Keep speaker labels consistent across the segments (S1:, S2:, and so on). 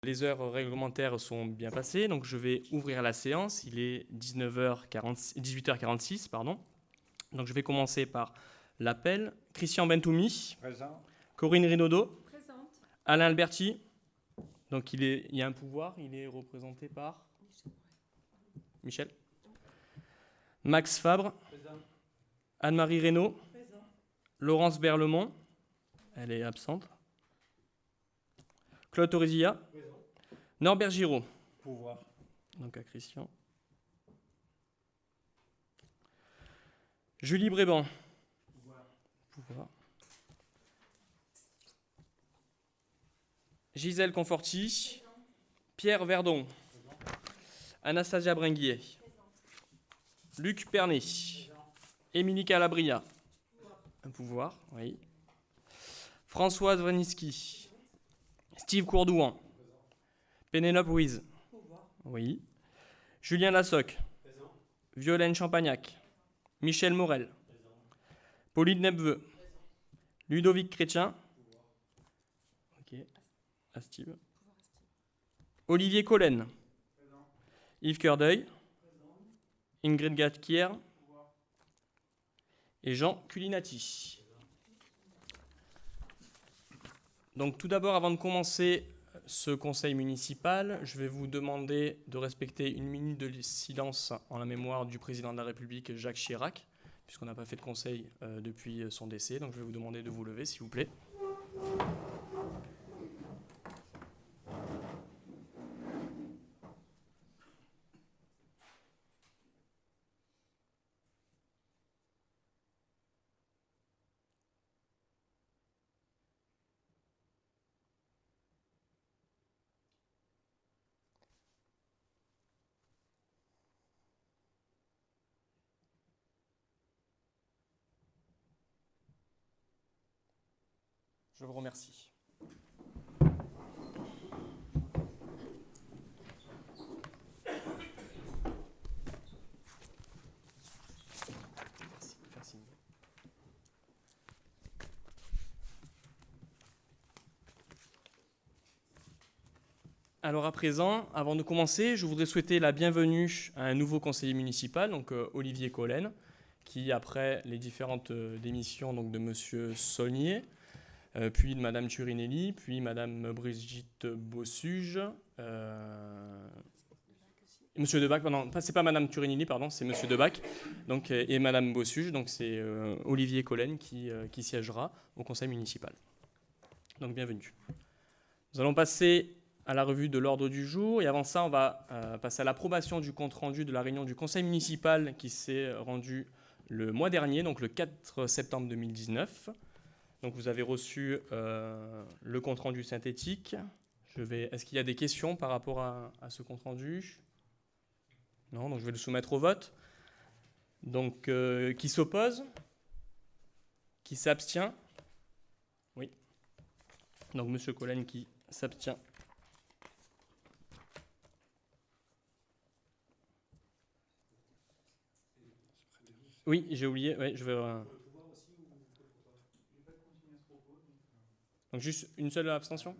S1: Les heures réglementaires sont bien passées, donc je vais ouvrir la séance. Il est 18h46, pardon. Donc je vais commencer par l'appel. Christian Bentoumi.
S2: Présent.
S1: Corinne Rinaudot.
S3: Présente.
S1: Alain Alberti. Donc il y a un pouvoir, il est représenté par Michel. Max Fabre.
S2: Présent.
S1: Anne-Marie Reynaud.
S3: Présent.
S1: Laurence Berlemont. Elle est absente. Claude Torrizia.
S2: Présent.
S1: Norbert Giraud.
S2: Pouvoir.
S1: Donc à Christian. Julie Bréban. Pouvoir. Gisèle Conforti. Pierre Verdon. Anastasia Bringuier. Luc Pernet. Émilie Calabria. Un pouvoir, oui. Françoise Vreniski. Steve Courdouan. Pénélope Ruiz. Oui. Julien Lassoc.
S2: Présent.
S1: Violaine Champagnac. Michel Morel. Pauline Nepveux. Ludovic Chrétien. Ok. À Steve. Olivier Collen. Yves Cœurdeuil. Ingrid Gatkier. Et Jean Culinati. Donc tout d'abord, avant de commencer ce conseil municipal, je vais vous demander de respecter une minute de silence en la mémoire du président de la République, Jacques Chirac, puisqu'on n'a pas fait de conseil depuis son décès. Donc je vais vous demander de vous lever, s'il vous plaît. Je vous remercie. Merci. Alors à présent, avant de commencer, je voudrais souhaiter la bienvenue à un nouveau conseiller municipal, donc Olivier Collen, qui, après les différentes démissions donc, de M. Saulnier, puis de Mme Turinelli, puis Mme Brigitte Bossuge, Monsieur Debac, pardon, c'est pas Mme Turinelli, pardon, c'est Monsieur Debac, donc, et Mme Bossuge, donc c'est Olivier Collen qui siégera au conseil municipal. Donc bienvenue. Nous allons passer à la revue de l'ordre du jour, et avant ça, on va passer à l'approbation du compte-rendu de la réunion du conseil municipal qui s'est rendue le mois dernier, donc le 4 septembre 2019. Donc vous avez reçu le compte-rendu synthétique. Est-ce qu'il y a des questions par rapport à ce compte-rendu ? Non, donc je vais le soumettre au vote. Donc, qui s'oppose ? Qui s'abstient ? Oui. Donc, M. Collen qui s'abstient. Oui, j'ai oublié. Ouais, je vais. Donc, juste une seule abstention ?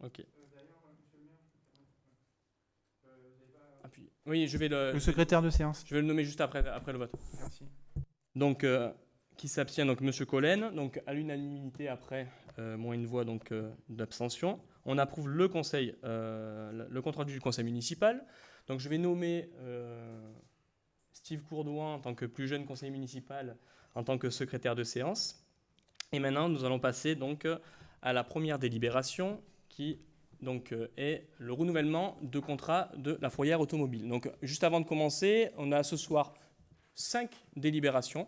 S1: Ok. Oui, je vais
S4: Le secrétaire de séance.
S1: Je vais le nommer juste après le vote.
S4: Merci.
S1: Donc, qui s'abstient, donc M. Collen, donc à l'unanimité après moins une voix donc d'abstention. On approuve le compte rendu du conseil municipal. Donc, je vais nommer Steve Courdouan en tant que plus jeune conseiller municipal, en tant que secrétaire de séance. Et maintenant, nous allons passer donc à la première délibération qui donc, est le renouvellement de contrat de la fourrière automobile. Donc, juste avant de commencer, on a ce soir 5 délibérations.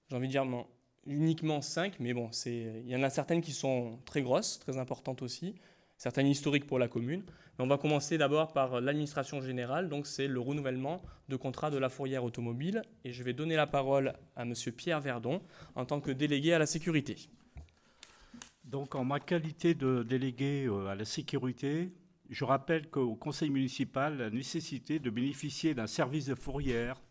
S1: J'ai envie de dire non, uniquement 5, mais bon, il y en a certaines qui sont très grosses, très importantes aussi, certaines historiques pour la commune. Mais on va commencer d'abord par l'administration générale, donc c'est le renouvellement de contrat de la fourrière automobile. Et je vais donner la parole à M. Pierre Verdon en tant que délégué à la sécurité.
S2: Donc, en ma qualité de délégué à la sécurité, je rappelle qu'au conseil municipal, la nécessité de bénéficier d'un service de fourrière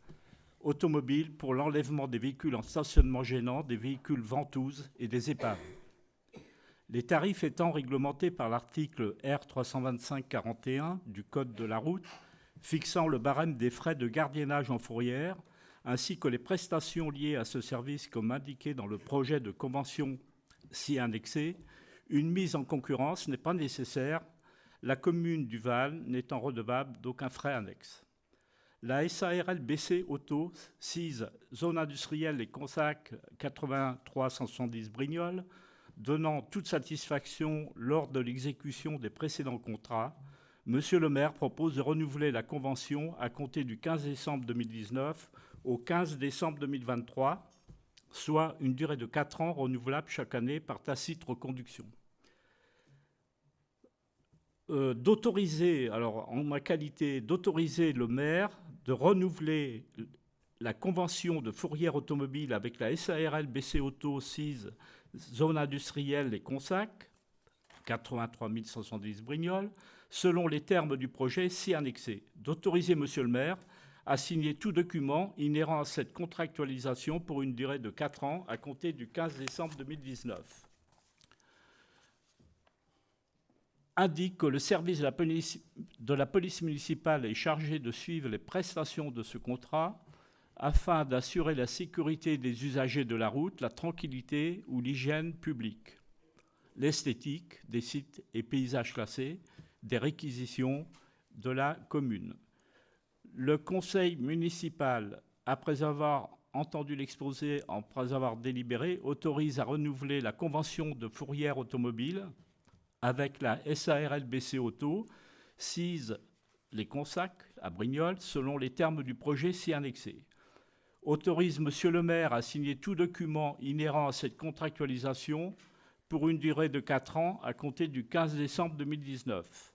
S2: automobile pour l'enlèvement des véhicules en stationnement gênant, des véhicules ventouses et des épaves. Les tarifs étant réglementés par l'article R 325-41 du Code de la route, fixant le barème des frais de gardiennage en fourrière, ainsi que les prestations liées à ce service comme indiqué dans le projet de convention ci annexé, une mise en concurrence n'est pas nécessaire, la commune du Val n'étant redevable d'aucun frais annexe. La SARL BC Auto, SIS, zone industrielle et Consac 83 170 Brignoles, donnant toute satisfaction lors de l'exécution des précédents contrats, Monsieur le maire propose de renouveler la convention à compter du 15 décembre 2019 au 15 décembre 2023, soit une durée de 4 ans renouvelable chaque année par tacite reconduction. D'autoriser, alors en ma qualité, d'autoriser le maire de renouveler la convention de fourrière automobile avec la SARL BC Auto 6 zone industrielle et Consac 83 170 Brignoles, selon les termes du projet ci annexé. D'autoriser Monsieur le maire à signer tout document inhérent à cette contractualisation pour une durée de 4 ans à compter du 15 décembre 2019. Indique que le service de la police municipale est chargé de suivre les prestations de ce contrat afin d'assurer la sécurité des usagers de la route, la tranquillité ou l'hygiène publique, l'esthétique des sites et paysages classés, des réquisitions de la commune. Le conseil municipal, après avoir entendu l'exposé, après avoir délibéré, autorise à renouveler la convention de fourrière automobile avec la SARL BC Auto, SIS les Consac à Brignoles, selon les termes du projet ci annexé. Autorise Monsieur le maire à signer tout document inhérent à cette contractualisation pour une durée de 4 ans à compter du 15 décembre 2019.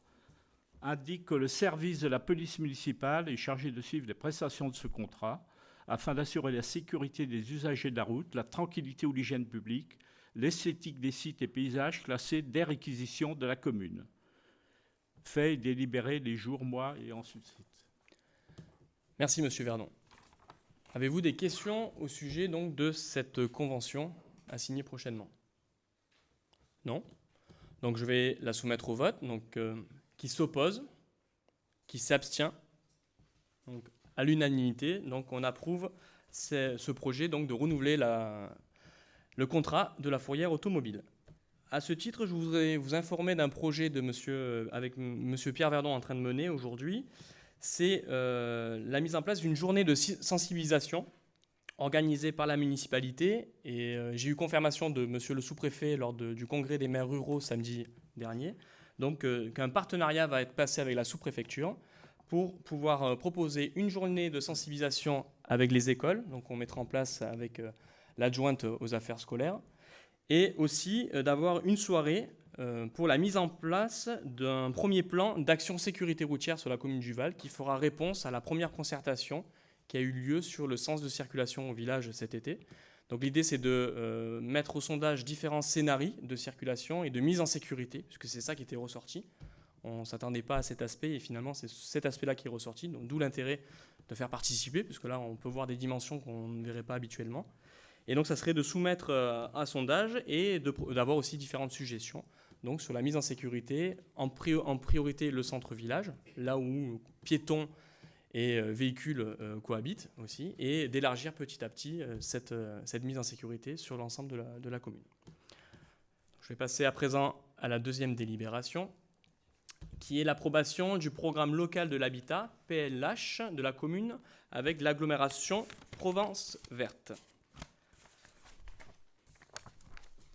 S2: Indique que le service de la police municipale est chargé de suivre les prestations de ce contrat afin d'assurer la sécurité des usagers de la route, la tranquillité ou l'hygiène publique, l'esthétique des sites et paysages classés des réquisitions de la commune. Fait et délibéré les jours, mois et ensuite.
S1: Merci Monsieur Verdon. Avez-vous des questions au sujet donc de cette convention à signer prochainement? Non? Donc je vais la soumettre au vote. Donc qui s'oppose, qui s'abstient, donc à l'unanimité. Donc on approuve ce projet donc de renouveler le contrat de la fourrière automobile. À ce titre, je voudrais vous informer d'un projet avec Monsieur Pierre Verdon en train de mener aujourd'hui. C'est la mise en place d'une journée de sensibilisation organisée par la municipalité. Et j'ai eu confirmation de Monsieur le sous-préfet lors du congrès des maires ruraux samedi dernier, donc qu'un partenariat va être passé avec la sous-préfecture pour pouvoir proposer une journée de sensibilisation avec les écoles. Donc on mettra en place avec l'adjointe aux affaires scolaires, et aussi d'avoir une soirée pour la mise en place d'un premier plan d'action sécurité routière sur la commune du Val qui fera réponse à la première concertation qui a eu lieu sur le sens de circulation au village cet été. Donc l'idée, c'est de mettre au sondage différents scénarios de circulation et de mise en sécurité, puisque c'est ça qui était ressorti. On ne s'attendait pas à cet aspect, et finalement, c'est cet aspect-là qui est ressorti, donc d'où l'intérêt de faire participer, puisque là, on peut voir des dimensions qu'on ne verrait pas habituellement. Et donc, ça serait de soumettre un sondage et d'avoir aussi différentes suggestions. Donc, sur la mise en sécurité, en priorité le centre-village, là où piétons et véhicules cohabitent aussi, et d'élargir petit à petit cette mise en sécurité sur l'ensemble de la commune. Je vais passer à présent à la deuxième délibération, qui est l'approbation du programme local de l'habitat, PLH, de la commune, avec l'agglomération Provence Verte.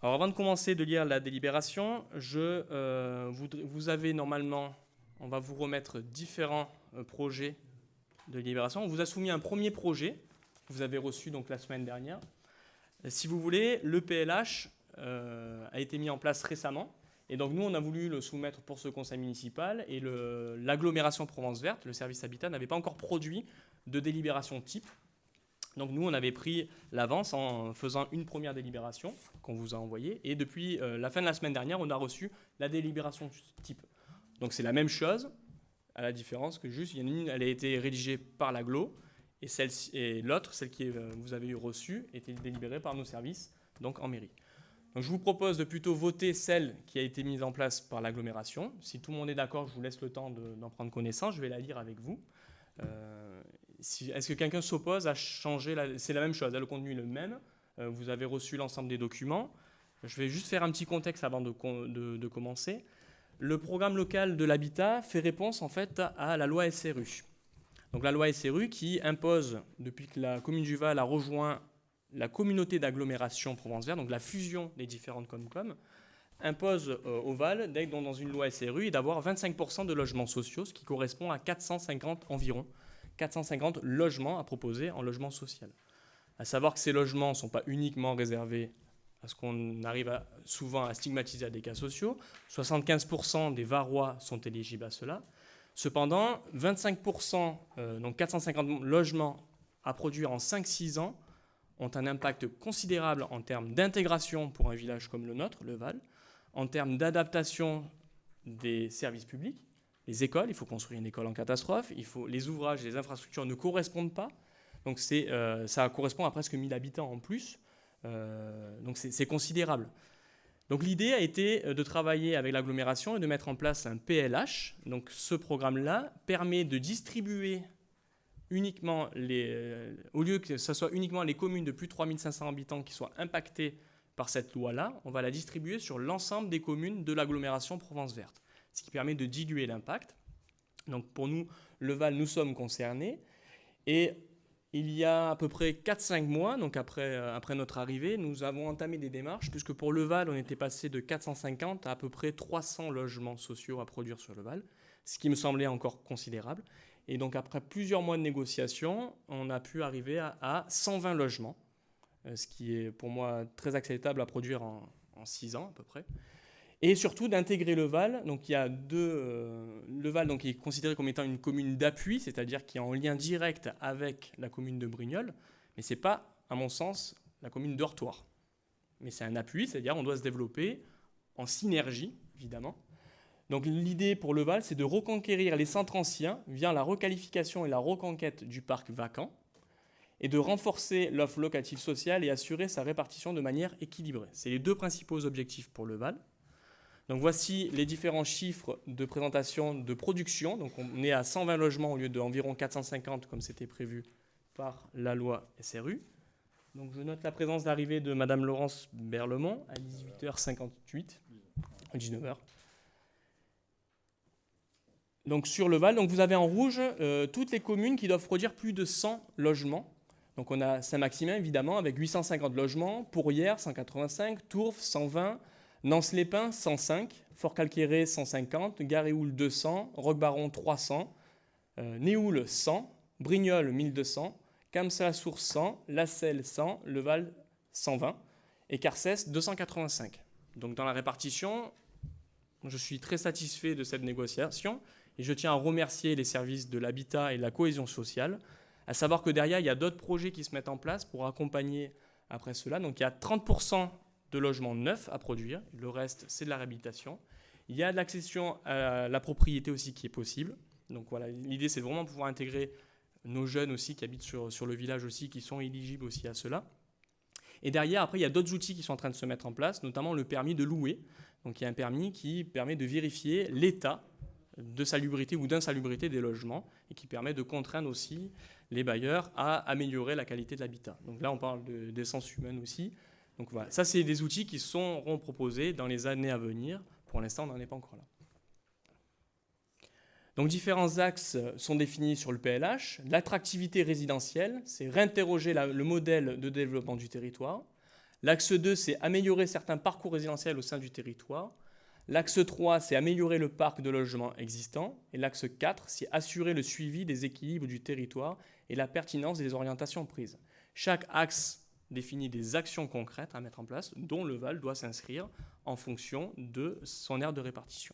S1: Alors avant de commencer de lire la délibération, vous avez normalement, on va vous remettre différents projets de délibération. On vous a soumis un premier projet que vous avez reçu donc la semaine dernière. Si vous voulez, le PLH a été mis en place récemment. Et donc nous, on a voulu le soumettre pour ce conseil municipal. Et l'agglomération Provence Verte, le service habitat, n'avait pas encore produit de délibération type. Donc nous, on avait pris l'avance en faisant une première délibération qu'on vous a envoyée. Et depuis la fin de la semaine dernière, on a reçu la délibération type. Donc c'est la même chose, à la différence que juste, il y en a une, elle a été rédigée par l'agglo, et l'autre, celle que vous avez reçue, était délibérée par nos services, donc en mairie. Donc je vous propose de plutôt voter celle qui a été mise en place par l'agglomération. Si tout le monde est d'accord, je vous laisse le temps d'en prendre connaissance. Je vais la lire avec vous. Est-ce que quelqu'un s'oppose à changer C'est la même chose, le contenu est le même. Vous avez reçu l'ensemble des documents. Je vais juste faire un petit contexte avant de commencer. Le programme local de l'habitat fait réponse en fait à la loi SRU. Donc la loi SRU qui impose, depuis que la commune du Val a rejoint la communauté d'agglomération Provence Verte, donc la fusion des différentes Comcom, impose au Val d'être dans une loi SRU et d'avoir 25% de logements sociaux, ce qui correspond à 450 environ, 450 logements à proposer en logement social. À savoir que ces logements ne sont pas uniquement réservés à ce qu'on arrive souvent à stigmatiser à des cas sociaux. 75% des Varois sont éligibles à cela. Cependant, 25%, donc 450 logements à produire en 5-6 ans, ont un impact considérable en termes d'intégration pour un village comme le nôtre, le Val, en termes d'adaptation des services publics, les écoles, il faut construire une école en catastrophe, les ouvrages, les infrastructures ne correspondent pas, donc ça correspond à presque 1000 habitants en plus, donc c'est considérable. Donc l'idée a été de travailler avec l'agglomération et de mettre en place un PLH. Donc ce programme-là permet de distribuer uniquement au lieu que ce soit uniquement les communes de plus de 3500 habitants qui soient impactées par cette loi-là, on va la distribuer sur l'ensemble des communes de l'agglomération Provence Verte, ce qui permet de diluer l'impact. Donc pour nous, le Val, nous sommes concernés. Et il y a à peu près 4-5 mois, donc après notre arrivée, nous avons entamé des démarches, puisque pour le Val, on était passé de 450 à peu près 300 logements sociaux à produire sur le Val, ce qui me semblait encore considérable. Et donc après plusieurs mois de négociations, on a pu arriver à 120 logements, ce qui est pour moi très acceptable à produire en 6 ans à peu près. Et surtout d'intégrer le Val. Donc il y a le Val donc, est considéré comme étant une commune d'appui, c'est-à-dire qui est en lien direct avec la commune de Brignoles, mais ce n'est pas, à mon sens, la commune d'Ortoir. Mais c'est un appui, c'est-à-dire qu'on doit se développer en synergie, évidemment. Donc l'idée pour le Val, c'est de reconquérir les centres anciens via la requalification et la reconquête du parc vacant et de renforcer l'offre locative sociale et assurer sa répartition de manière équilibrée. C'est les deux principaux objectifs pour le Val. Donc voici les différents chiffres de présentation de production. Donc on est à 120 logements au lieu d'environ 450 comme c'était prévu par la loi SRU. Donc je note la présence d'arrivée de Madame Laurence Berlemont à 18h58, à 19h. Donc sur le Val, donc vous avez en rouge toutes les communes qui doivent produire plus de 100 logements. Donc on a Saint-Maximin évidemment avec 850 logements, Pourrières 185, Tourves 120, Nance-les-Pins 105, Fort-Calquéré 150, Garéoul 200, Roquebaron 300, Néoul 100, Brignoles 1200, Camps-la-Source 100, La Selle 100, Le Val 120 et Carcès 285. Donc dans la répartition, je suis très satisfait de cette négociation et je tiens à remercier les services de l'habitat et de la cohésion sociale, à savoir que derrière, il y a d'autres projets qui se mettent en place pour accompagner après cela. Donc il y a 30% de logements neufs à produire, le reste c'est de la réhabilitation. Il y a de l'accession à la propriété aussi qui est possible. Donc voilà, l'idée c'est vraiment de pouvoir intégrer nos jeunes aussi qui habitent sur le village aussi, qui sont éligibles aussi à cela. Et derrière, après, il y a d'autres outils qui sont en train de se mettre en place, notamment le permis de louer. Donc il y a un permis qui permet de vérifier l'état de salubrité ou d'insalubrité des logements et qui permet de contraindre aussi les bailleurs à améliorer la qualité de l'habitat. Donc là, on parle d'essence humaine aussi. Donc voilà, ça c'est des outils qui seront proposés dans les années à venir. Pour l'instant, on n'en est pas encore là. Donc différents axes sont définis sur le PLH. L'attractivité résidentielle, c'est réinterroger le modèle de développement du territoire. L'axe 2, c'est améliorer certains parcours résidentiels au sein du territoire. L'axe 3, c'est améliorer le parc de logements existants. Et l'axe 4, c'est assurer le suivi des équilibres du territoire et la pertinence des orientations prises. Chaque axe définit des actions concrètes à mettre en place, dont le Val doit s'inscrire en fonction de son aire de répartition.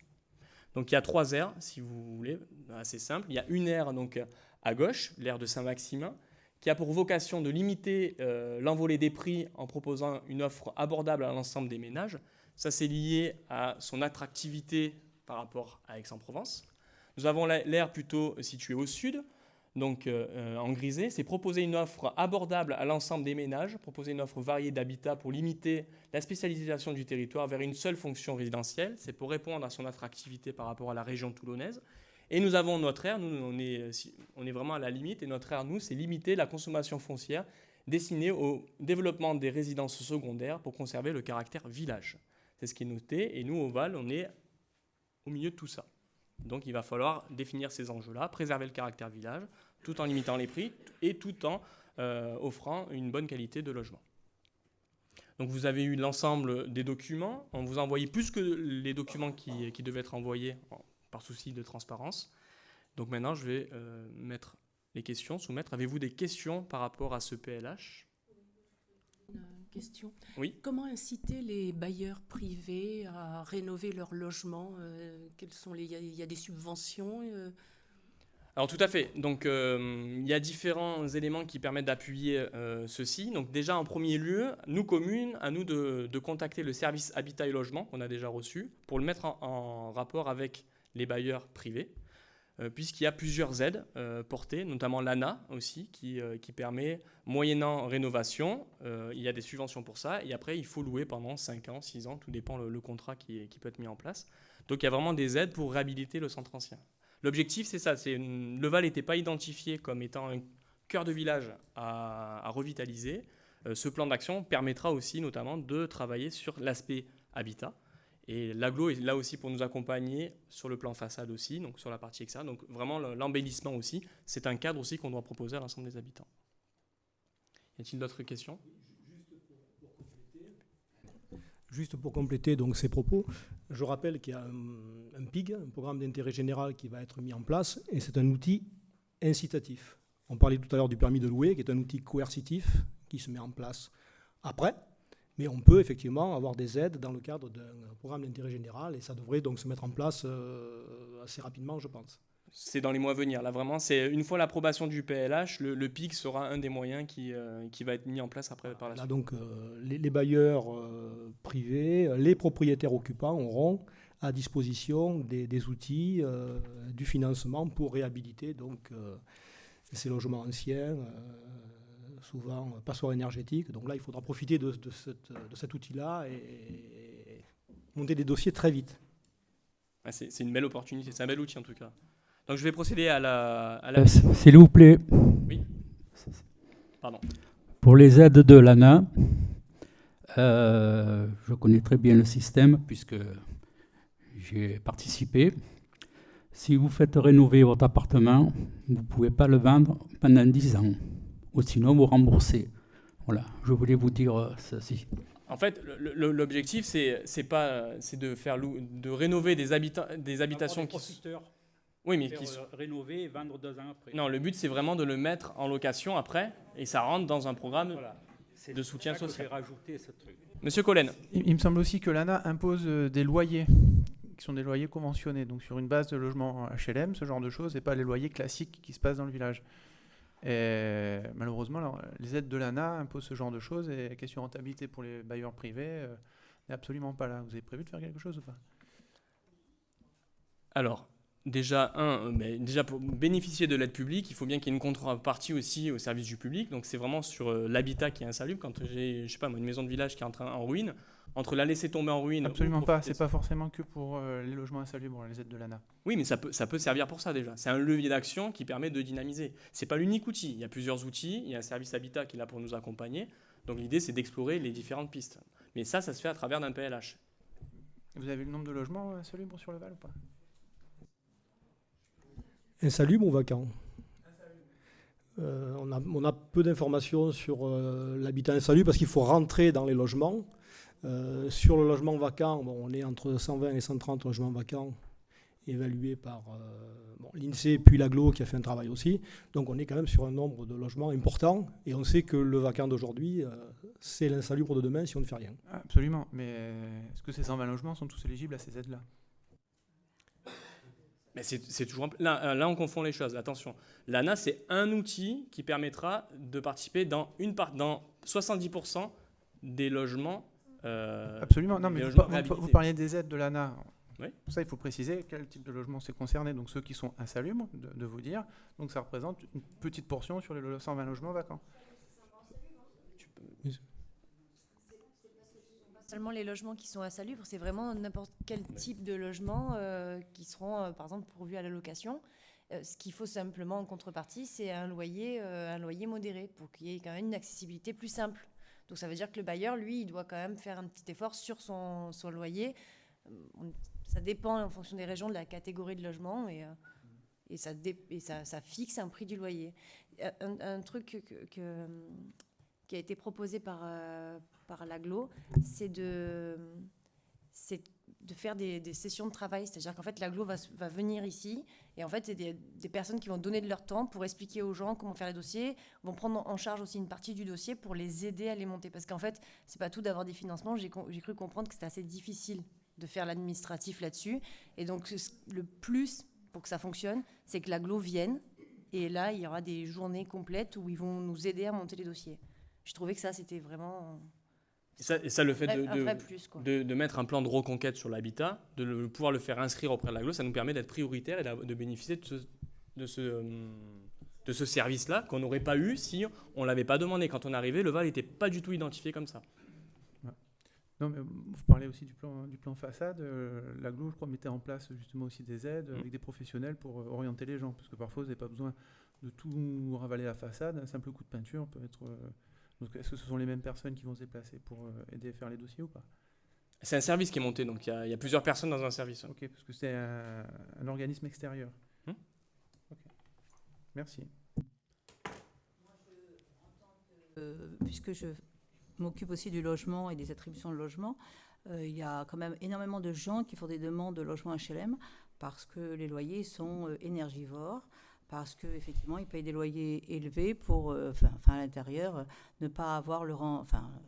S1: Donc il y a 3 aires, si vous voulez, assez simple. Il y a une aire donc, à gauche, l'aire de Saint-Maximin, qui a pour vocation de limiter l'envolée des prix en proposant une offre abordable à l'ensemble des ménages. Ça, c'est lié à son attractivité par rapport à Aix-en-Provence. Nous avons l'aire plutôt située au sud, donc en grisé, c'est proposer une offre abordable à l'ensemble des ménages, proposer une offre variée d'habitat pour limiter la spécialisation du territoire vers une seule fonction résidentielle. C'est pour répondre à son attractivité par rapport à la région toulonnaise. Et nous avons notre aire, nous on est vraiment à la limite, et notre aire, nous, c'est limiter la consommation foncière destinée au développement des résidences secondaires pour conserver le caractère village. C'est ce qui est noté, et nous, au Val, on est au milieu de tout ça. Donc il va falloir définir ces enjeux-là, préserver le caractère village, tout en limitant les prix et tout en offrant une bonne qualité de logement. Donc vous avez eu l'ensemble des documents. On vous a envoyé plus que les documents qui devaient être envoyés par souci de transparence. Donc maintenant, je vais mettre les questions, soumettre. Avez-vous des questions par rapport à ce PLH ?
S3: Une question.
S1: Oui.
S3: Comment inciter les bailleurs privés à rénover leur logement ? Il y a des subventions
S1: Alors tout à fait. Donc il y a différents éléments qui permettent d'appuyer ceci. Donc déjà en premier lieu, nous communes, à nous de contacter le service Habitat et Logement qu'on a déjà reçu pour le mettre en rapport avec les bailleurs privés, puisqu'il y a plusieurs aides portées, notamment l'ANA aussi, qui permet, moyennant rénovation, il y a des subventions pour ça, et après il faut louer pendant 5 ans, 6 ans, tout dépend le contrat qui peut être mis en place. Donc il y a vraiment des aides pour réhabiliter le centre ancien. L'objectif, c'est ça. Le Val n'était pas identifié comme étant un cœur de village à revitaliser. Ce plan d'action permettra aussi notamment de travailler sur l'aspect habitat. Et l'Aglo est là aussi pour nous accompagner sur le plan façade aussi, donc sur la partie extérieure. Donc vraiment l'embellissement aussi, c'est un cadre aussi qu'on doit proposer à l'ensemble des habitants. Y a-t-il d'autres questions ?
S4: Juste pour compléter donc, ces propos, je rappelle qu'il y a un PIG, un programme d'intérêt général qui va être mis en place, et c'est un outil incitatif. On parlait tout à l'heure du permis de louer, qui est un outil coercitif qui se met en place après, mais on peut effectivement avoir des aides dans le cadre d'un programme d'intérêt général, et ça devrait donc se mettre en place assez rapidement, je pense.
S1: C'est dans les mois à venir. Là, vraiment, c'est une fois l'approbation du PLH, le PIC sera un des moyens qui va être mis en place après par la suite.
S4: Là, donc, les bailleurs privés, les propriétaires occupants auront à disposition des outils, du financement pour réhabiliter donc, ces logements anciens, souvent passoires énergétiques. Donc là, il faudra profiter de cet outil-là et monter des dossiers très vite.
S1: C'est une belle opportunité, c'est un bel outil en tout cas. Donc je vais procéder à la...
S5: S'il vous plaît.
S1: Oui. Pardon.
S5: Pour les aides de l'ANA, je connais très bien le système puisque j'ai participé. Si vous faites rénover votre appartement, vous ne pouvez pas le vendre pendant 10 ans. Ou sinon, vous remboursez. Voilà, je voulais vous dire ceci.
S1: En fait, l'objectif, c'est de rénover des habitations qui... Oui, mais
S2: rénover et vendre 2 ans après.
S1: Non, le but, c'est vraiment de le mettre en location après, et ça rentre dans un programme de soutien social.
S2: Rajouter ce truc.
S1: Monsieur Collen.
S6: Il me semble aussi que l'ANA impose des loyers, qui sont des loyers conventionnés, donc sur une base de logement HLM, ce genre de choses, et pas les loyers classiques qui se passent dans le village. Et malheureusement, alors, les aides de l'ANA imposent ce genre de choses, et la question rentabilité pour les bailleurs privés n'est absolument pas là. Vous avez prévu de faire quelque chose ou pas ?
S1: Alors... Déjà, pour bénéficier de l'aide publique, il faut bien qu'il y ait une contrepartie aussi au service du public. Donc, c'est vraiment sur l'habitat qui est insalubre. Quand j'ai, je sais pas, une maison de village qui est en ruine, entre la laisser tomber en ruine...
S6: Absolument pas. C'est pas forcément que pour les logements insalubres, les aides de l'ANA.
S1: Oui, mais ça peut servir pour ça déjà. C'est un levier d'action qui permet de dynamiser. C'est pas l'unique outil. Il y a plusieurs outils. Il y a un service habitat qui est là pour nous accompagner. Donc, l'idée, c'est d'explorer les différentes pistes. Mais ça se fait à travers d'un PLH.
S6: Vous avez le nombre de logements insalubres sur le Val ou pas ?
S4: Insalubre ou vacant ? On a peu d'informations sur l'habitat insalubre parce qu'il faut rentrer dans les logements. Sur le logement vacant, on est entre 120 et 130 logements vacants évalués par l'INSEE puis l'Aglo qui a fait un travail aussi. Donc on est quand même sur un nombre de logements important et on sait que le vacant d'aujourd'hui, c'est l'insalubre de demain si on ne fait rien.
S6: Absolument, mais est-ce que ces 120 logements sont tous éligibles à ces aides-là ?
S1: Mais c'est toujours là, on confond les choses. Attention, l'ANA, c'est un outil qui permettra de participer dans 70% des logements.
S6: Absolument. Non, mais vous parliez des aides de l'ANA.
S1: Oui.
S6: Pour ça, il faut préciser quel type de logement c'est concerné. Donc ceux qui sont insalubres, de vous dire. Donc ça représente une petite portion sur les 120 logements vacants.
S7: Seulement les logements qui sont insalubres, c'est vraiment n'importe quel type de logement qui seront, par exemple, pourvus à la location. Ce qu'il faut simplement en contrepartie, c'est un loyer modéré pour qu'il y ait quand même une accessibilité plus simple. Donc ça veut dire que le bailleur, lui, il doit quand même faire un petit effort sur son loyer. Ça dépend en fonction des régions de la catégorie de logement et ça fixe un prix du loyer. Un truc qui a été proposé par l'AGLO, c'est de faire des sessions de travail. C'est-à-dire qu'en fait, l'AGLO va venir ici et en fait, c'est des personnes qui vont donner de leur temps pour expliquer aux gens comment faire les dossiers, vont prendre en charge aussi une partie du dossier pour les aider à les monter. Parce qu'en fait, c'est pas tout d'avoir des financements. J'ai cru comprendre que c'était assez difficile de faire l'administratif là-dessus. Et donc, le plus pour que ça fonctionne, c'est que l'AGLO vienne. Et là, il y aura des journées complètes où ils vont nous aider à monter les dossiers. Je trouvais que ça, c'était vraiment...
S1: Et ça, le fait
S7: un vrai plus, quoi.
S1: de mettre un plan de reconquête sur l'habitat, pouvoir le faire inscrire auprès de l'AGLO, ça nous permet d'être prioritaire et de bénéficier de ce service-là qu'on n'aurait pas eu si on ne l'avait pas demandé. Quand on arrivait, le Val n'était pas du tout identifié comme ça.
S6: Ouais. Non, mais vous parlez aussi du plan façade. L'AGLO, je crois, mettait en place justement aussi des aides avec des professionnels pour orienter les gens. Parce que parfois, vous n'avez pas besoin de tout ravaler la façade. Un simple coup de peinture peut être... Donc, est-ce que ce sont les mêmes personnes qui vont se déplacer pour aider à faire les dossiers ou pas?
S1: C'est un service qui est monté, donc il y a plusieurs personnes dans un service.
S6: Ok, parce que c'est un organisme extérieur. Ok, merci.
S8: Puisque je m'occupe aussi du logement et des attributions de logement, il y a quand même énormément de gens qui font des demandes de logement HLM parce que les loyers sont énergivores, parce qu'effectivement, ils payent des loyers élevés pour, à l'intérieur, ne pas avoir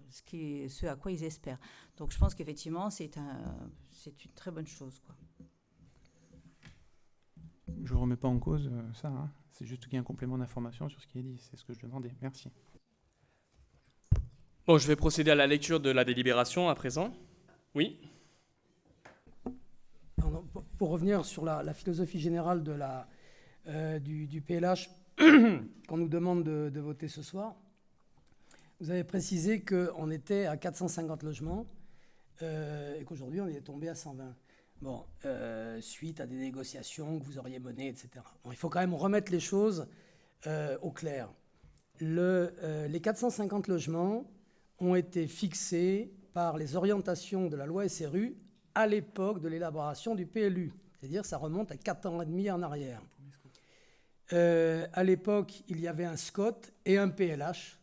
S8: ce à quoi ils espèrent. Donc, je pense qu'effectivement, c'est une très bonne chose, quoi.
S6: Je ne remets pas en cause ça. Hein. C'est juste qu'il y a un complément d'information sur ce qui est dit. C'est ce que je demandais. Merci.
S1: Bon, je vais procéder à la lecture de la délibération à présent. Oui.
S9: Pardon, pour revenir sur la philosophie générale du PLH qu'on nous demande de voter ce soir, vous avez précisé qu'on était à 450 logements et qu'aujourd'hui on est tombé à 120. Bon, suite à des négociations que vous auriez menées, etc. Bon, il faut quand même remettre les choses au clair. Les 450 logements ont été fixés par les orientations de la loi SRU à l'époque de l'élaboration du PLU. C'est-à-dire que ça remonte à 4 ans et demi en arrière. À l'époque, il y avait un SCOT et un PLH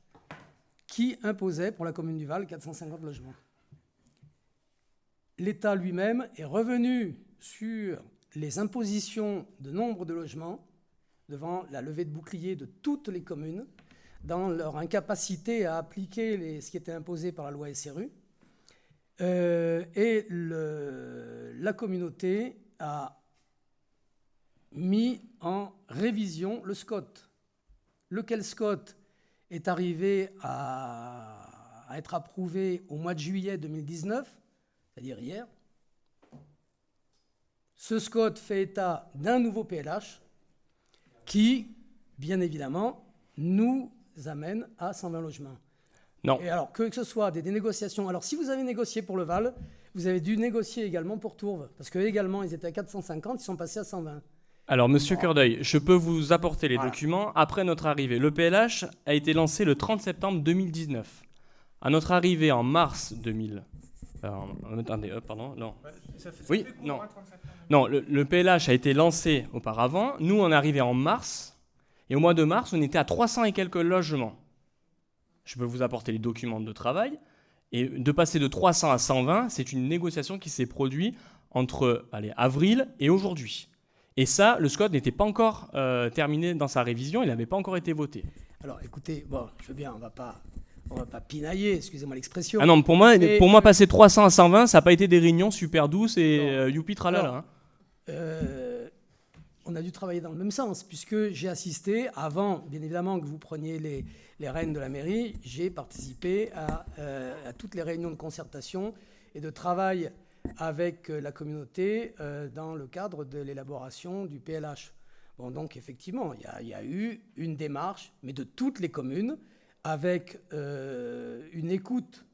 S9: qui imposaient pour la commune du Val 450 logements. L'État lui-même est revenu sur les impositions de nombre de logements devant la levée de bouclier de toutes les communes dans leur incapacité à appliquer ce qui était imposé par la loi SRU. Et la communauté a mis en révision le SCOT. Lequel SCOT est arrivé à être approuvé au mois de juillet 2019, c'est-à-dire hier. Ce SCOT fait état d'un nouveau PLH qui, bien évidemment, nous amène à 120 logements.
S1: Non.
S9: Et alors, que ce soit des négociations... Alors, si vous avez négocié pour le Val, vous avez dû négocier également pour Tourves, parce que également, ils étaient à 450, ils sont passés à 120.
S1: Alors, Monsieur Cœurdeuil, je peux vous apporter les documents après notre arrivée. Le PLH a été lancé le 30 septembre 2019. À notre arrivée en mars 2000... attendez, pardon, non. Oui, non. Non, le PLH a été lancé auparavant. Nous, on est arrivé en mars. Et au mois de mars, on était à 300 et quelques logements. Je peux vous apporter les documents de travail. Et de passer de 300 à 120, c'est une négociation qui s'est produite entre avril et aujourd'hui. Et ça, le SCOT n'était pas encore terminé dans sa révision, il n'avait pas encore été voté.
S9: Alors écoutez, bon, je veux bien, on va pas pinailler, excusez-moi l'expression.
S1: Ah non, pour moi, passer 300 à 120, ça n'a pas été des réunions super douces et youpi tralala.
S9: On a dû travailler dans le même sens, puisque j'ai assisté, avant, bien évidemment, que vous preniez les rênes de la mairie, j'ai participé à toutes les réunions de concertation et de travail avec la communauté dans le cadre de l'élaboration du PLH. Bon, donc effectivement, il y a eu une démarche, mais de toutes les communes, avec une écoute,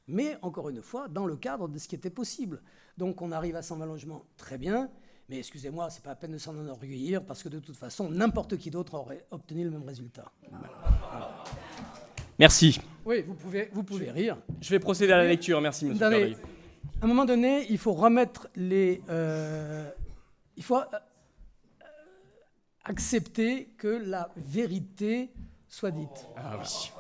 S9: mais encore une fois, dans le cadre de ce qui était possible. Donc on arrive à 120 logements, très bien, mais excusez-moi, c'est pas la peine de s'en enorgueillir, parce que de toute façon, n'importe qui d'autre aurait obtenu le même résultat. Voilà.
S1: Merci.
S9: Oui, vous pouvez rire.
S1: Je vais procéder à la lecture, merci monsieur Perdrier.
S9: À un moment donné, il faut remettre les... il faut accepter que la vérité soit dite.
S1: Ah oui.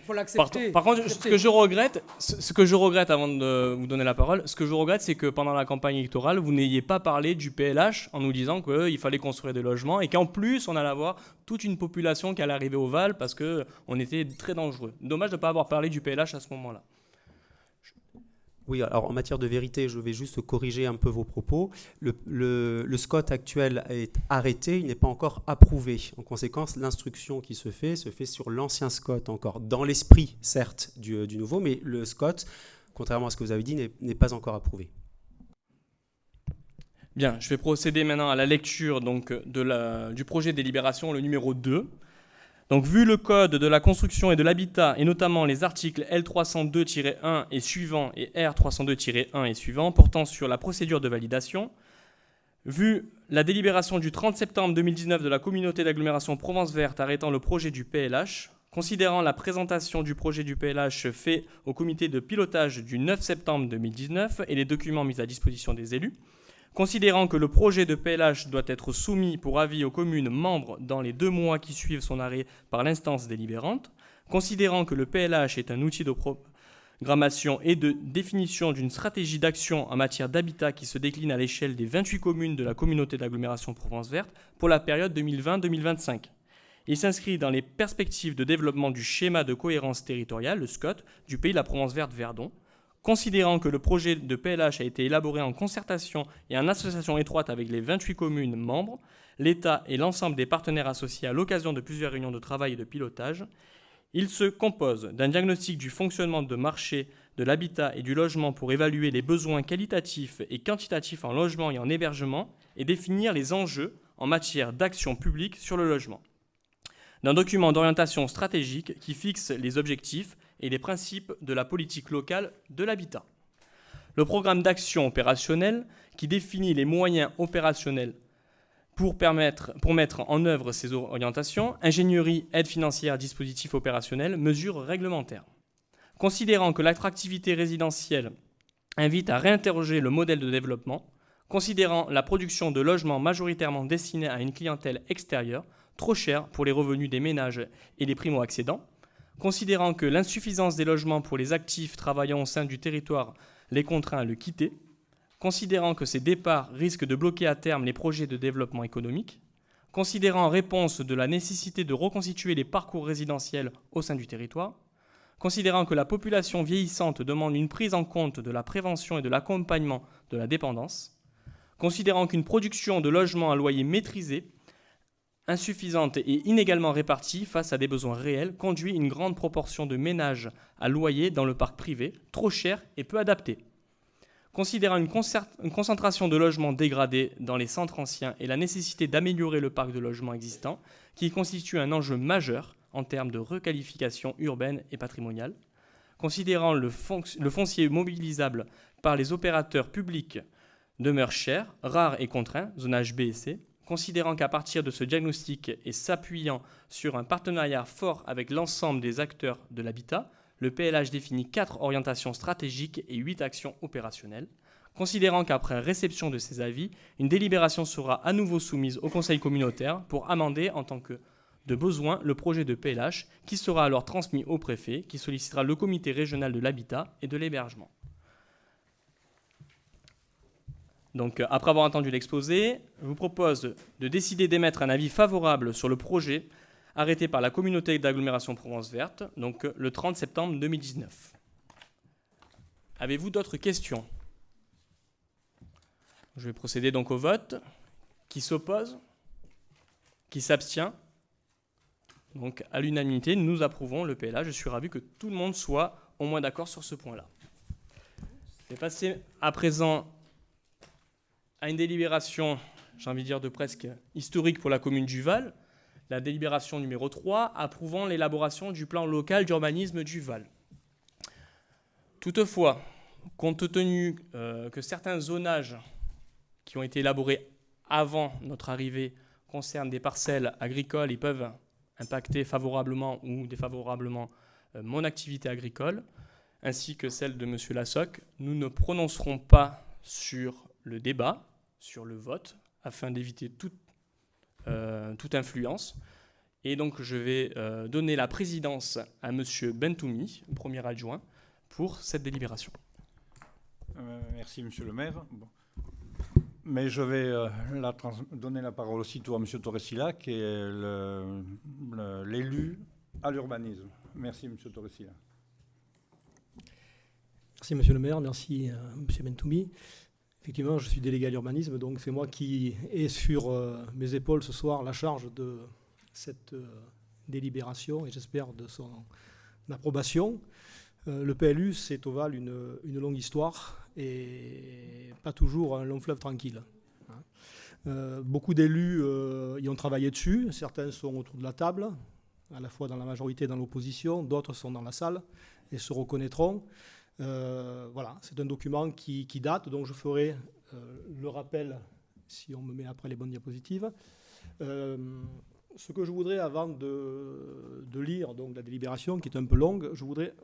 S9: Il faut l'accepter.
S1: Par contre, ce que je regrette, avant de vous donner la parole, ce que je regrette, c'est que pendant la campagne électorale, vous n'ayez pas parlé du PLH en nous disant qu'il fallait construire des logements et qu'en plus, on allait avoir toute une population qui allait arriver au Val parce qu'on était très dangereux. Dommage de ne pas avoir parlé du PLH à ce moment-là.
S10: Oui, alors en matière de vérité, je vais juste corriger un peu vos propos. Le SCOT actuel est arrêté, il n'est pas encore approuvé. En conséquence, l'instruction qui se fait sur l'ancien SCOT encore, dans l'esprit, certes, du nouveau, mais le SCOT, contrairement à ce que vous avez dit, n'est pas encore approuvé.
S1: Bien, je vais procéder maintenant à la lecture donc, du projet de délibération, le numéro 2. Donc, vu le Code de la construction et de l'habitat, et notamment les articles L302-1 et suivants et R302-1 et suivants portant sur la procédure de validation, vu la délibération du 30 septembre 2019 de la communauté d'agglomération Provence Verte arrêtant le projet du PLH, considérant la présentation du projet du PLH fait au comité de pilotage du 9 septembre 2019 et les documents mis à disposition des élus, considérant que le projet de PLH doit être soumis pour avis aux communes membres dans les 2 mois qui suivent son arrêt par l'instance délibérante, considérant que le PLH est un outil de programmation et de définition d'une stratégie d'action en matière d'habitat qui se décline à l'échelle des 28 communes de la communauté d'agglomération Provence Verte pour la période 2020-2025. Il s'inscrit dans les perspectives de développement du schéma de cohérence territoriale, le SCOT, du pays de la Provence Verte-Verdon, considérant que le projet de PLH a été élaboré en concertation et en association étroite avec les 28 communes membres, l'État et l'ensemble des partenaires associés à l'occasion de plusieurs réunions de travail et de pilotage, il se compose d'un diagnostic du fonctionnement de marché de l'habitat et du logement pour évaluer les besoins qualitatifs et quantitatifs en logement et en hébergement et définir les enjeux en matière d'action publique sur le logement. D'un document d'orientation stratégique qui fixe les objectifs et les principes de la politique locale de l'habitat. Le programme d'action opérationnelle qui définit les moyens opérationnels pour mettre en œuvre ces orientations, ingénierie, aide financière, dispositifs opérationnels, mesures réglementaires. Considérant que l'attractivité résidentielle invite à réinterroger le modèle de développement, considérant la production de logements majoritairement destinés à une clientèle extérieure, trop chère pour les revenus des ménages et les primo-accédants, considérant que l'insuffisance des logements pour les actifs travaillant au sein du territoire les contraint à le quitter, considérant que ces départs risquent de bloquer à terme les projets de développement économique, considérant en réponse de la nécessité de reconstituer les parcours résidentiels au sein du territoire, considérant que la population vieillissante demande une prise en compte de la prévention et de l'accompagnement de la dépendance, considérant qu'une production de logements à loyer maîtrisé, insuffisante et inégalement répartie face à des besoins réels, conduit une grande proportion de ménages à loyer dans le parc privé, trop cher et peu adapté. Considérant une concentration de logements dégradés dans les centres anciens et la nécessité d'améliorer le parc de logements existant, qui constitue un enjeu majeur en termes de requalification urbaine et patrimoniale, considérant le foncier mobilisable par les opérateurs publics demeure cher, rare et contraint, zonage B et C, considérant qu'à partir de ce diagnostic et s'appuyant sur un partenariat fort avec l'ensemble des acteurs de l'habitat, le PLH définit 4 orientations stratégiques et 8 actions opérationnelles, considérant qu'après réception de ces avis, une délibération sera à nouveau soumise au Conseil communautaire pour amender en tant que de besoin le projet de PLH qui sera alors transmis au préfet qui sollicitera le comité régional de l'habitat et de l'hébergement. Donc, après avoir entendu l'exposé, je vous propose de décider d'émettre un avis favorable sur le projet arrêté par la communauté d'agglomération Provence Verte, donc le 30 septembre 2019. Avez-vous d'autres questions? Je vais procéder donc au vote. Qui s'oppose? Qui s'abstient? Donc, à l'unanimité, nous approuvons le PLH. Je suis ravi que tout le monde soit au moins d'accord sur ce point-là. Je vais passer à présent à une délibération, j'ai envie de dire de presque historique pour la commune du Val, la délibération numéro 3, approuvant l'élaboration du plan local d'urbanisme du Val. Toutefois, compte tenu que certains zonages qui ont été élaborés avant notre arrivée concernent des parcelles agricoles et peuvent impacter favorablement ou défavorablement mon activité agricole, ainsi que celle de M. Lassoc, nous ne prononcerons pas sur le débat, sur le vote, afin d'éviter toute influence. Et donc, je vais donner la présidence à M. Bentoumi, premier adjoint, pour cette délibération.
S11: Merci, Monsieur le maire. Bon. Mais je vais donner la parole aussitôt à M. Torresilla, qui est l'élu à l'urbanisme. Merci, M. Torresilla.
S4: Merci, Monsieur le maire. Merci, M. Bentoumi. Effectivement, je suis délégué à l'urbanisme, donc c'est moi qui ai sur mes épaules ce soir la charge de cette délibération et j'espère de son approbation. Le PLU, c'est au Val une longue histoire et pas toujours un long fleuve tranquille. Beaucoup d'élus y ont travaillé dessus. Certains sont autour de la table, à la fois dans la majorité et dans l'opposition. D'autres sont dans la salle et se reconnaîtront. Voilà, c'est un document qui date, donc je ferai le rappel si on me met après les bonnes diapositives. Ce que je voudrais, avant de lire donc, la délibération, qui est un peu longue, je voudrais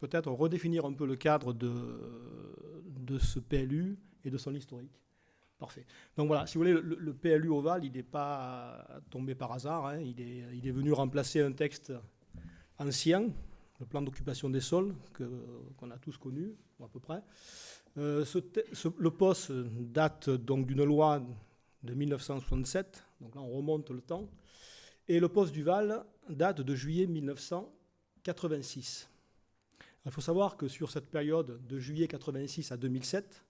S4: peut-être redéfinir un peu le cadre de ce PLU et de son historique. Parfait. Donc voilà, si vous voulez, le PLU au Val, il n'est pas tombé par hasard. Hein, il est venu remplacer un texte ancien, le plan d'occupation des sols, qu'on a tous connu, ou à peu près. Le POS date donc d'une loi de 1967, donc là on remonte le temps, et le POS du Val date de juillet 1986. Il faut savoir que sur cette période de juillet 86 à 2007,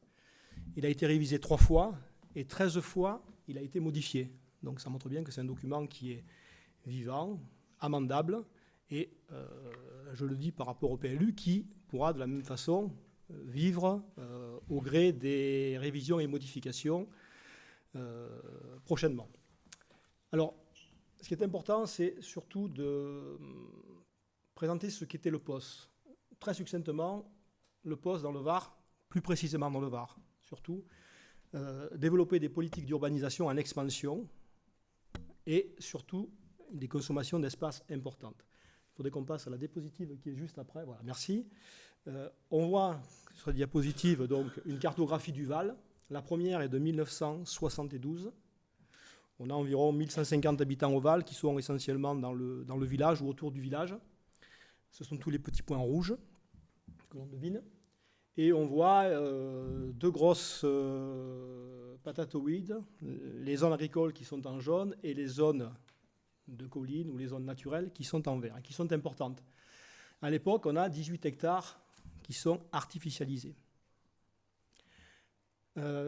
S4: il a été révisé 3 fois, et 13 fois il a été modifié. Donc ça montre bien que c'est un document qui est vivant, amendable, et je le dis par rapport au PLU, qui pourra de la même façon vivre au gré des révisions et modifications prochainement. Alors, ce qui est important, c'est surtout de présenter ce qu'était le POS. Très succinctement, le POS dans le Var, plus précisément dans le Var, surtout, développer des politiques d'urbanisation en expansion et surtout des consommations d'espace importantes. Il faudrait qu'on passe à la diapositive qui est juste après. Voilà, merci. On voit sur la diapositive donc, une cartographie du Val. La première est de 1972. On a environ 1150 habitants au Val qui sont essentiellement dans le village ou autour du village. Ce sont tous les petits points rouges que l'on devine. Et on voit 2 grosses patatoïdes, les zones agricoles qui sont en jaune et les zones de collines ou les zones naturelles qui sont en vert, et qui sont importantes. À l'époque, on a 18 hectares qui sont artificialisés.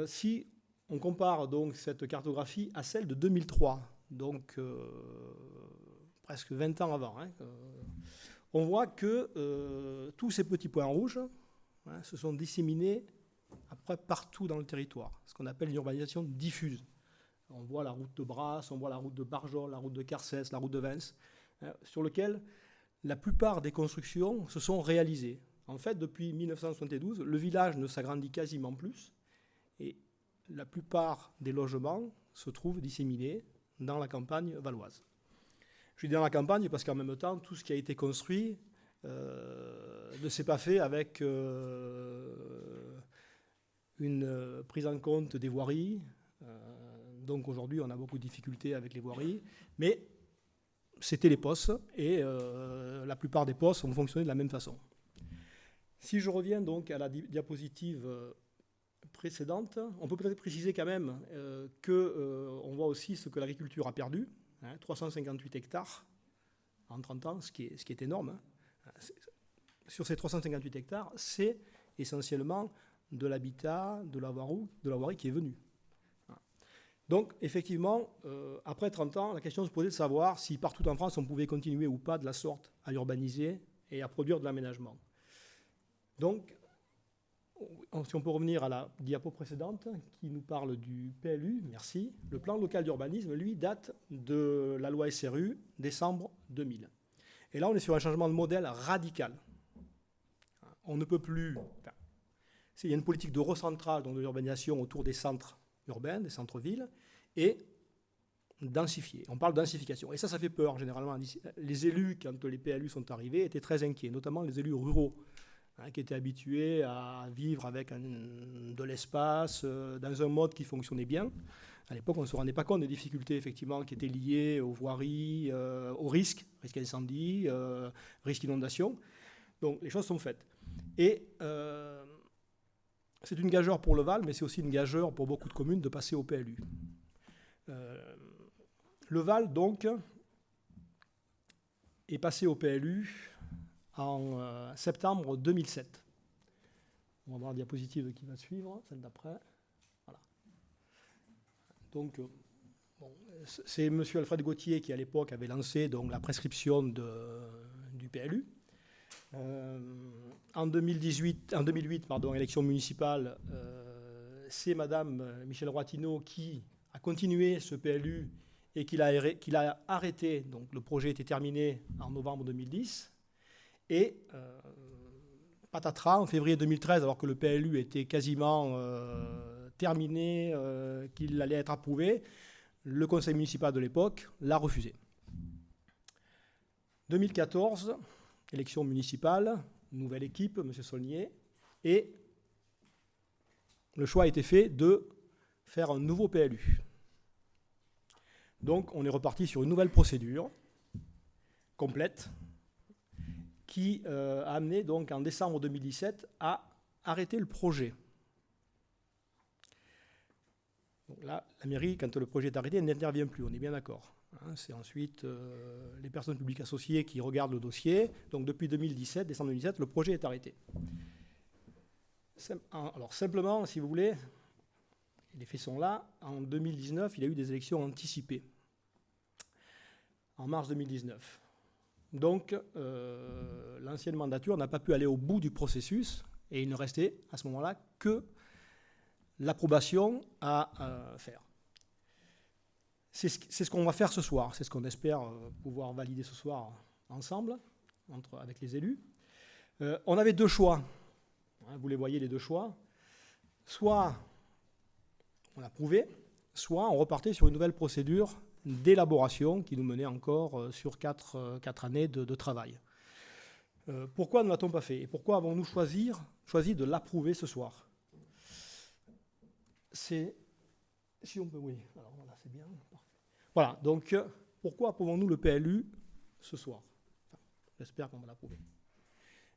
S4: Si on compare donc cette cartographie à celle de 2003, donc presque 20 ans avant, hein, on voit que tous ces petits points rouges se sont disséminés après partout dans le territoire, ce qu'on appelle une urbanisation diffuse. On voit la route de Brasse, on voit la route de Barjol, la route de Carcès, la route de Vence, sur lequel la plupart des constructions se sont réalisées. En fait, depuis 1972, le village ne s'agrandit quasiment plus et la plupart des logements se trouvent disséminés dans la campagne valoise. Je dis dans la campagne parce qu'en même temps, tout ce qui a été construit ne s'est pas fait avec une prise en compte des voiries. Donc aujourd'hui, on a beaucoup de difficultés avec les voiries, mais c'était les POS, et la plupart des POS ont fonctionné de la même façon. Si je reviens donc à la diapositive précédente, on peut peut-être préciser quand même qu'on voit aussi ce que l'agriculture a perdu, 358 hectares en 30 ans, ce qui est énorme. Sur ces 358 hectares, c'est essentiellement de l'habitat, de la voirie qui est venue. Donc, effectivement, après 30 ans, la question se posait de savoir si partout en France, on pouvait continuer ou pas de la sorte à urbaniser et à produire de l'aménagement. Donc, Si on peut revenir à la diapo précédente, qui nous parle du PLU, merci. Le plan local d'urbanisme, lui, date de la loi SRU, décembre 2000. Et là, on est sur un changement de modèle radical. On ne peut plus... il y a une politique de recentrage, donc de l'urbanisation autour des centres urbains, des centres-villes, et densifier. On parle de densification. Et ça fait peur, généralement. Les élus, quand les PLU sont arrivés, étaient très inquiets, notamment les élus ruraux, qui étaient habitués à vivre avec de l'espace, dans un mode qui fonctionnait bien. À l'époque, on ne se rendait pas compte des difficultés, effectivement, qui étaient liées aux voiries, aux risque incendie, risque inondation. Donc, les choses sont faites. Et c'est une gageure pour le Val, mais c'est aussi une gageure pour beaucoup de communes de passer au PLU. Le Val, donc, est passé au PLU en septembre 2007. On va voir la diapositive qui va suivre, celle d'après. Voilà. Donc, c'est M. Alfred Gauthier qui, à l'époque, avait lancé donc, la prescription du PLU. En 2008, élection municipale, c'est Mme Michèle Roitineau qui a continué ce PLU et qu'il a arrêté. Donc le projet était terminé en novembre 2010. Et patatras, en février 2013, alors que le PLU était quasiment terminé, qu'il allait être approuvé, le conseil municipal de l'époque l'a refusé. 2014, élection municipale, nouvelle équipe, M. Saulnier, et le choix a été fait de faire un nouveau PLU. Donc on est reparti sur une nouvelle procédure complète qui a amené donc en décembre 2017 à arrêter le projet. Donc là, la mairie, quand le projet est arrêté, elle n'intervient plus, on est bien d'accord. C'est ensuite les personnes publiques associées qui regardent le dossier. Donc depuis 2017, décembre 2017, le projet est arrêté. Alors simplement, si vous voulez, les faits sont là. En 2019, il y a eu des élections anticipées. En mars 2019. Donc, l'ancienne mandature n'a pas pu aller au bout du processus et il ne restait à ce moment-là que l'approbation à faire. C'est ce qu'on va faire ce soir. C'est ce qu'on espère pouvoir valider ce soir ensemble, avec les élus. On avait deux choix. Vous les voyez, les deux choix. Soit on approuvait, soit on repartait sur une nouvelle procédure d'élaboration qui nous menait encore sur 4 années de travail. Pourquoi ne l'a-t-on pas fait? Et pourquoi avons-nous choisi de l'approuver ce soir? Si on peut, oui. Alors voilà, c'est bien. Parfait. Voilà, donc pourquoi approuvons-nous le PLU ce soir? J'espère qu'on va l'approuver.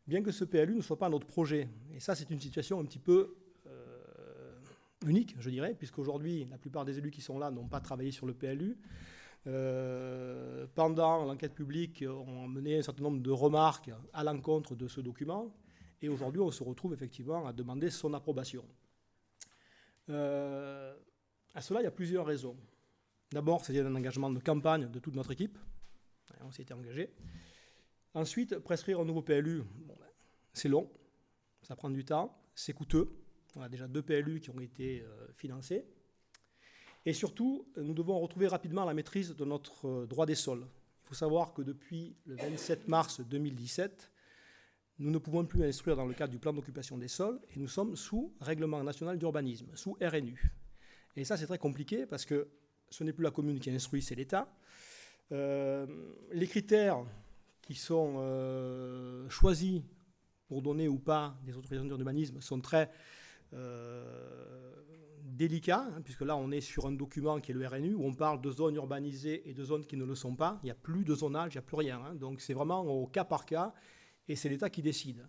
S4: Bien que ce PLU ne soit pas notre projet, et ça c'est une situation un petit peu unique, je dirais, puisqu'aujourd'hui, la plupart des élus qui sont là n'ont pas travaillé sur le PLU. Pendant l'enquête publique, on a mené un certain nombre de remarques à l'encontre de ce document, et aujourd'hui, on se retrouve effectivement à demander son approbation. À cela, il y a plusieurs raisons. D'abord, c'est un engagement de campagne de toute notre équipe. On s'y était engagé. Ensuite, prescrire un nouveau PLU, c'est long, ça prend du temps, c'est coûteux. On a déjà 2 PLU qui ont été financés. Et surtout, nous devons retrouver rapidement la maîtrise de notre droit des sols. Il faut savoir que depuis le 27 mars 2017, nous ne pouvons plus instruire dans le cadre du plan d'occupation des sols et nous sommes sous Règlement national d'urbanisme, sous RNU. Et ça, c'est très compliqué parce que ce n'est plus la commune qui instruit, c'est l'État. Les critères qui sont choisis pour donner ou pas des autorisations d'urbanisme sont très délicats, puisque là, on est sur un document qui est le RNU, où on parle de zones urbanisées et de zones qui ne le sont pas. Il n'y a plus de zonage, il n'y a plus rien. Donc, c'est vraiment au cas par cas, et c'est l'État qui décide.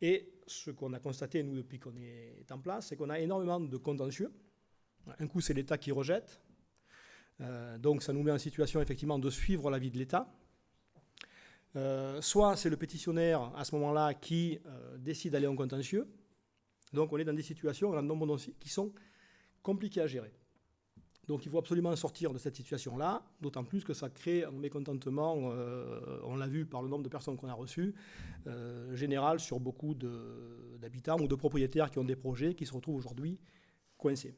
S4: Et ce qu'on a constaté, nous, depuis qu'on est en place, c'est qu'on a énormément de contentieux. Un coup, c'est l'État qui rejette. Donc, ça nous met en situation, effectivement, de suivre l'avis de l'État. Soit c'est le pétitionnaire, à ce moment-là, qui décide d'aller en contentieux. Donc, on est dans des situations, dans un nombre de dossiers qui sont compliquées à gérer. Donc il faut absolument sortir de cette situation-là, d'autant plus que ça crée un mécontentement, on l'a vu par le nombre de personnes qu'on a reçues, général sur beaucoup d'habitants ou de propriétaires qui ont des projets qui se retrouvent aujourd'hui coincés.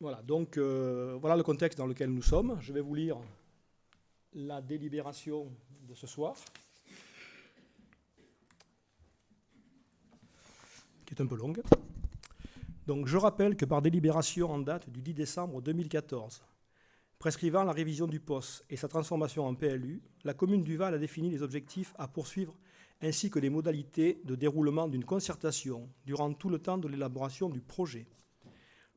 S4: Voilà, donc voilà le contexte dans lequel nous sommes. Je vais vous lire la délibération de ce soir, qui est un peu longue. Donc je rappelle que par délibération en date du 10 décembre 2014, prescrivant la révision du POS et sa transformation en PLU, la commune du Val a défini les objectifs à poursuivre ainsi que les modalités de déroulement d'une concertation durant tout le temps de l'élaboration du projet.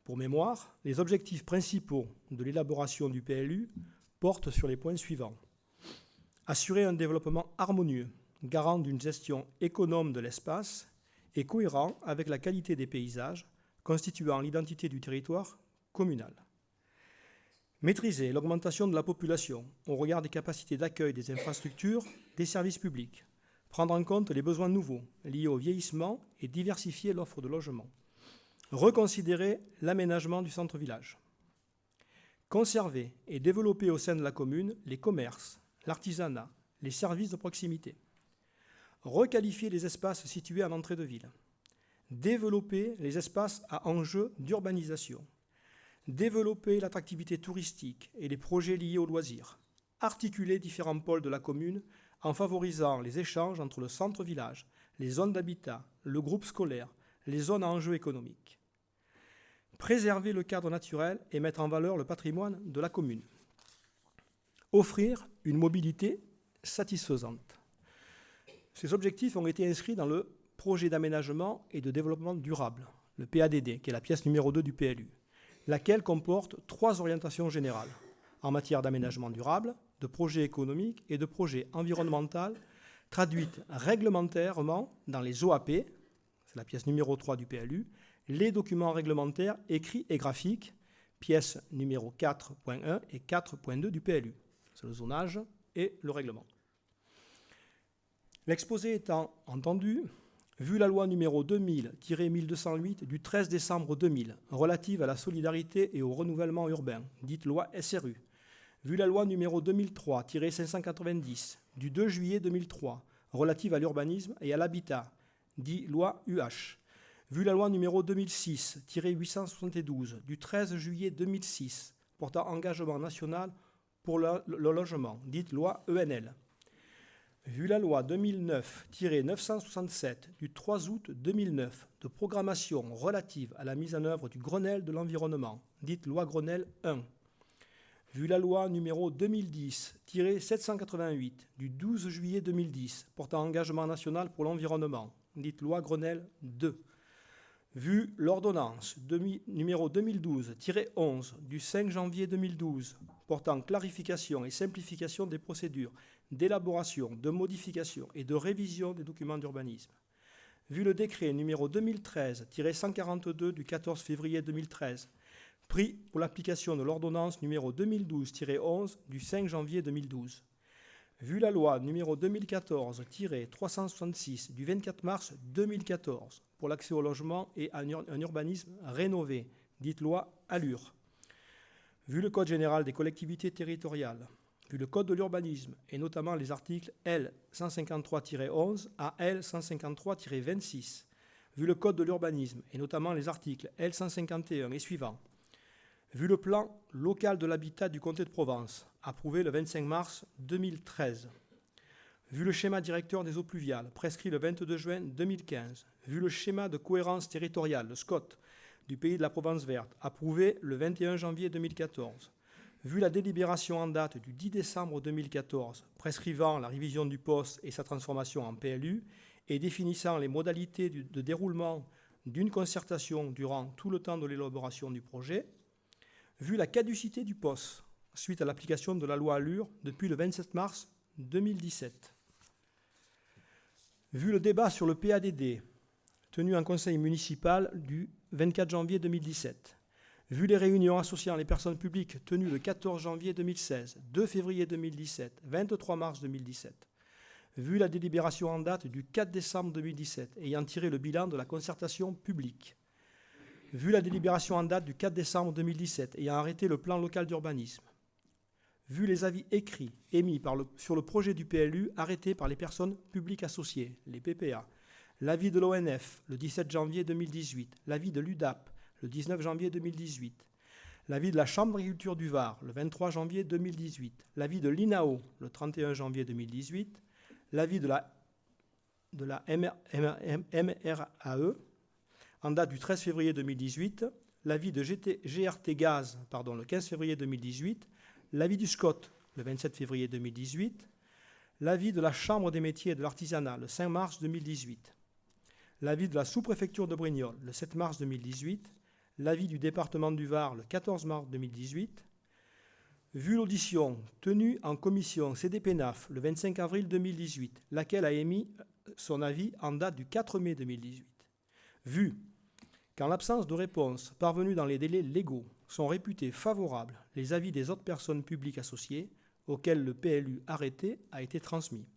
S4: Pour mémoire, les objectifs principaux de l'élaboration du PLU portent sur les points suivants. Assurer un développement harmonieux, garant d'une gestion économe de l'espace et cohérent avec la qualité des paysages, constituant l'identité du territoire communal. Maîtriser l'augmentation de la population au regard des capacités d'accueil des infrastructures, des services publics. Prendre en compte les besoins nouveaux liés au vieillissement et diversifier l'offre de logement. Reconsidérer l'aménagement du centre-village. Conserver et développer au sein de la commune les commerces, l'artisanat, les services de proximité. Requalifier les espaces situés en entrée de ville. Développer les espaces à enjeux d'urbanisation. Développer l'attractivité touristique et les projets liés aux loisirs. Articuler différents pôles de la commune en favorisant les échanges entre le centre-village, les zones d'habitat, le groupe scolaire, les zones à enjeux économiques. Préserver le cadre naturel et mettre en valeur le patrimoine de la commune. Offrir une mobilité satisfaisante. Ces objectifs ont été inscrits dans le projet d'aménagement et de développement durable, le PADD, qui est la pièce numéro 2 du PLU, laquelle comporte 3 orientations générales en matière d'aménagement durable, de projet économique et de projet environnemental, traduites réglementairement dans les OAP, c'est la pièce numéro 3 du PLU, les documents réglementaires écrits et graphiques, pièces numéro 4.1 et 4.2 du PLU. C'est le zonage et le règlement. L'exposé étant entendu, vu la loi numéro 2000-1208 du 13 décembre 2000 relative à la solidarité et au renouvellement urbain, dite loi SRU, vu la loi numéro 2003-590 du 2 juillet 2003 relative à l'urbanisme et à l'habitat, dit loi UH, vu la loi numéro 2006-872 du 13 juillet 2006 portant engagement national pour le logement, dite loi ENL, vu la loi 2009-967 du 3 août 2009 de programmation relative à la mise en œuvre du Grenelle de l'environnement, dite loi Grenelle 1, vu la loi numéro 2010-788 du 12 juillet 2010 portant engagement national pour l'environnement, dite loi Grenelle 2, vu l'ordonnance numéro 2012-11 du 5 janvier 2012 portant clarification et simplification des procédures d'élaboration, de modification et de révision des documents d'urbanisme, vu le décret numéro 2013-142 du 14 février 2013 pris pour l'application de l'ordonnance numéro 2012-11 du 5 janvier 2012, vu la loi numéro 2014-366 du 24 mars 2014 pour l'accès au logement et à un urbanisme rénové, dite loi ALUR, vu le Code général des collectivités territoriales, vu le Code de l'urbanisme et notamment les articles L153-11 à L153-26, vu le Code de l'urbanisme et notamment les articles L151 et suivants, vu le plan local de l'habitat du comté de Provence, approuvé le 25 mars 2013, vu le schéma directeur des eaux pluviales, prescrit le 22 juin 2015, vu le schéma de cohérence territoriale, le SCOT, du pays de la Provence verte, approuvé le 21 janvier 2014, vu la délibération en date du 10 décembre 2014, prescrivant la révision du POS et sa transformation en PLU, et définissant les modalités de déroulement d'une concertation durant tout le temps de l'élaboration du projet, vu la caducité du POS suite à l'application de la loi ALUR depuis le 27 mars 2017, vu le débat sur le PADD tenu en conseil municipal du 24 janvier 2017, vu les réunions associant les personnes publiques tenues le 14 janvier 2016, 2 février 2017, 23 mars 2017, vu la délibération en date du 4 décembre 2017 ayant tiré le bilan de la concertation publique, Vu la délibération en date du 4 décembre 2017 ayant arrêté le plan local d'urbanisme, vu les avis écrits émis sur le projet du PLU arrêté par les personnes publiques associées, les PPA, l'avis de l'ONF le 17 janvier 2018, l'avis de l'UDAP le 19 janvier 2018, l'avis de la Chambre d'agriculture du Var le 23 janvier 2018, l'avis de l'INAO le 31 janvier 2018, l'avis de la MRAE en date du 13 février 2018, l'avis de GRT Gaz le 15 février 2018, l'avis du SCOT le 27 février 2018, l'avis de la Chambre des métiers et de l'artisanat le 5 mars 2018, l'avis de la sous-préfecture de Brignoles le 7 mars 2018, l'avis du département du Var le 14 mars 2018, vu l'audition tenue en commission CDPNAF le 25 avril 2018, laquelle a émis son avis en date du 4 mai 2018, vu qu'en l'absence de réponse parvenue dans les délais légaux, sont réputés favorables les avis des autres personnes publiques associées auxquelles le PLU arrêté a été transmis.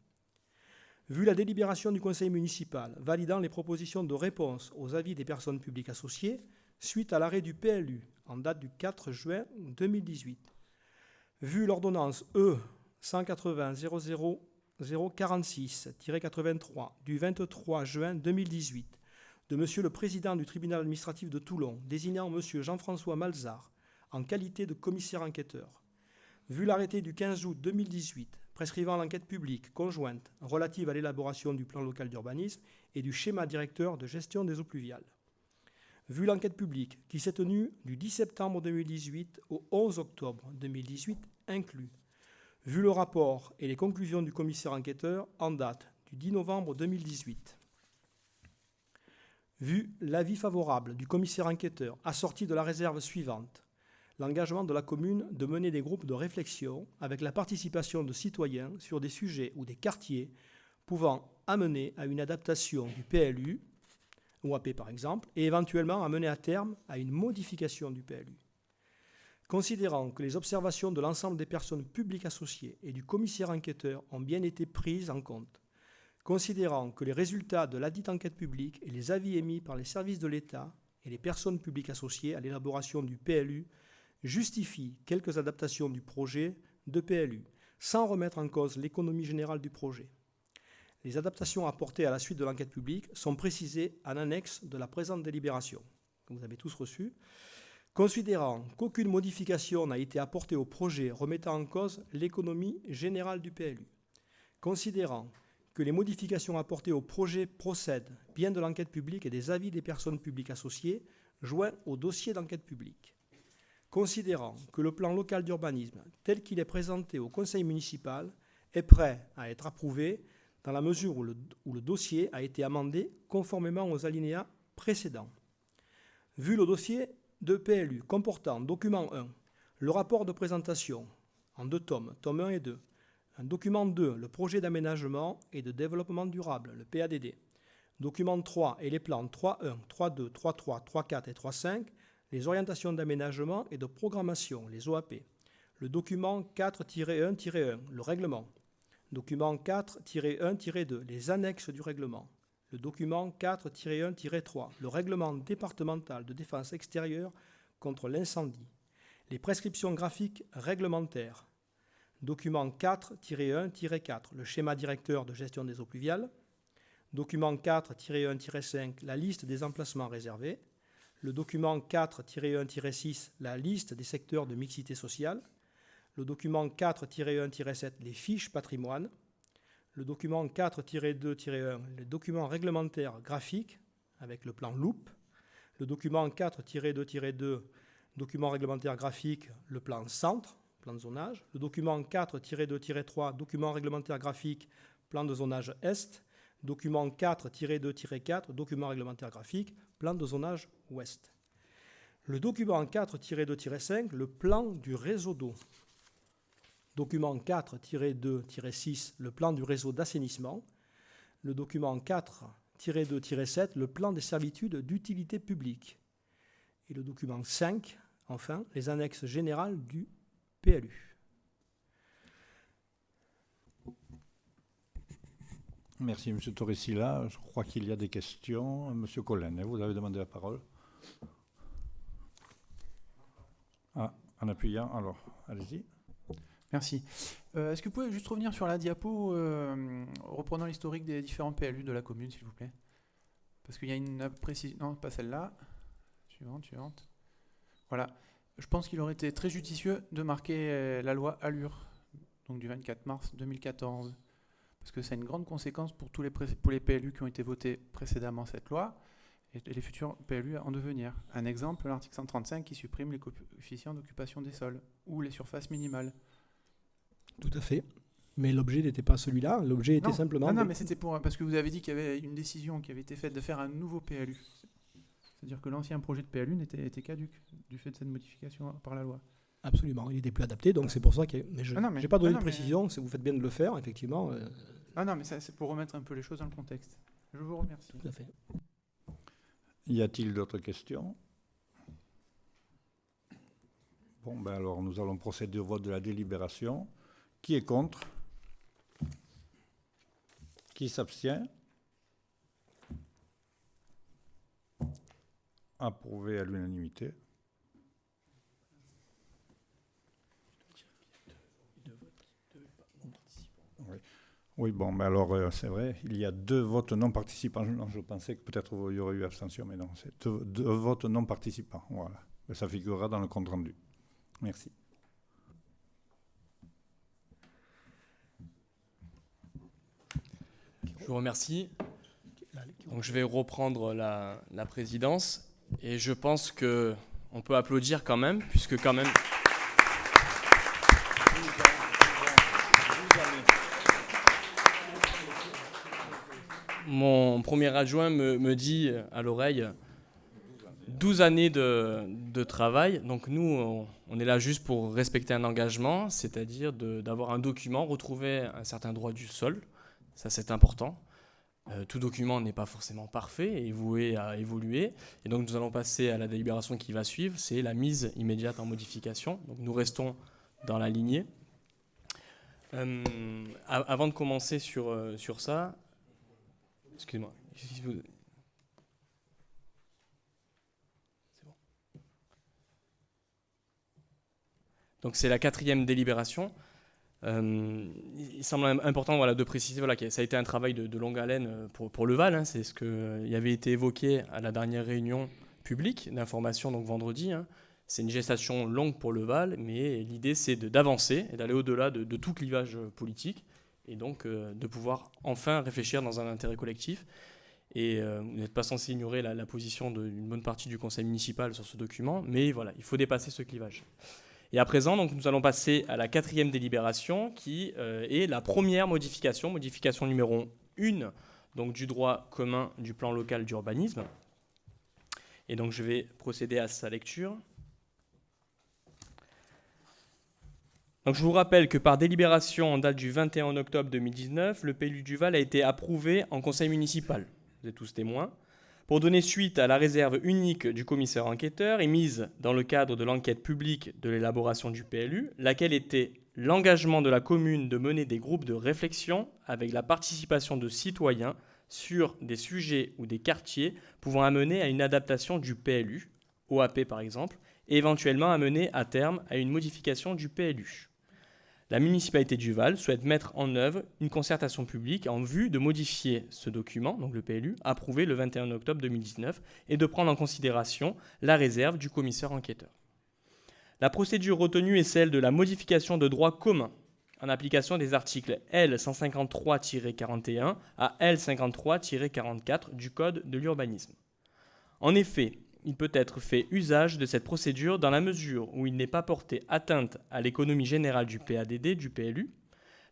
S4: Vu la délibération du conseil municipal validant les propositions de réponse aux avis des personnes publiques associées suite à l'arrêt du PLU en date du 4 juin 2018. Vu l'ordonnance E 180-00046-83 du 23 juin 2018 de Monsieur le Président du tribunal administratif de Toulon, désignant Monsieur Jean-François Malzard en qualité de commissaire enquêteur. Vu l'arrêté du 15 août 2018 prescrivant l'enquête publique conjointe relative à l'élaboration du plan local d'urbanisme et du schéma directeur de gestion des eaux pluviales. Vu l'enquête publique qui s'est tenue du 10 septembre 2018 au 11 octobre 2018 inclus. Vu le rapport et les conclusions du commissaire enquêteur en date du 10 novembre 2018. Vu l'avis favorable du commissaire enquêteur assorti de la réserve suivante, l'engagement de la commune de mener des groupes de réflexion avec la participation de citoyens sur des sujets ou des quartiers pouvant amener à une adaptation du PLU, OAP par exemple, et éventuellement amener à terme à une modification du PLU. Considérant que les observations de l'ensemble des personnes publiques associées et du commissaire enquêteur ont bien été prises en compte, considérant que les résultats de ladite enquête publique et les avis émis par les services de l'État et les personnes publiques associées à l'élaboration du PLU justifient quelques adaptations du projet de PLU, sans remettre en cause l'économie générale du projet. Les adaptations apportées à la suite de l'enquête publique sont précisées en annexe de la présente délibération, que vous avez tous reçue. Considérant qu'aucune modification n'a été apportée au projet remettant en cause l'économie générale du PLU, considérant que les modifications apportées au projet procèdent bien de l'enquête publique et des avis des personnes publiques associées joints au dossier d'enquête publique, considérant que le plan local d'urbanisme tel qu'il est présenté au conseil municipal est prêt à être approuvé dans la mesure où le dossier a été amendé conformément aux alinéas précédents. Vu le dossier de PLU comportant document 1, le rapport de présentation en 2 tomes, tome 1 et 2, un document 2, le projet d'aménagement et de développement durable, le PADD, document 3 et les plans 3.1, 3.2, 3.3, 3.4 et 3.5, les orientations d'aménagement et de programmation, les OAP, le document 4-1-1, le règlement, document 4-1-2, les annexes du règlement, le document 4-1-3, le règlement départemental de défense extérieure contre l'incendie, les prescriptions graphiques réglementaires, document 4-1-4, le schéma directeur de gestion des eaux pluviales, document 4-1-5, la liste des emplacements réservés, le document 4-1-6, la liste des secteurs de mixité sociale, le document 4-1-7, les fiches patrimoine, le document 4-2-1, les documents réglementaires graphiques avec le plan LOUP, le document 4-2-2, document réglementaire graphique, le plan centre, plan de zonage, le document 4-2-3, document réglementaire graphique, plan de zonage est, document 4-2-4, document réglementaire graphique, plan de zonage ouest. Le document 4-2-5, le plan du réseau d'eau. Document 4-2-6, le plan du réseau d'assainissement. Le document 4-2-7, le plan des servitudes d'utilité publique. Et le document 5, enfin, les annexes générales du PLU.
S11: Merci, M. Torresilla. Je crois qu'il y a des questions. M. Collen, vous avez demandé la parole. En appuyant, alors, allez-y.
S6: Merci. Est-ce que vous pouvez juste revenir sur la diapo, reprenant l'historique des différents PLU de la commune, s'il vous plaît? Parce qu'il y a une précision... Non, pas celle-là. Suivante. Voilà. Je pense qu'il aurait été très judicieux de marquer la loi Allure, donc du 24 mars 2014. Parce que ça a une grande conséquence pour tous pour les PLU qui ont été votés précédemment cette loi et les futurs PLU en devenir. Un exemple, l'article 135 qui supprime les coefficients d'occupation des sols ou les surfaces minimales.
S4: Tout à fait. Mais l'objet n'était pas celui-là. L'objet était simplement...
S6: Non, mais c'était parce que vous avez dit qu'il y avait une décision qui avait été faite de faire un nouveau PLU. C'est-à-dire que l'ancien projet de PLU était caduc du fait de cette modification par la loi.
S4: Absolument, il était plus adapté, donc c'est pour ça que... Mais je n'ai pas donné de précision, vous faites bien de le faire, effectivement.
S6: Non, mais ça, c'est pour remettre un peu les choses dans le contexte. Je vous remercie.
S4: Tout à fait.
S11: Y a-t-il d'autres questions? Bon, ben alors nous allons procéder au vote de la délibération. Qui est contre? Qui s'abstient? Approuvé à l'unanimité. Oui, bon, mais alors c'est vrai, il y a 2 votes non participants. Non, je pensais que peut-être il y aurait eu abstention, mais non, c'est 2 votes non participants. Voilà, mais ça figurera dans le compte rendu. Merci.
S1: Je vous remercie. Donc, je vais reprendre la présidence et je pense qu'on peut applaudir quand même, puisque quand même... Mon premier adjoint me dit à l'oreille 12 années de travail. Donc nous, on est là juste pour respecter un engagement, c'est-à-dire d'avoir un document, retrouver un certain droit du sol. Ça, c'est important. Tout document n'est pas forcément parfait et voué à évoluer. Et donc nous allons passer à la délibération qui va suivre, c'est la mise immédiate en modification. Donc nous restons dans la lignée. Avant de commencer sur ça... Excusez-moi. C'est bon. Donc c'est la 4e délibération. Il semble important de préciser que ça a été un travail de longue haleine pour le Val. Hein. C'est ce qui avait été évoqué à la dernière réunion publique d'information, donc vendredi. Hein. C'est une gestation longue pour le Val, mais l'idée c'est d'avancer et d'aller au-delà de tout clivage politique. Et donc de pouvoir enfin réfléchir dans un intérêt collectif. Et vous n'êtes pas censé ignorer la position d'une bonne partie du conseil municipal sur ce document, mais voilà, il faut dépasser ce clivage. Et à présent, donc, nous allons passer à la 4e délibération, qui est la première modification numéro 1, donc du droit commun du plan local d'urbanisme. Et donc je vais procéder à sa lecture. Donc je vous rappelle que par délibération en date du 21 octobre 2019, le PLU du Val a été approuvé en conseil municipal. Vous êtes tous témoins. Pour donner suite à la réserve unique du commissaire enquêteur émise dans le cadre de l'enquête publique de l'élaboration du PLU, laquelle était l'engagement de la commune de mener des groupes de réflexion avec la participation de citoyens sur des sujets ou des quartiers pouvant amener à une adaptation du PLU, OAP par exemple, et éventuellement amener à terme à une modification du PLU. La municipalité du Val souhaite mettre en œuvre une concertation publique en vue de modifier ce document, donc le PLU, approuvé le 21 octobre 2019, et de prendre en considération la réserve du commissaire enquêteur. La procédure retenue est celle de la modification de droit commun, en application des articles L 153-41 à L 53-44 du Code de l'urbanisme. En effet, il peut être fait usage de cette procédure dans la mesure où il n'est pas porté atteinte à l'économie générale du PADD, du PLU.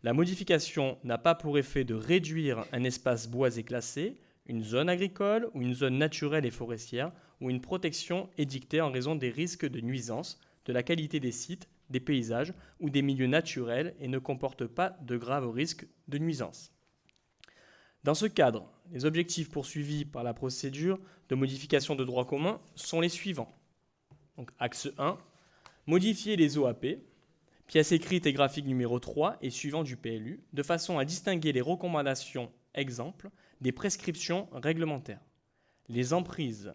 S1: La modification n'a pas pour effet de réduire un espace boisé classé, une zone agricole ou une zone naturelle et forestière, où une protection est dictée en raison des risques de nuisance, de la qualité des sites, des paysages ou des milieux naturels et ne comporte pas de graves risques de nuisance. Dans ce cadre, les objectifs poursuivis par la procédure de modification de droit commun sont les suivants. Donc, axe 1, modifier les OAP, pièce écrite et graphique numéro 3 et suivant du PLU, de façon à distinguer les recommandations exemples des prescriptions réglementaires. Les emprises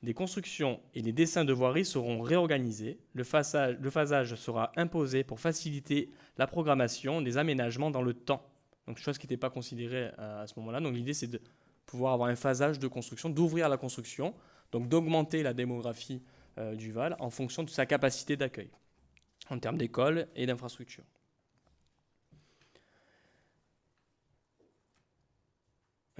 S1: des constructions et les dessins de voirie seront réorganisés. Le phasage sera imposé pour faciliter la programmation des aménagements dans le temps. Donc, chose qui n'était pas considérée à ce moment-là. Donc, l'idée, c'est de pouvoir avoir un phasage de construction, d'ouvrir la construction, donc d'augmenter la démographie du Val en fonction de sa capacité d'accueil en termes d'écoles et d'infrastructures.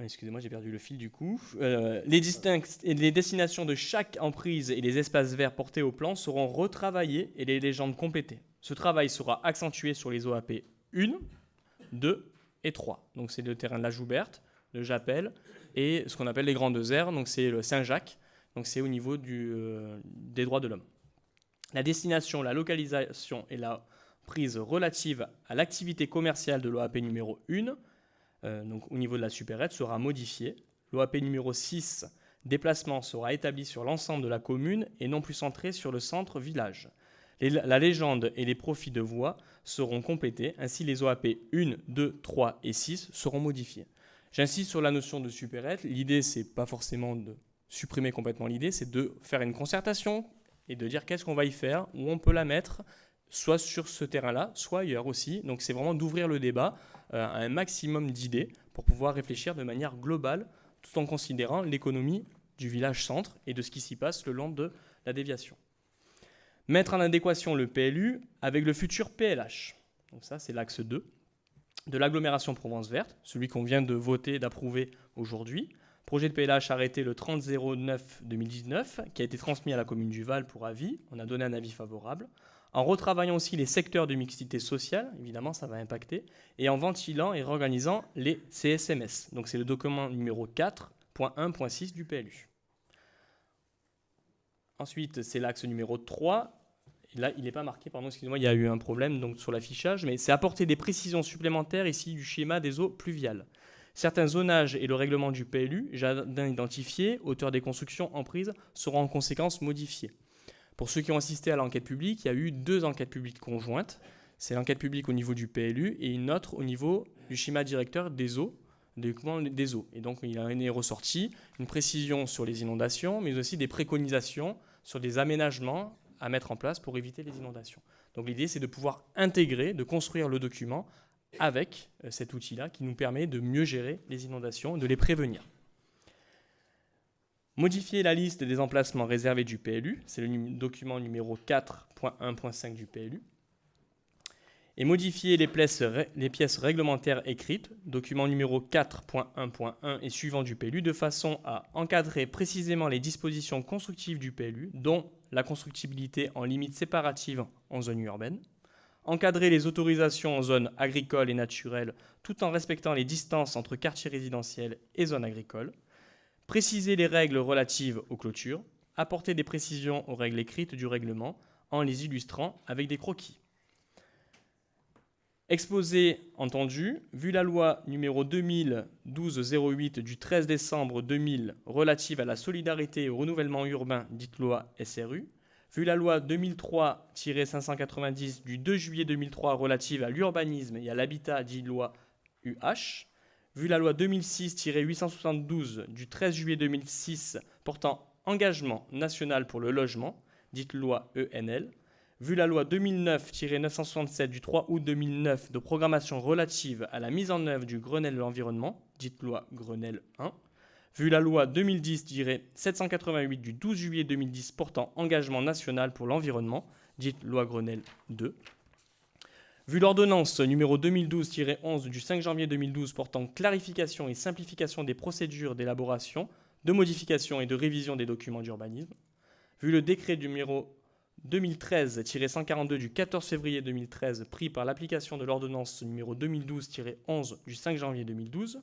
S1: Excusez-moi, j'ai perdu le fil du coup. Les destinations de chaque emprise et les espaces verts portés au plan seront retravaillés et les légendes complétées. Ce travail sera accentué sur les OAP 1, 2 et 3. Donc c'est le terrain de la Jouberte, de Japelle et ce qu'on appelle les grandes aires, donc c'est le Saint-Jacques, donc c'est au niveau des droits de l'homme. La destination, la localisation et la prise relative à l'activité commerciale de l'OAP numéro 1, donc au niveau de la supérette, sera modifiée. L'OAP numéro 6, déplacement, sera établi sur l'ensemble de la commune et non plus centré sur le centre-village. La légende et les profits de voies seront complétés. Ainsi, les OAP 1, 2, 3 et 6 seront modifiés. J'insiste sur la notion de supérette. L'idée, ce n'est pas forcément de supprimer complètement l'idée, c'est de faire une concertation et de dire qu'est-ce qu'on va y faire, où on peut la mettre, soit sur ce terrain-là, soit ailleurs aussi. Donc c'est vraiment d'ouvrir le débat à un maximum d'idées pour pouvoir réfléchir de manière globale tout en considérant l'économie du village centre et de ce qui s'y passe le long de la déviation. Mettre en adéquation le PLU avec le futur PLH. Donc ça, c'est l'axe 2 de l'agglomération Provence Verte, celui qu'on vient de voter et d'approuver aujourd'hui. Projet de PLH arrêté le 30/09/2019, qui a été transmis à la commune du Val pour avis. On a donné un avis favorable. En retravaillant aussi les secteurs de mixité sociale, évidemment ça va impacter, et en ventilant et réorganisant les CSMS. Donc c'est le document numéro 4.1.6 du PLU. Ensuite, c'est l'axe numéro 3. Et là, il n'est pas marqué, pardon, excusez-moi, il y a eu un problème donc, sur l'affichage, mais c'est apporter des précisions supplémentaires ici du schéma des eaux pluviales. Certains zonages et le règlement du PLU, jardins identifiés, hauteur des constructions en prise, seront en conséquence modifiés. Pour ceux qui ont assisté à l'enquête publique, il y a eu 2 enquêtes publiques conjointes. C'est l'enquête publique au niveau du PLU et une autre au niveau du schéma directeur des eaux, des eaux. Et donc, il en est ressorti une précision sur les inondations, mais aussi des préconisations sur des aménagements à mettre en place pour éviter les inondations. Donc, l'idée, c'est de pouvoir intégrer, de construire le document avec cet outil-là qui nous permet de mieux gérer les inondations, de les prévenir. Modifier la liste des emplacements réservés du PLU, c'est le document numéro 4.1.5 du PLU. Et modifier les pièces réglementaires écrites, document numéro 4.1.1 et suivant du PLU, de façon à encadrer précisément les dispositions constructives du PLU, dont la constructibilité en limite séparative en zone urbaine, encadrer les autorisations en zone agricole et naturelle tout en respectant les distances entre quartiers résidentiels et zones agricoles, préciser les règles relatives aux clôtures, apporter des précisions aux règles écrites du règlement en les illustrant avec des croquis. Exposé, entendu, vu la loi numéro 2012-08 du 13 décembre 2000 relative à la solidarité et au renouvellement urbain, dite loi SRU, vu la loi 2003-590 du 2 juillet 2003 relative à l'urbanisme et à l'habitat, dite loi UH, vu la loi 2006-872 du 13 juillet 2006 portant engagement national pour le logement, dite loi ENL, vu la loi 2009-967 du 3 août 2009 de programmation relative à la mise en œuvre du Grenelle de l'environnement, dite loi Grenelle 1, vu la loi 2010-788 du 12 juillet 2010 portant engagement national pour l'environnement, dite loi Grenelle 2, vu l'ordonnance numéro 2012-11 du 5 janvier 2012 portant clarification et simplification des procédures d'élaboration, de modification et de révision des documents d'urbanisme, vu le décret numéro 2013-142 du 14 février 2013 pris par l'application de l'ordonnance numéro 2012-11 du 5 janvier 2012,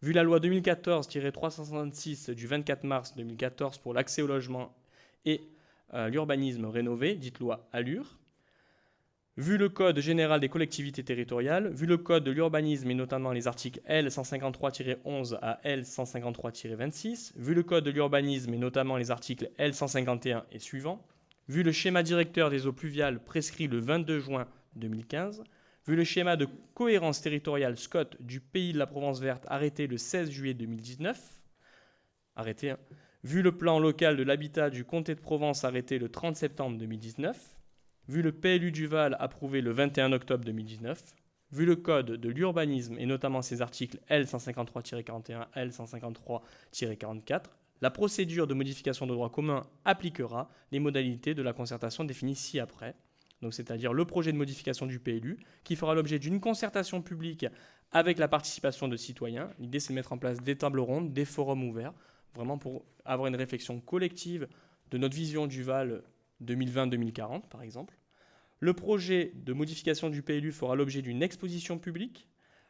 S1: vu la loi 2014-366 du 24 mars 2014 pour l'accès au logement et l'urbanisme rénové, dite loi ALUR, vu le Code général des collectivités territoriales, vu le Code de l'urbanisme et notamment les articles L153-11 à L153-26, vu le Code de l'urbanisme et notamment les articles L151 et suivants, vu le schéma directeur des eaux pluviales prescrit le 22 juin 2015, vu le schéma de cohérence territoriale SCOT du pays de la Provence Verte arrêté le 16 juillet 2019, vu le plan local de l'habitat du comté de Provence arrêté le 30 septembre 2019, vu le PLU du Val approuvé le 21 octobre 2019, vu le code de l'urbanisme et notamment ses articles L153-41, L153-44, la procédure de modification de droit commun appliquera les modalités de la concertation définies ci-après, donc c'est-à-dire le projet de modification du PLU, qui fera l'objet d'une concertation publique avec la participation de citoyens. L'idée, c'est de mettre en place des tables rondes, des forums ouverts, vraiment pour avoir une réflexion collective de notre vision du Val 2020-2040, par exemple. Le projet de modification du PLU fera l'objet d'une exposition publique.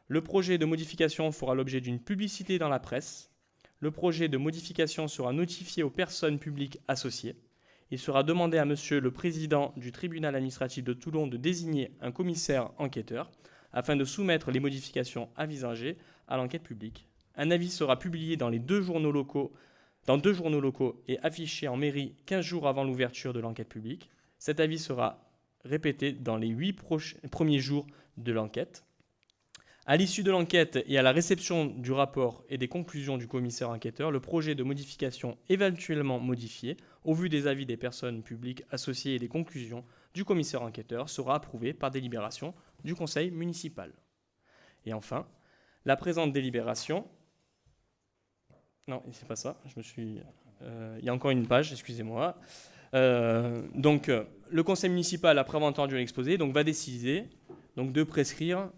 S1: Le projet de modification fera l'objet d'une publicité dans la presse. Le projet de modification sera notifié aux personnes publiques associées. Il sera demandé à Monsieur le Président du tribunal administratif de Toulon de désigner un commissaire enquêteur afin de soumettre les modifications envisagées à l'enquête publique. Un avis sera publié dans deux journaux locaux et affiché en mairie 15 jours avant l'ouverture de l'enquête publique. Cet avis sera répété dans les 8 premiers jours de l'enquête. À l'issue de l'enquête et à la réception du rapport et des conclusions du commissaire enquêteur, le projet de modification éventuellement modifié, au vu des avis des personnes publiques associées et des conclusions du commissaire enquêteur, sera approuvé par délibération du conseil municipal. Et enfin, la présente délibération... Non, c'est pas ça, il y a encore une page, excusez-moi. Le conseil municipal, après avoir entendu l'exposé, va décider de prescrire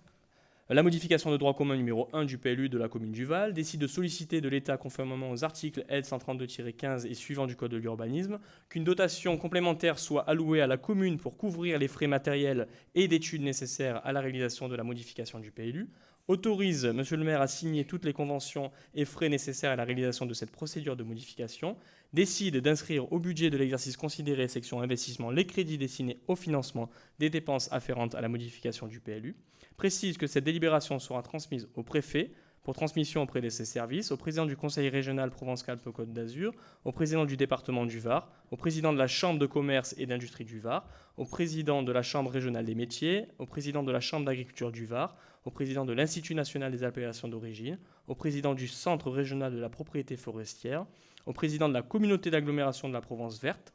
S1: la modification de droit commun numéro 1 du PLU de la commune du Val, décide de solliciter de l'État, conformément aux articles L132-15 et suivants du Code de l'urbanisme, qu'une dotation complémentaire soit allouée à la commune pour couvrir les frais matériels et d'études nécessaires à la réalisation de la modification du PLU, autorise Monsieur le maire à signer toutes les conventions et frais nécessaires à la réalisation de cette procédure de modification, décide d'inscrire au budget de l'exercice considéré section investissement les crédits destinés au financement des dépenses afférentes à la modification du PLU, précise que cette délibération sera transmise au préfet pour transmission auprès de ses services, au président du conseil régional Provence-Alpes-Côte d'Azur, au président du département du Var, au président de la chambre de commerce et d'industrie du Var, au président de la chambre régionale des métiers, au président de la chambre d'agriculture du Var, au président de l'Institut national des appellations d'origine, au président du centre régional de la propriété forestière, au président de la communauté d'agglomération de la Provence verte,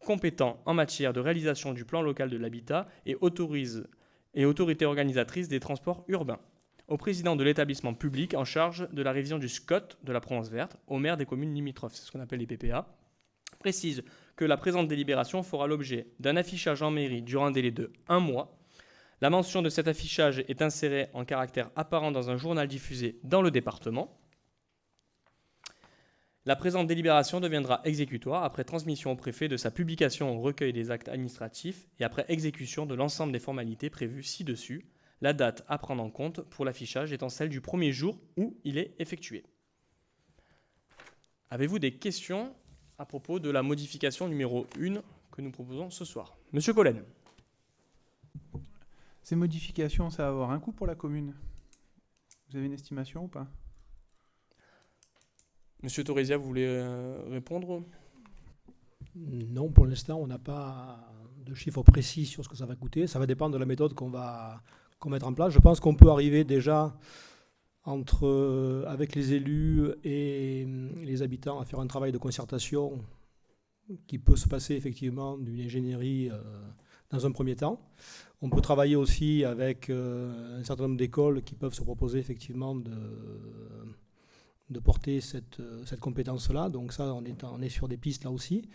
S1: compétent en matière de réalisation du plan local de l'habitat et autorité organisatrice des transports urbains, au président de l'établissement public en charge de la révision du SCOT de la Provence verte, au maire des communes limitrophes, c'est ce qu'on appelle les PPA, précise que la présente délibération fera l'objet d'un affichage en mairie durant un délai de 1 mois. La mention de cet affichage est insérée en caractère apparent dans un journal diffusé dans le département. La présente délibération deviendra exécutoire après transmission au préfet de sa publication au recueil des actes administratifs et après exécution de l'ensemble des formalités prévues ci-dessus, la date à prendre en compte pour l'affichage étant celle du premier jour où il est effectué. Avez-vous des questions à propos de la modification numéro 1 que nous proposons ce soir? Monsieur Collen.
S6: Ces modifications, ça va avoir un coût pour la commune? Vous avez une estimation ou pas?
S1: Monsieur Torresia, vous voulez répondre?
S4: Non, pour l'instant, on n'a pas de chiffres précis sur ce que ça va coûter. Ça va dépendre de la méthode qu'on va mettre en place. Je pense qu'on peut arriver déjà avec les élus et les habitants à faire un travail de concertation qui peut se passer effectivement d'une ingénierie dans un premier temps. On peut travailler aussi avec un certain nombre d'écoles qui peuvent se proposer effectivement de porter cette compétence-là. Donc ça, on est sur des pistes là aussi.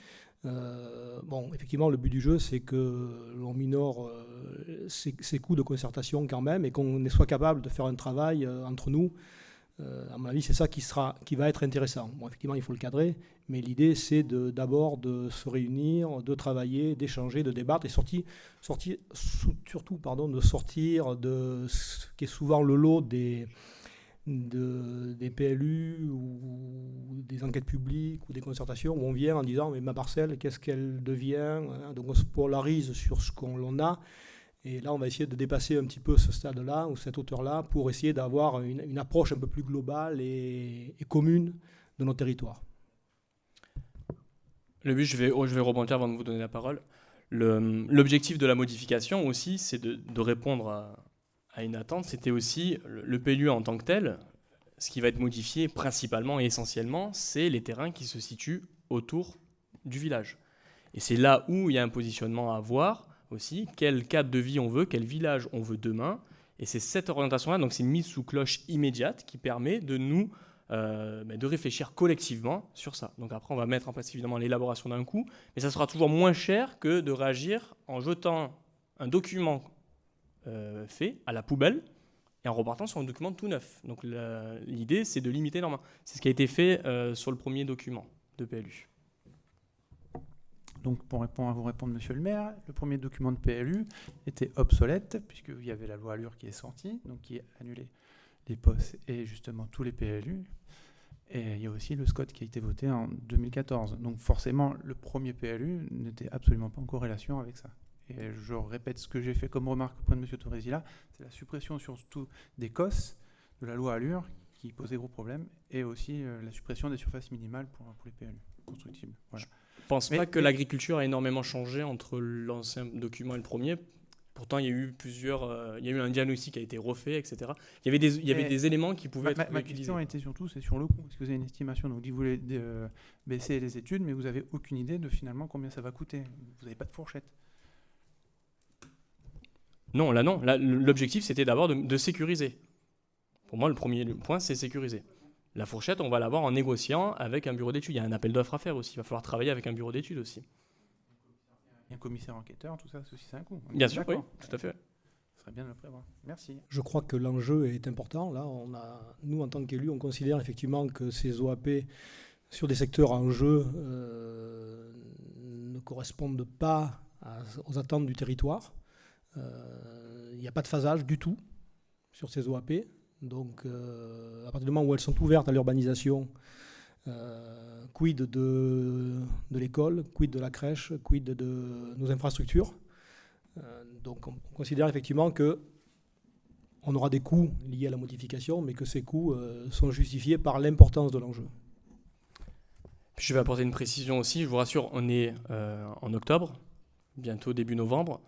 S4: Effectivement, le but du jeu, c'est que l'on minore ces coûts de concertation quand même et qu'on soit capable de faire un travail entre nous. À mon avis, c'est ça qui va être intéressant. Bon, effectivement, il faut le cadrer, mais l'idée, c'est d'abord de se réunir, de travailler, d'échanger, de débattre et surtout de sortir de ce qui est souvent le lot des PLU ou des enquêtes publiques ou des concertations où on vient en disant mais ma parcelle, qu'est-ce qu'elle devient, hein? Donc on se polarise sur ce qu'on a et là on va essayer de dépasser un petit peu ce stade-là ou cette hauteur-là pour essayer d'avoir une approche un peu plus globale et commune de nos territoires.
S1: Le but, je vais rebondir avant de vous donner la parole. L'objectif de la modification aussi, c'est de répondre à une attente. C'était aussi le PLU en tant que tel. ce qui va être modifié principalement et essentiellement, c'est les terrains qui se situent autour du village. Et c'est là où il y a un positionnement à avoir aussi, quel cadre de vie on veut, quel village on veut demain. Et c'est cette orientation-là, donc c'est une mise sous cloche immédiate qui permet de nous de réfléchir collectivement sur ça. Donc après, on va mettre en place évidemment l'élaboration d'un coup, mais ça sera toujours moins cher que de réagir en jetant un document fait à la poubelle et en repartant sur un document tout neuf. Donc l'idée, c'est de limiter énormément. C'est ce qui a été fait sur le premier document de PLU.
S6: Donc pour vous répondre, monsieur le maire, le premier document de PLU était obsolète, puisqu'il y avait la loi Allure qui est sortie, donc qui a annulé les POS et justement tous les PLU. Et il y a aussi le SCOT qui a été voté en 2014. Donc forcément, le premier PLU n'était absolument pas en corrélation avec ça. Et je répète ce que j'ai fait comme remarque auprès de M. Torresi-là, c'est la suppression surtout des COS de la loi Allure qui posait gros problèmes, et aussi la suppression des surfaces minimales pour les PLU constructibles. Voilà.
S1: Je ne pense pas que l'agriculture a énormément changé entre l'ancien document et le premier. Pourtant, il y a eu il y a eu un diagnostic qui a été refait, etc. Il y avait des éléments qui pouvaient être
S6: Ma
S1: réutilisés.
S6: question était surtout, c'est sur le coût. Est-ce que vous avez une estimation? Donc, vous voulez baisser les études, mais vous n'avez aucune idée de finalement combien ça va coûter. Vous n'avez pas de fourchette.
S1: Non, là non. L'objectif, c'était d'abord de sécuriser. Pour moi, le premier point, c'est sécuriser. La fourchette, on va l'avoir en négociant avec un bureau d'études. Il y a un appel d'offres à faire aussi. Il va falloir travailler avec un bureau d'études aussi.
S6: Un commissaire enquêteur, tout ça, ceci c'est un coût.
S1: Bien sûr, oui, tout à fait.
S6: Ce serait bien de le prévoir. Merci.
S4: Je crois que l'enjeu est important. Là, nous, en tant qu'élus, on considère effectivement que ces OAP sur des secteurs en jeu ne correspondent pas aux attentes du territoire. Il n'y a pas de phasage du tout sur ces OAP. Donc, à partir du moment où elles sont ouvertes à l'urbanisation, quid de l'école, quid de la crèche, quid de nos infrastructures. Donc on considère effectivement qu'on aura des coûts liés à la modification, mais que ces coûts sont justifiés par l'importance de l'enjeu.
S1: Je vais apporter une précision aussi, je vous rassure, on est en octobre, bientôt début novembre.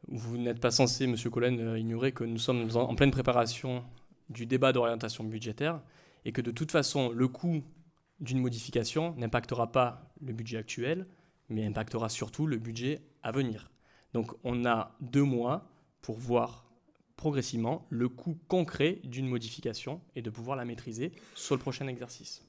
S1: Vous n'êtes pas censé, M. Collen, ignorer que nous sommes en pleine préparation du débat d'orientation budgétaire et que de toute façon, le coût d'une modification n'impactera pas le budget actuel, mais impactera surtout le budget à venir. Donc on a 2 mois pour voir progressivement le coût concret d'une modification et de pouvoir la maîtriser sur le prochain exercice.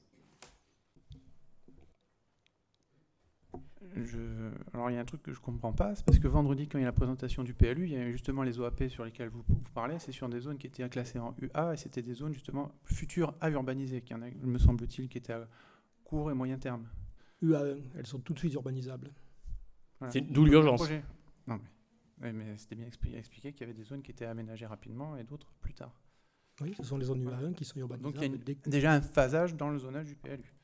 S6: Alors il y a un truc que je ne comprends pas, c'est parce que vendredi, quand il y a la présentation du PLU, il y a justement les OAP sur lesquelles vous parlez, c'est sur des zones qui étaient classées en UA, et c'était des zones justement futures à urbaniser, qui en a, me semble-t-il, qui étaient à court et moyen terme.
S4: UA1, elles sont tout de suite urbanisables.
S1: Voilà. C'est d'où l'urgence.
S6: Non, mais c'était bien expliqué qu'il y avait des zones qui étaient aménagées rapidement et d'autres plus tard.
S4: Oui, ce sont les zones UA1 qui sont urbanisables.
S6: Donc il y a déjà un phasage dans le zonage du PLU.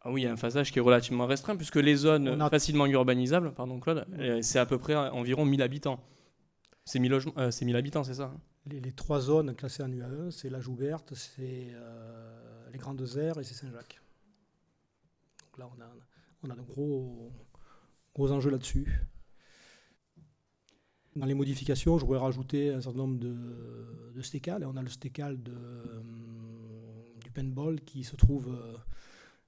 S1: Ah oui, il y a un phasage qui est relativement restreint, puisque les zones facilement urbanisables, pardon Claude, c'est à peu près environ 1000 habitants. C'est 1000 habitants, c'est ça?
S4: Les 3 zones classées en UA1, c'est la Jouberte, c'est les Grandes Aires et c'est Saint-Jacques. Donc là, on a de gros enjeux là-dessus. Dans les modifications, je voudrais rajouter un certain nombre de stécales. On a le stécal du paintball qui se trouve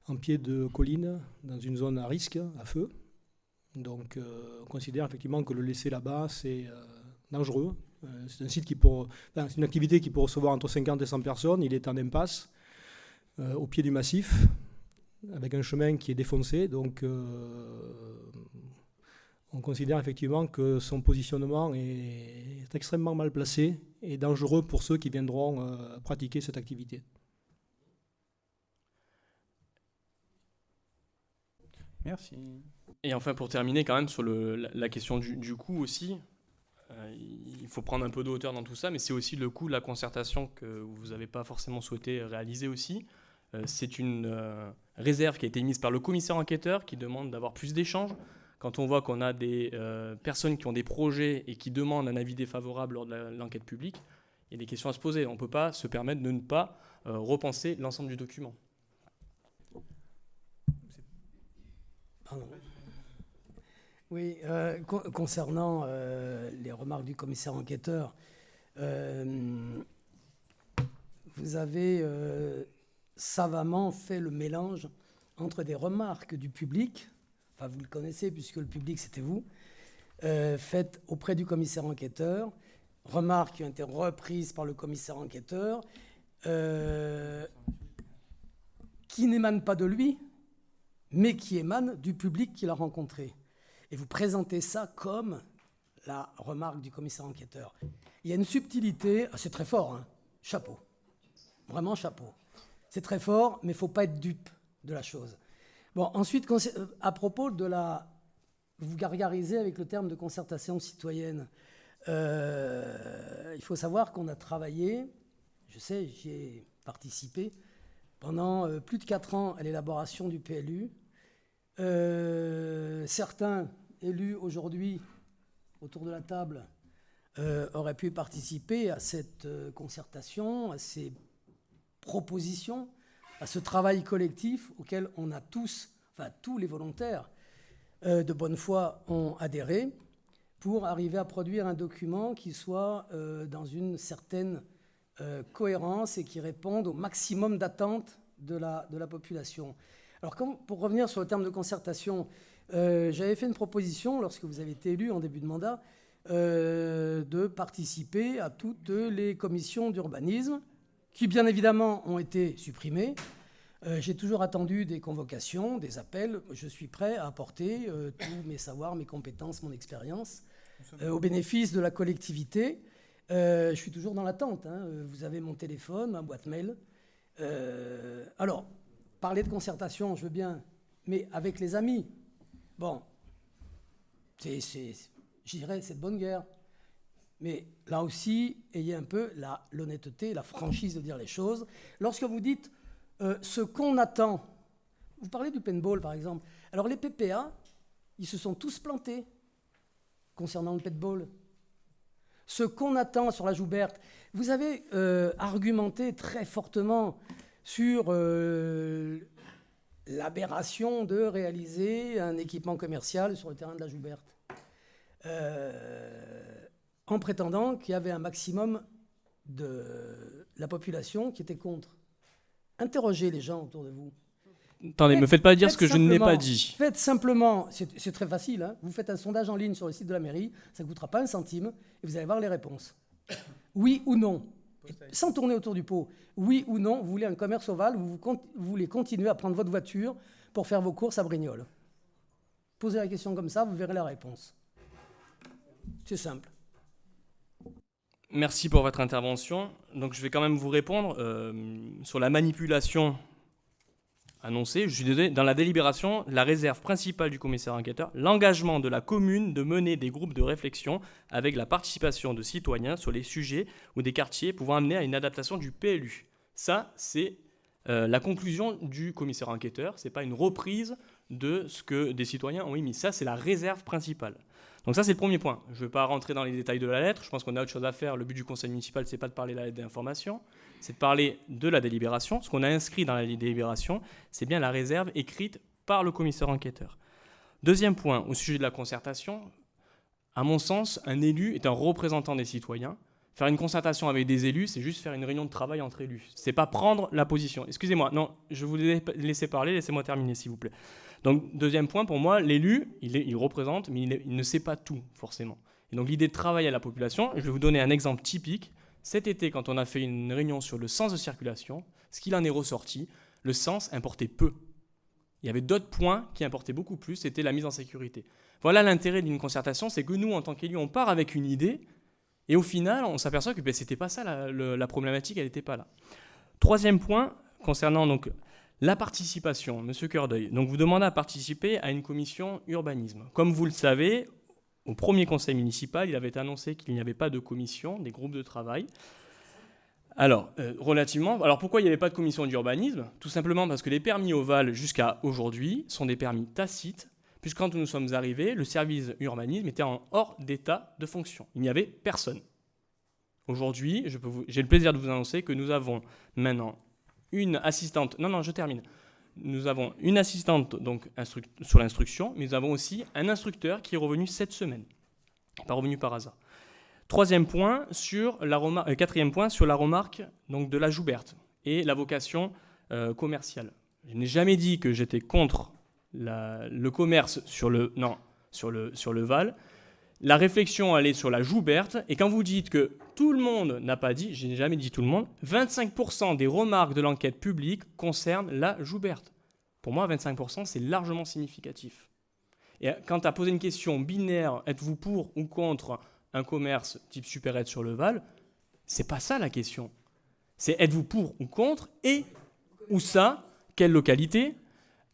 S4: en pied de colline, dans une zone à risque, à feu. Donc on considère effectivement que le laisser là-bas, c'est dangereux. C'est un site c'est une activité qui peut recevoir entre 50 et 100 personnes. Il est en impasse, au pied du massif, avec un chemin qui est défoncé. Donc on considère effectivement que son positionnement est extrêmement mal placé et dangereux pour ceux qui viendront pratiquer cette activité.
S6: Merci.
S1: Et enfin, pour terminer quand même sur la question du coût aussi, il faut prendre un peu de hauteur dans tout ça, mais c'est aussi le coût de la concertation que vous n'avez pas forcément souhaité réaliser aussi. C'est une réserve qui a été mise par le commissaire enquêteur qui demande d'avoir plus d'échanges. Quand on voit qu'on a des personnes qui ont des projets et qui demandent un avis défavorable lors de l'enquête publique, il y a des questions à se poser. On ne peut pas se permettre de ne pas repenser l'ensemble du document.
S9: Oui, concernant les remarques du commissaire enquêteur, vous avez savamment fait le mélange entre des remarques du public, enfin vous le connaissez puisque le public c'était vous, faites auprès du commissaire enquêteur, remarques qui ont été reprises par le commissaire enquêteur, qui n'émanent pas de lui, mais qui émanent du public qu'il a rencontré. Et vous présentez ça comme la remarque du commissaire enquêteur. Il y a une subtilité, c'est très fort, hein, chapeau, vraiment chapeau. C'est très fort, mais il ne faut pas être dupe de la chose. Bon, ensuite, à propos de la... Vous gargarisez avec le terme de concertation citoyenne. Il faut savoir qu'on a travaillé, je sais, j'y ai participé, pendant plus de 4 ans à l'élaboration du PLU. Certains élus aujourd'hui, autour de la table, auraient pu participer à cette concertation, à ces propositions, à ce travail collectif auquel on a tous, enfin tous les volontaires de bonne foi ont adhéré pour arriver à produire un document qui soit dans une certaine cohérence et qui réponde au maximum d'attentes de la population. Alors, pour revenir sur le terme de concertation, j'avais fait une proposition, lorsque vous avez été élu en début de mandat, de participer à toutes les commissions d'urbanisme, qui bien évidemment ont été supprimées. J'ai toujours attendu des convocations, des appels. Je suis prêt à apporter tous mes savoirs, mes compétences, mon expérience au bénéfice de la collectivité. Je suis toujours dans l'attente. Hein. Vous avez mon téléphone, ma boîte mail. Alors, parler de concertation, je veux bien, mais avec les amis. Bon, je dirais, c'est de bonne guerre. Mais là aussi, ayez un peu l'honnêteté, la franchise de dire les choses. Lorsque vous dites ce qu'on attend, vous parlez du paintball par exemple. Alors les PPA, ils se sont tous plantés concernant le paintball. Ce qu'on attend sur la Jouberte, vous avez argumenté très fortement sur l'aberration de réaliser un équipement commercial sur le terrain de la Jouberte. En prétendant qu'il y avait un maximum de la population qui était contre. Interrogez les gens autour de vous.
S1: Attendez, ne me faites pas dire ce que je n'ai pas dit.
S9: Faites simplement, c'est très facile, hein, vous faites un sondage en ligne sur le site de la mairie, ça ne coûtera pas un centime, et vous allez voir les réponses. Oui ou non, sans tourner autour du pot. Oui ou non, vous voulez un commerce ovale, vous voulez continuer à prendre votre voiture pour faire vos courses à Brignoles. Posez la question comme ça, vous verrez la réponse. C'est simple.
S1: Merci pour votre intervention. Donc je vais quand même vous répondre sur la manipulation annoncée. Je suis désolé, dans la délibération, la réserve principale du commissaire enquêteur, l'engagement de la commune de mener des groupes de réflexion avec la participation de citoyens sur les sujets ou des quartiers pouvant amener à une adaptation du PLU. Ça, c'est la conclusion du commissaire enquêteur. Ce n'est pas une reprise de ce que des citoyens ont émis. Ça, c'est la réserve principale. Donc ça, c'est le premier point. Je ne vais pas rentrer dans les détails de la lettre. Je pense qu'on a autre chose à faire. Le but du conseil municipal, ce n'est pas de parler de la lettre d'information, c'est de parler de la délibération. Ce qu'on a inscrit dans la délibération, c'est bien la réserve écrite par le commissaire enquêteur. Deuxième point, au sujet de la concertation, à mon sens, un élu est un représentant des citoyens. Faire une concertation avec des élus, c'est juste faire une réunion de travail entre élus. Ce n'est pas prendre la position. Excusez-moi, non, je vous laisser parler, laissez-moi terminer, s'il vous plaît. Donc, deuxième point, pour moi, l'élu, il représente, mais il ne sait pas tout, forcément. Et donc, l'idée de travailler à la population, je vais vous donner un exemple typique. Cet été, quand on a fait une réunion sur le sens de circulation, ce qu'il en est ressorti, le sens importait peu. Il y avait d'autres points qui importaient beaucoup plus, c'était la mise en sécurité. Voilà l'intérêt d'une concertation, c'est que nous, en tant qu'élus, on part avec une idée, et au final, on s'aperçoit que c'était pas ça, la problématique, elle n'était pas là. Troisième point, concernant donc la participation, Monsieur Cœurdeuil. Donc vous demandez à participer à une commission urbanisme. Comme vous le savez, au premier conseil municipal, il avait été annoncé qu'il n'y avait pas de commission, des groupes de travail. Alors, alors pourquoi il n'y avait pas de commission d'urbanisme? Tout simplement parce que les permis ovales jusqu'à aujourd'hui sont des permis tacites, puisque quand nous sommes arrivés, le service urbanisme était en hors d'état de fonction. Il n'y avait personne. Aujourd'hui, j'ai le plaisir de vous annoncer que nous avons maintenant une assistante. Non, je termine. Nous avons une assistante donc, sur l'instruction, mais nous avons aussi un instructeur qui est revenu cette semaine. Pas revenu par hasard. Quatrième point sur la remarque donc, de la Jouberte et la vocation commercial. Je n'ai jamais dit que j'étais contre le commerce sur le Val. La réflexion, elle est sur la Jouberte. Et quand vous dites que tout le monde n'a pas dit, je n'ai jamais dit tout le monde, 25% des remarques de l'enquête publique concernent la Jouberte. Pour moi, 25%, c'est largement significatif. Et quand tu as posé une question binaire, êtes-vous pour ou contre un commerce type supérette sur le Val, c'est pas ça la question. C'est êtes-vous pour ou contre, et où ça, quelle localité,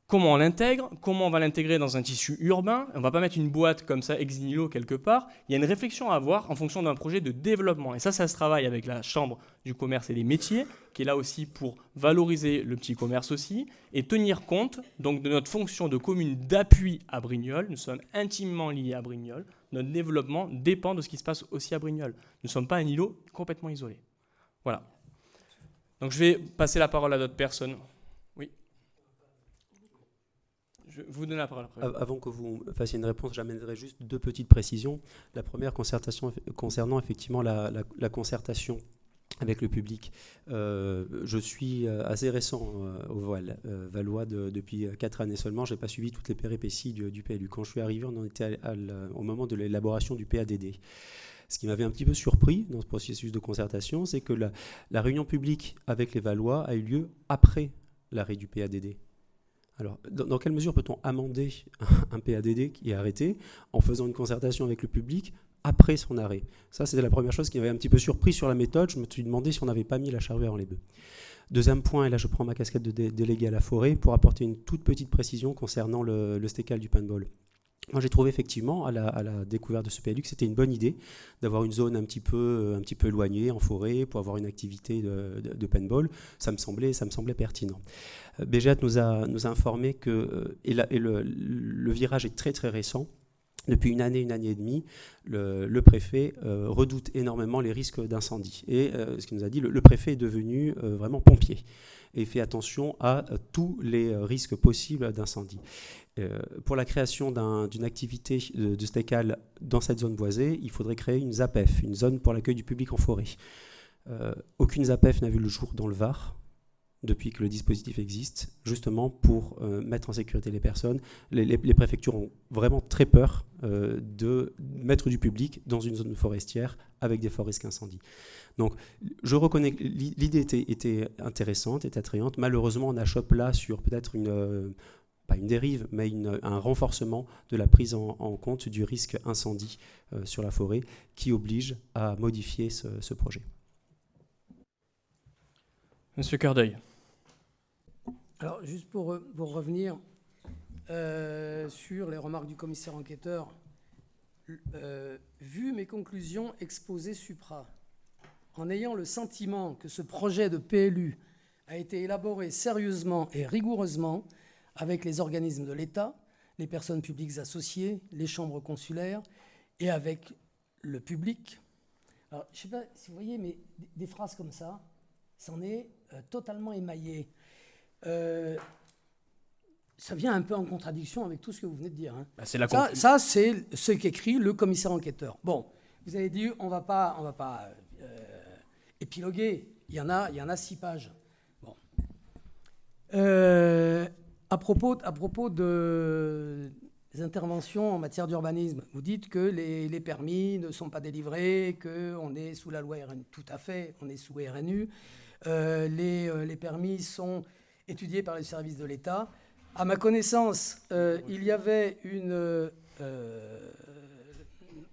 S1: comment on l'intègre, comment on va l'intégrer dans un tissu urbain. On ne va pas mettre une boîte comme ça ex nihilo quelque part. Il y a une réflexion à avoir en fonction d'un projet de développement. Et ça se travaille avec la Chambre du commerce et des métiers, qui est là aussi pour valoriser le petit commerce aussi, et tenir compte donc, de notre fonction de commune d'appui à Brignoles. Nous sommes intimement liés à Brignoles. Notre développement dépend de ce qui se passe aussi à Brignoles. Nous ne sommes pas un îlot complètement isolé. Voilà. Donc je vais passer la parole à d'autres personnes. Oui. Je vous donne la parole après.
S10: Avant que vous fassiez une réponse, j'amènerai juste 2 petites précisions. La première concernant effectivement la concertation avec le public. Je suis assez récent au Valois depuis 4 années seulement. Je n'ai pas suivi toutes les péripéties du PLU. Quand je suis arrivé, on en était au moment de l'élaboration du PADD. Ce qui m'avait un petit peu surpris dans ce processus de concertation, c'est que la réunion publique avec les Valois a eu lieu après l'arrêt du PADD. Alors, dans quelle mesure peut-on amender un PADD qui est arrêté en faisant une concertation avec le public après son arrêt? Ça, c'était la première chose qui m'avait un petit peu surpris sur la méthode. Je me suis demandé si on n'avait pas mis la charrue avant les bœufs. Deuxième point, et là je prends ma casquette de délégué à la forêt, pour apporter une toute petite précision concernant le stécal du paintball. Moi, j'ai trouvé effectivement, à la découverte de ce PLU, que c'était une bonne idée d'avoir une zone un petit peu éloignée, en forêt, pour avoir une activité de paintball. Ça me semblait pertinent. BGAT nous a informé que, le virage est très très récent. Depuis une année et demie, le préfet redoute énormément les risques d'incendie. Et ce qu'il nous a dit, le préfet est devenu vraiment pompier et fait attention à tous les risques possibles d'incendie. Pour la création d'une activité de stécal dans cette zone boisée, il faudrait créer une ZAPEF, une zone pour l'accueil du public en forêt. Aucune ZAPEF n'a vu le jour dans le Var depuis que le dispositif existe, justement pour mettre en sécurité les personnes. Les préfectures ont vraiment très peur de mettre du public dans une zone forestière avec des forts risques incendie. Donc, je reconnais que l'idée était intéressante, était attrayante. Malheureusement, on achoppe là sur peut-être pas une dérive, mais un renforcement de la prise en compte du risque incendie sur la forêt qui oblige à modifier ce projet.
S1: Monsieur Cardeuil.
S9: Alors, juste pour revenir sur les remarques du commissaire enquêteur, vu mes conclusions exposées supra, en ayant le sentiment que ce projet de PLU a été élaboré sérieusement et rigoureusement avec les organismes de l'État, les personnes publiques associées, les chambres consulaires et avec le public. Alors, je ne sais pas si vous voyez, mais des phrases comme ça, c'en est totalement émaillé. Ça vient un peu en contradiction avec tout ce que vous venez de dire. Hein.
S1: Bah,
S9: ça, c'est ce qu'écrit le commissaire enquêteur. Bon, vous avez dit, on va pas épiloguer. Il y en a 6 pages. Bon. À propos des interventions en matière d'urbanisme, vous dites que les permis ne sont pas délivrés, qu'on est sous la loi RNU. Tout à fait, on est sous RNU. Les permis sont étudiés par les services de l'État. À ma connaissance, il y avait une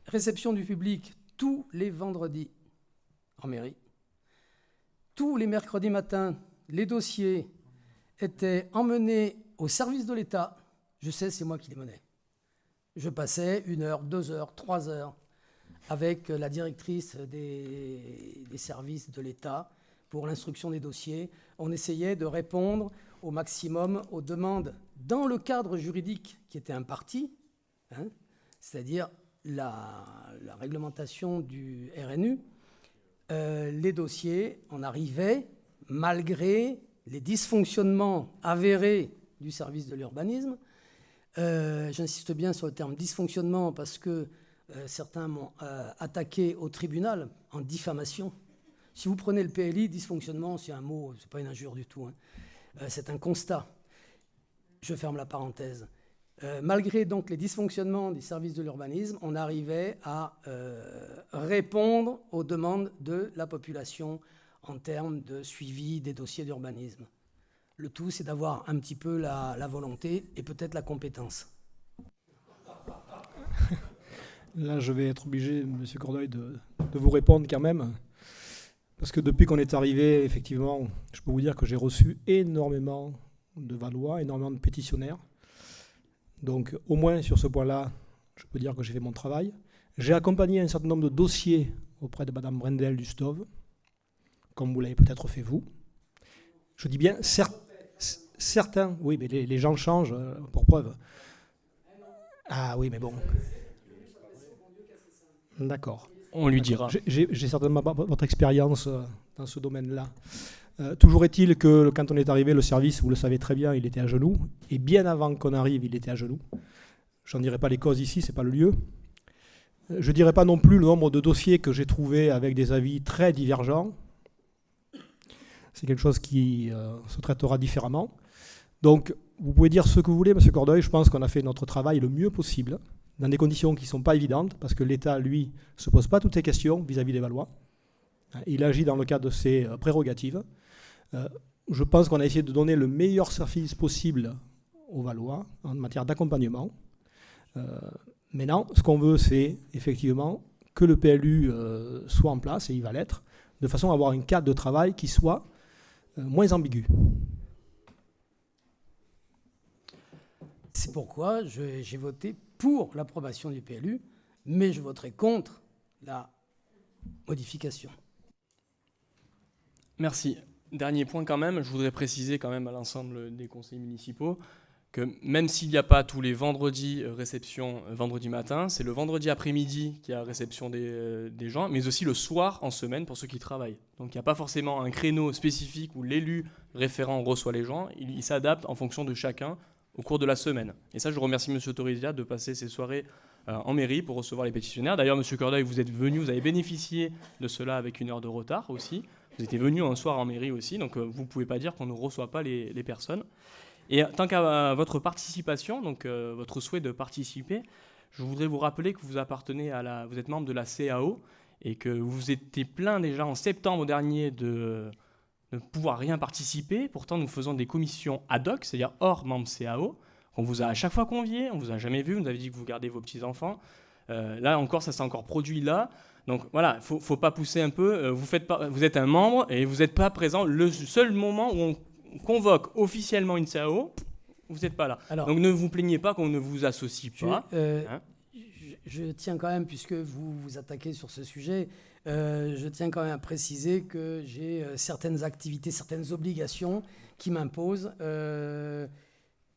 S9: réception du public tous les vendredis en mairie. Tous les mercredis matins, les dossiers étaient emmenés au service de l'État. Je sais, c'est moi qui les menais. Je passais 1 heure, 2 heures, 3 heures avec la directrice des services de l'État pour l'instruction des dossiers. On essayait de répondre au maximum aux demandes dans le cadre juridique qui était imparti, hein, c'est-à-dire la réglementation du RNU. Les dossiers, on arrivait, malgré les dysfonctionnements avérés du service de l'urbanisme. J'insiste bien sur le terme dysfonctionnement parce que certains m'ont attaqué au tribunal en diffamation. Si vous prenez le PLI, dysfonctionnement, c'est un mot, c'est pas une injure du tout. Hein. c'est un constat. Je ferme la parenthèse. Malgré donc les dysfonctionnements des services de l'urbanisme, on arrivait à répondre aux demandes de la population en termes de suivi des dossiers d'urbanisme. Le tout, c'est d'avoir un petit peu la volonté et peut-être la compétence.
S4: Là, je vais être obligé, M. Cordeuil, de vous répondre quand même. Parce que depuis qu'on est arrivé, effectivement, je peux vous dire que j'ai reçu énormément de Valois, énormément de pétitionnaires. Donc, au moins sur ce point-là, je peux dire que j'ai fait mon travail. J'ai accompagné un certain nombre de dossiers auprès de Mme Brendel du STOV, comme vous l'avez peut-être fait vous. Je dis bien certains, oui, mais les gens changent pour preuve. Ah oui, mais bon. D'accord.
S1: On lui dira.
S4: J'ai certainement pas votre expérience dans ce domaine-là. Toujours est-il que quand on est arrivé, le service, vous le savez très bien, il était à genoux. Et bien avant qu'on arrive, il était à genoux. Je n'en dirai pas les causes ici, ce n'est pas le lieu. Je ne dirai pas non plus le nombre de dossiers que j'ai trouvés avec des avis très divergents. C'est quelque chose qui se traitera différemment. Donc, vous pouvez dire ce que vous voulez, M. Cordeuil. Je pense qu'on a fait notre travail le mieux possible, dans des conditions qui ne sont pas évidentes, parce que l'État, lui, ne se pose pas toutes ces questions vis-à-vis des Valois. Il agit dans le cadre de ses prérogatives. Je pense qu'on a essayé de donner le meilleur service possible aux Valois en matière d'accompagnement. Maintenant, ce qu'on veut, c'est effectivement que le PLU soit en place, et il va l'être, de façon à avoir un cadre de travail qui soit moins ambigu.
S9: C'est pourquoi j'ai voté pour l'approbation du PLU, mais je voterai contre la modification.
S1: Merci. Dernier point quand même, je voudrais préciser quand même à l'ensemble des conseils municipaux que même s'il n'y a pas tous les vendredis réception vendredi matin, c'est le vendredi après-midi qu'il y a réception des gens, mais aussi le soir en semaine pour ceux qui travaillent. Donc il n'y a pas forcément un créneau spécifique où l'élu référent reçoit les gens, il s'adapte en fonction de chacun au cours de la semaine. Et ça, je remercie M. Torrizia de passer ces soirées en mairie pour recevoir les pétitionnaires. D'ailleurs, M. Cordeuil, vous êtes venu, vous avez bénéficié de cela avec 1 heure de retard aussi. Vous étiez venu un soir en mairie aussi, donc vous ne pouvez pas dire qu'on ne reçoit pas les personnes. Et tant qu'à votre participation, donc votre souhait de participer, je voudrais vous rappeler que vous appartenez vous êtes membre de la CAO et que vous étiez plein déjà en septembre dernier de ne pouvoir rien participer. Pourtant, nous faisons des commissions ad hoc, c'est-à-dire hors membres CAO. On vous a à chaque fois convié, on ne vous a jamais vu, vous nous avez dit que vous gardez vos petits-enfants. Là encore, ça s'est encore produit là. Donc voilà, il ne faut pas pousser un peu. Vous êtes un membre et vous n'êtes pas présent. Le seul moment où on convoque officiellement une CAO, vous n'êtes pas là. Alors, donc ne vous plaignez pas qu'on ne vous associe pas.
S9: Je tiens quand même, puisque vous vous attaquez sur ce sujet, je tiens quand même à préciser que j'ai certaines activités, certaines obligations qui m'imposent.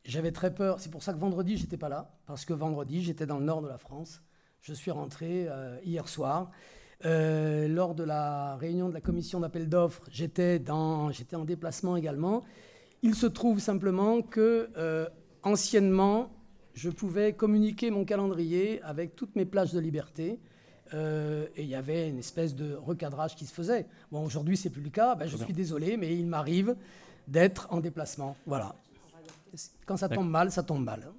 S9: J'avais très peur, c'est pour ça que vendredi, je n'étais pas là, parce que vendredi, j'étais dans le nord de la France. Je suis rentré hier soir. Lors de la réunion de la commission d'appel d'offres, j'étais en déplacement également. Il se trouve simplement que, anciennement, je pouvais communiquer mon calendrier avec toutes mes plages de liberté. Et il y avait une espèce de recadrage qui se faisait. Bon, aujourd'hui, ce n'est plus le cas. Ben, je suis désolé, mais il m'arrive d'être en déplacement. Voilà. Quand ça tombe mal, ça tombe mal.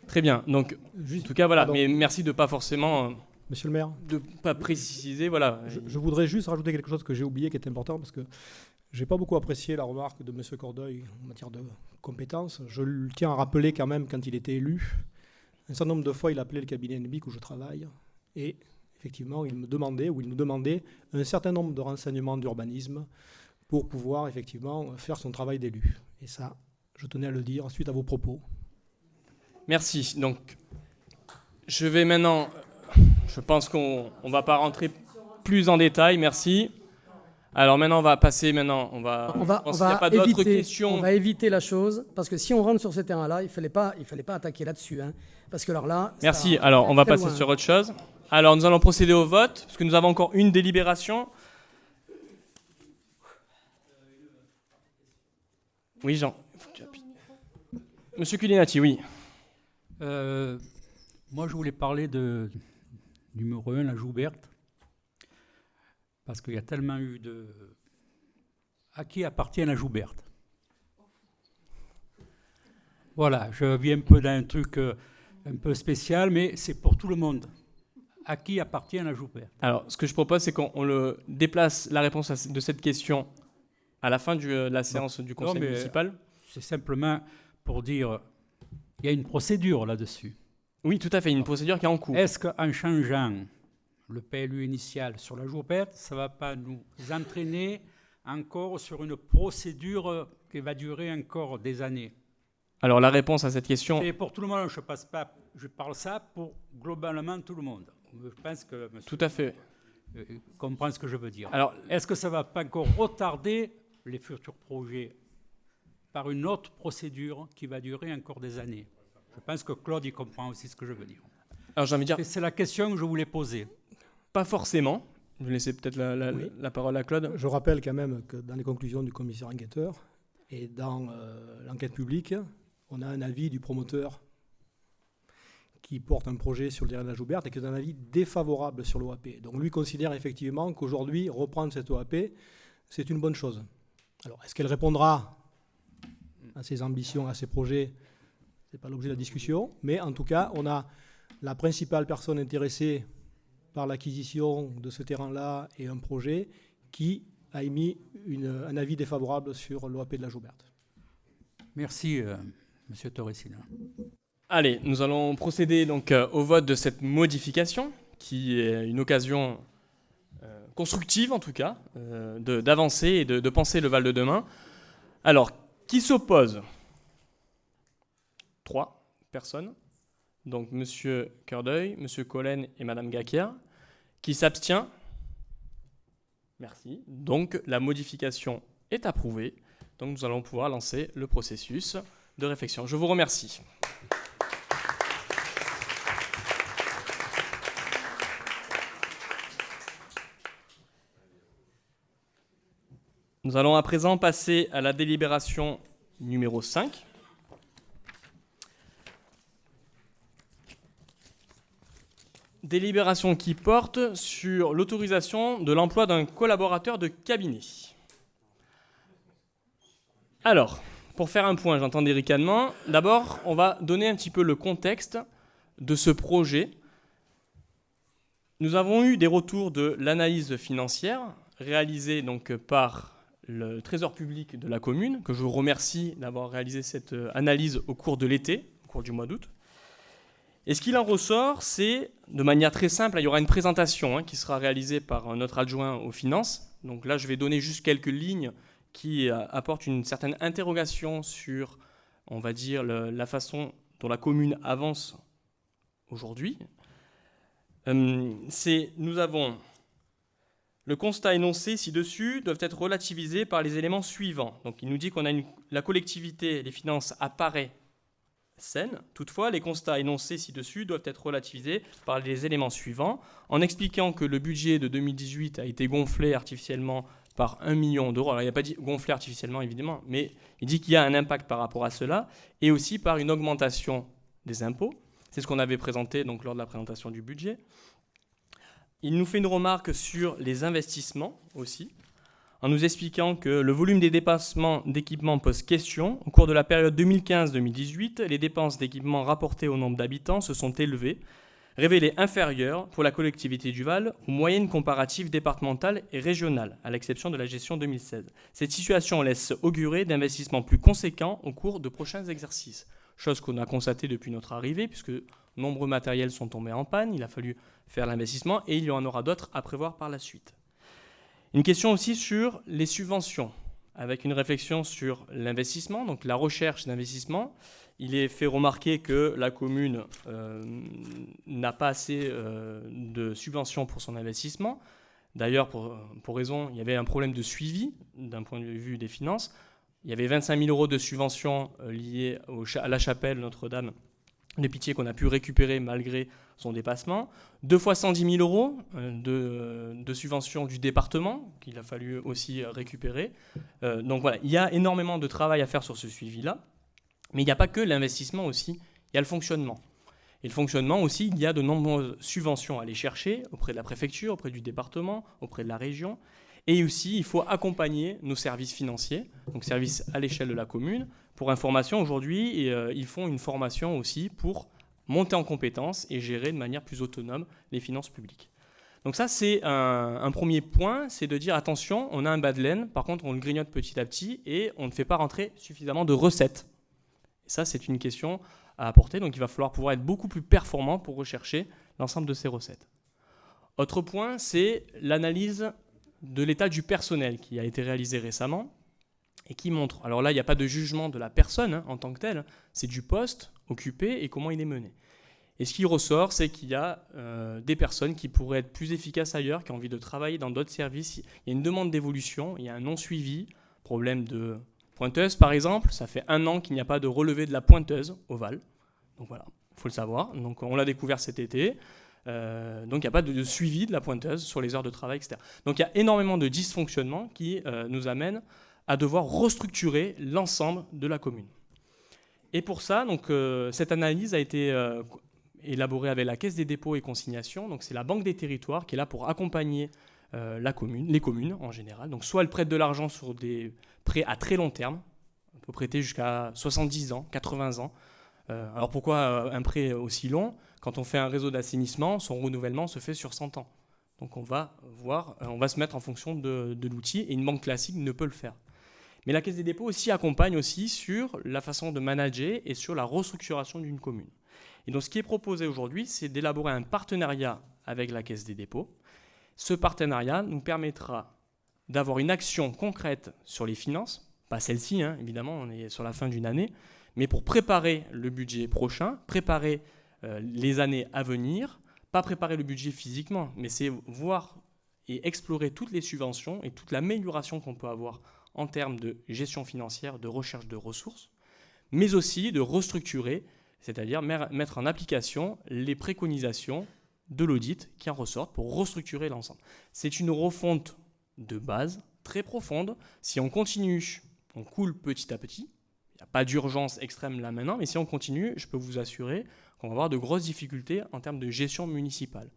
S1: Très bien. Donc, en tout cas, voilà. Mais merci de ne pas forcément...
S4: Monsieur le maire,
S1: de ne pas préciser, voilà.
S4: Je voudrais juste rajouter quelque chose que j'ai oublié, qui est important, parce que je n'ai pas beaucoup apprécié la remarque de M. Cordeuil en matière de compétences. Je le tiens à rappeler quand même, quand il était élu, un certain nombre de fois, il appelait le cabinet NBIC où je travaille, et effectivement, il me demandait, ou il nous demandait, un certain nombre de renseignements d'urbanisme pour pouvoir effectivement faire son travail d'élu. Et ça, je tenais à le dire suite à vos propos.
S1: Merci. Donc, je vais maintenant... Je pense qu'on ne va pas rentrer plus en détail. Merci. Alors maintenant, on va passer. On va
S9: éviter la chose, parce que si on rentre sur ce terrain-là, il fallait pas attaquer là-dessus, hein, parce que alors là.
S1: Merci. Alors on va passer sur autre chose. Alors nous allons procéder au vote, parce que nous avons encore une délibération. Oui, Jean. Monsieur Culinati, oui.
S5: Moi, je voulais parler de numéro 1, la Jouberte, parce qu'il y a tellement eu de... À qui appartient la Jouberte? Voilà, je viens un peu d'un truc un peu spécial, mais c'est pour tout le monde. À qui appartient la Joubert?
S1: Alors, ce que je propose, c'est qu'on le déplace la réponse de cette question à la fin de la séance du conseil municipal.
S5: C'est simplement pour dire, il y a une procédure là-dessus.
S1: Oui, tout à fait, une procédure qui est en cours.
S5: Est-ce qu'en changeant le PLU initial sur la Joubert, ça ne va pas nous entraîner encore sur une procédure qui va durer encore des années?
S1: Alors, la réponse à cette question...
S5: C'est pour tout le monde, je parle ça pour globalement tout le monde. Je pense que monsieur
S1: tout à fait.
S5: Comprend ce que je veux dire.
S1: Alors,
S5: est-ce que ça ne va pas encore retarder les futurs projets par une autre procédure qui va durer encore des années? Je pense que Claude il comprend aussi ce que je veux dire.
S1: Alors, j'ai envie de dire...
S5: C'est la question que je voulais poser.
S1: Pas forcément. Je vais laisser peut-être la parole à Claude.
S4: Je rappelle quand même que dans les conclusions du commissaire enquêteur et dans l'enquête publique, on a un avis du promoteur qui porte un projet sur le terrain de la Joubert et qui est un avis défavorable sur l'OAP. Donc lui considère effectivement qu'aujourd'hui, reprendre cette OAP, c'est une bonne chose. Alors, est-ce qu'elle répondra à ses ambitions, à ses projets? Ce n'est pas l'objet de la discussion. Mais en tout cas, on a la principale personne intéressée par l'acquisition de ce terrain-là et un projet qui a émis un avis défavorable sur l'OAP de la Joubert.
S5: Merci, Monsieur Torresina.
S1: Allez, nous allons procéder donc au vote de cette modification, qui est une occasion constructive en tout cas, d'avancer et de penser le Val de demain. Alors, qui s'oppose? 3 personnes. Donc, Monsieur Cœurdeuil, Monsieur Collen et Madame Gaquière. Qui s'abstient? Merci. Donc, la modification est approuvée. Donc, nous allons pouvoir lancer le processus de réflexion. Je vous remercie. Nous allons à présent passer à la délibération numéro 5. Délibération qui porte sur l'autorisation de l'emploi d'un collaborateur de cabinet. Alors, pour faire un point, j'entends des ricanements. D'abord, on va donner un petit peu le contexte de ce projet. Nous avons eu des retours de l'analyse financière réalisée donc par le Trésor public de la commune, que je vous remercie d'avoir réalisé cette analyse au cours de l'été, au cours du mois d'août. Et ce qu'il en ressort, c'est, de manière très simple, il y aura une présentation qui sera réalisée par notre adjoint aux finances. Donc là, je vais donner juste quelques lignes qui apportent une certaine interrogation sur, on va dire, la façon dont la commune avance aujourd'hui. Nous avons le constat énoncé ci-dessus doivent être relativisés par les éléments suivants. Donc il nous dit qu'on a la collectivité, les finances apparaît saine. Toutefois, les constats énoncés ci-dessus doivent être relativisés par les éléments suivants, en expliquant que le budget de 2018 a été gonflé artificiellement par 1 million d'euros. Alors, il n'y a pas dit gonflé artificiellement, évidemment, mais il dit qu'il y a un impact par rapport à cela, et aussi par une augmentation des impôts. C'est ce qu'on avait présenté donc, lors de la présentation du budget. Il nous fait une remarque sur les investissements aussi, en nous expliquant que le volume des dépassements d'équipements pose question. Au cours de la période 2015-2018, les dépenses d'équipements rapportées au nombre d'habitants se sont élevées, révélées inférieures pour la collectivité du Val aux moyennes comparatives départementales et régionales, à l'exception de la gestion 2016. Cette situation laisse augurer d'investissements plus conséquents au cours de prochains exercices, chose qu'on a constatée depuis notre arrivée, puisque nombreux matériels sont tombés en panne, il a fallu faire l'investissement et il y en aura d'autres à prévoir par la suite. Une question aussi sur les subventions, avec une réflexion sur l'investissement, donc la recherche d'investissement. Il est fait remarquer que la commune n'a pas assez de subventions pour son investissement. D'ailleurs, pour raison, il y avait un problème de suivi d'un point de vue des finances. Il y avait 25 000 euros de subventions liées à la chapelle Notre-Dame de Pitié qu'on a pu récupérer malgré son dépassement. 2 fois 110 000 euros de subventions du département qu'il a fallu aussi récupérer. Donc voilà, il y a énormément de travail à faire sur ce suivi-là. Mais il n'y a pas que l'investissement aussi, il y a le fonctionnement. Et le fonctionnement aussi, il y a de nombreuses subventions à aller chercher auprès de la préfecture, auprès du département, auprès de la région. Et aussi, il faut accompagner nos services financiers, donc services à l'échelle de la commune. Pour information, aujourd'hui, ils font une formation aussi pour monter en compétences et gérer de manière plus autonome les finances publiques. Donc ça, c'est un premier point, c'est de dire attention, on a un bas de laine, par contre on le grignote petit à petit et on ne fait pas rentrer suffisamment de recettes. Et ça, c'est une question à apporter, donc il va falloir pouvoir être beaucoup plus performant pour rechercher l'ensemble de ces recettes. Autre point, c'est l'analyse de l'état du personnel qui a été réalisé récemment et qui montre, alors là il n'y a pas de jugement de la personne en tant que telle, c'est du poste occupé et comment il est mené. Et ce qui ressort, c'est qu'il y a des personnes qui pourraient être plus efficaces ailleurs, qui ont envie de travailler dans d'autres services. Il y a une demande d'évolution, il y a un non-suivi, problème de pointeuse par exemple, ça fait 1 an qu'il n'y a pas de relevé de la pointeuse au Val, donc voilà, il faut le savoir, donc on l'a découvert cet été. Donc il n'y a pas de suivi de la pointeuse sur les heures de travail, etc. Donc il y a énormément de dysfonctionnements qui nous amènent à devoir restructurer l'ensemble de la commune. Et pour ça, donc, cette analyse a été élaborée avec la Caisse des dépôts et consignations. Donc c'est la Banque des territoires qui est là pour accompagner les communes en général. Donc soit elles prêtent de l'argent sur des prêts à très long terme, on peut prêter jusqu'à 70 ans, 80 ans. Alors pourquoi un prêt aussi long ? Quand on fait un réseau d'assainissement, son renouvellement se fait sur 100 ans. Donc on va se mettre en fonction de l'outil et une banque classique ne peut le faire. Mais la Caisse des dépôts aussi accompagne aussi sur la façon de manager et sur la restructuration d'une commune. Et donc ce qui est proposé aujourd'hui, c'est d'élaborer un partenariat avec la Caisse des dépôts. Ce partenariat nous permettra d'avoir une action concrète sur les finances, pas celle-ci, évidemment, on est sur la fin d'une année, mais pour préparer le budget prochain, préparer les années à venir, pas préparer le budget physiquement, mais c'est voir et explorer toutes les subventions et toute l'amélioration qu'on peut avoir en termes de gestion financière, de recherche de ressources, mais aussi de restructurer, c'est-à-dire mettre en application les préconisations de l'audit qui en ressortent pour restructurer l'ensemble. C'est une refonte de base très profonde. Si on continue, on coule petit à petit. Il n'y a pas d'urgence extrême là maintenant, mais si on continue, je peux vous assurer qu'on va avoir de grosses difficultés en termes de gestion municipale.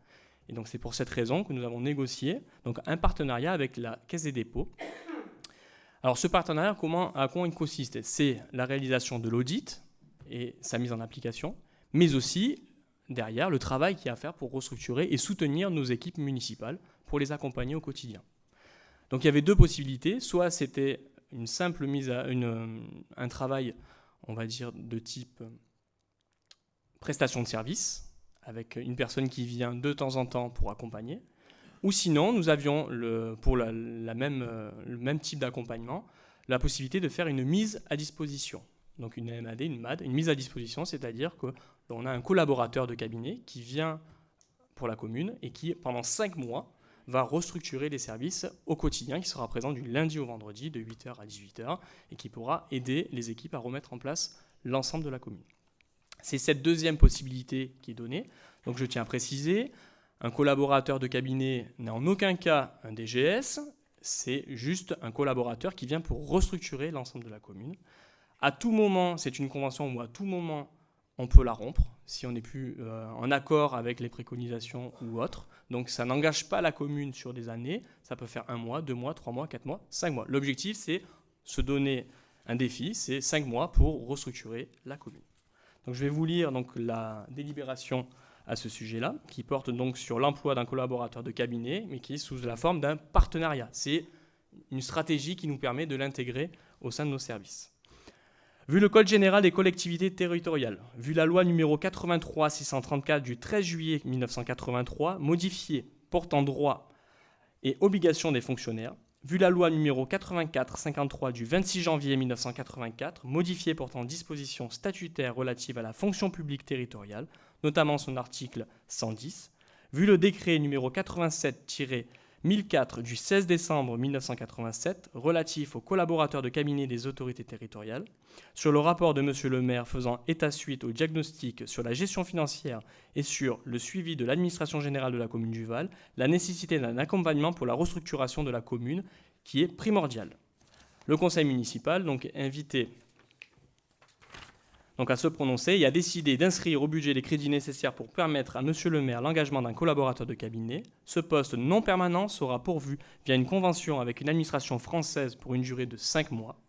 S1: Et donc c'est pour cette raison que nous avons négocié donc, un partenariat avec la Caisse des dépôts. Alors ce partenariat, à quoi il consiste ? C'est la réalisation de l'audit et sa mise en application, mais aussi derrière le travail qu'il y a à faire pour restructurer et soutenir nos équipes municipales pour les accompagner au quotidien. Donc il y avait 2 possibilités, soit c'était une simple un travail, on va dire, de type prestation de service, avec une personne qui vient de temps en temps pour accompagner, ou sinon nous avions, pour le même type d'accompagnement, la possibilité de faire une mise à disposition. Donc une MAD, une MAD, une mise à disposition, c'est-à-dire qu'on a un collaborateur de cabinet qui vient pour la commune et qui, pendant 5 mois, va restructurer les services au quotidien, qui sera présent du lundi au vendredi, de 8h à 18h, et qui pourra aider les équipes à remettre en place l'ensemble de la commune. C'est cette deuxième possibilité qui est donnée. Donc je tiens à préciser, un collaborateur de cabinet n'est en aucun cas un DGS, c'est juste un collaborateur qui vient pour restructurer l'ensemble de la commune. À tout moment, c'est une convention où à tout moment, on peut la rompre, si on n'est plus en accord avec les préconisations ou autres. Donc ça n'engage pas la commune sur des années, ça peut faire 1 mois, 2 mois, 3 mois, 4 mois, 5 mois. L'objectif, c'est se donner un défi, c'est 5 mois pour restructurer la commune. Donc je vais vous lire donc, la délibération à ce sujet-là, qui porte donc sur l'emploi d'un collaborateur de cabinet, mais qui est sous la forme d'un partenariat. C'est une stratégie qui nous permet de l'intégrer au sein de nos services. Vu le Code général des collectivités territoriales, vu la loi numéro 83-634 du 13 juillet 1983, modifiée, portant droit et obligations des fonctionnaires, vu la loi numéro 84-53 du 26 janvier 1984, modifiée portant dispositions statutaires relatives à la fonction publique territoriale, notamment son article 110, vu le décret numéro 87-1004 du 16 décembre 1987 relatif aux collaborateurs de cabinet des autorités territoriales, sur le rapport de M. le maire faisant état suite au diagnostic sur la gestion financière et sur le suivi de l'administration générale de la commune du Val, la nécessité d'un accompagnement pour la restructuration de la commune qui est primordiale. Le conseil municipal, donc invité donc à se prononcer et a décidé d'inscrire au budget les crédits nécessaires pour permettre à Monsieur le maire l'engagement d'un collaborateur de cabinet. Ce poste non permanent sera pourvu via une convention avec une administration française pour une durée de 5 mois.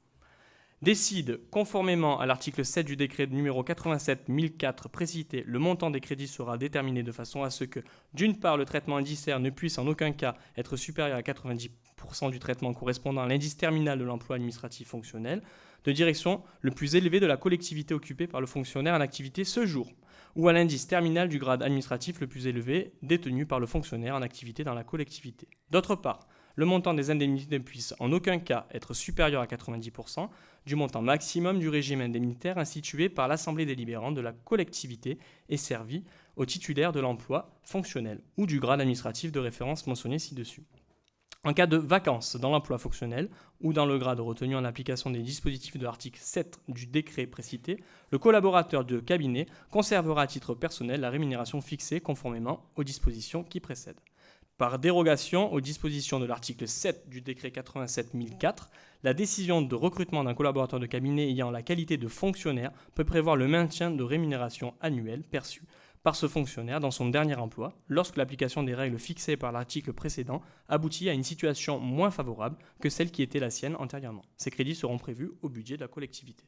S1: Décide, conformément à l'article 7 du décret numéro 87-1004 précité, le montant des crédits sera déterminé de façon à ce que, d'une part, le traitement indiciaire ne puisse en aucun cas être supérieur à 90% du traitement correspondant à l'indice terminal de l'emploi administratif fonctionnel de direction le plus élevé de la collectivité occupée par le fonctionnaire en activité ce jour, ou à l'indice terminal du grade administratif le plus élevé détenu par le fonctionnaire en activité dans la collectivité. D'autre part, le montant des indemnités ne puisse en aucun cas être supérieur à 90% du montant maximum du régime indemnitaire institué par l'Assemblée délibérante de la collectivité et servi au titulaire de l'emploi fonctionnel ou du grade administratif de référence mentionné ci-dessus. En cas de vacance dans l'emploi fonctionnel ou dans le grade retenu en application des dispositifs de l'article 7 du décret précité, le collaborateur de cabinet conservera à titre personnel la rémunération fixée conformément aux dispositions qui précèdent. Par dérogation aux dispositions de l'article 7 du décret 87-1004, la décision de recrutement d'un collaborateur de cabinet ayant la qualité de fonctionnaire peut prévoir le maintien de rémunération annuelle perçue par ce fonctionnaire dans son dernier emploi, lorsque l'application des règles fixées par l'article précédent aboutit à une situation moins favorable que celle qui était la sienne antérieurement. Ces crédits seront prévus au budget de la collectivité.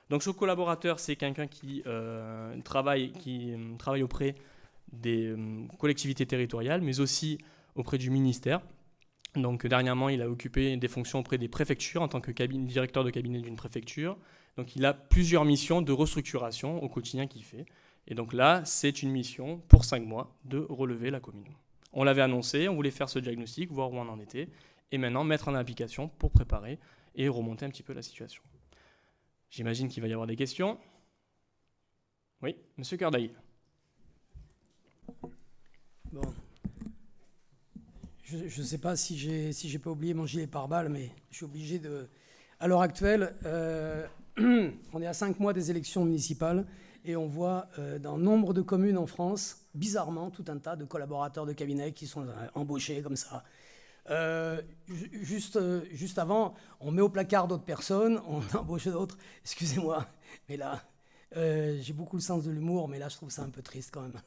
S1: Donc ce collaborateur, c'est quelqu'un qui travaille auprès des collectivités territoriales, mais aussi auprès du ministère. Donc dernièrement, il a occupé des fonctions auprès des préfectures en tant que directeur de cabinet d'une préfecture. Donc il a plusieurs missions de restructuration au quotidien qu'il fait. Et donc là, c'est une mission pour 5 mois de relever la commune. On l'avait annoncé, on voulait faire ce diagnostic, voir où on en était, et maintenant mettre en application pour préparer et remonter un petit peu la situation. J'imagine qu'il va y avoir des questions. Oui, Monsieur Cardaï.
S9: Bon. Je ne sais pas si j'ai pas oublié mon gilet pare-balles, mais je suis obligé de... À l'heure actuelle, on est à 5 mois des élections municipales et on voit dans nombre de communes en France, bizarrement, tout un tas de collaborateurs de cabinet qui sont embauchés comme ça. Juste avant, on met au placard d'autres personnes, on embauche d'autres. Excusez-moi, mais là, j'ai beaucoup le sens de l'humour, mais là, je trouve ça un peu triste quand même.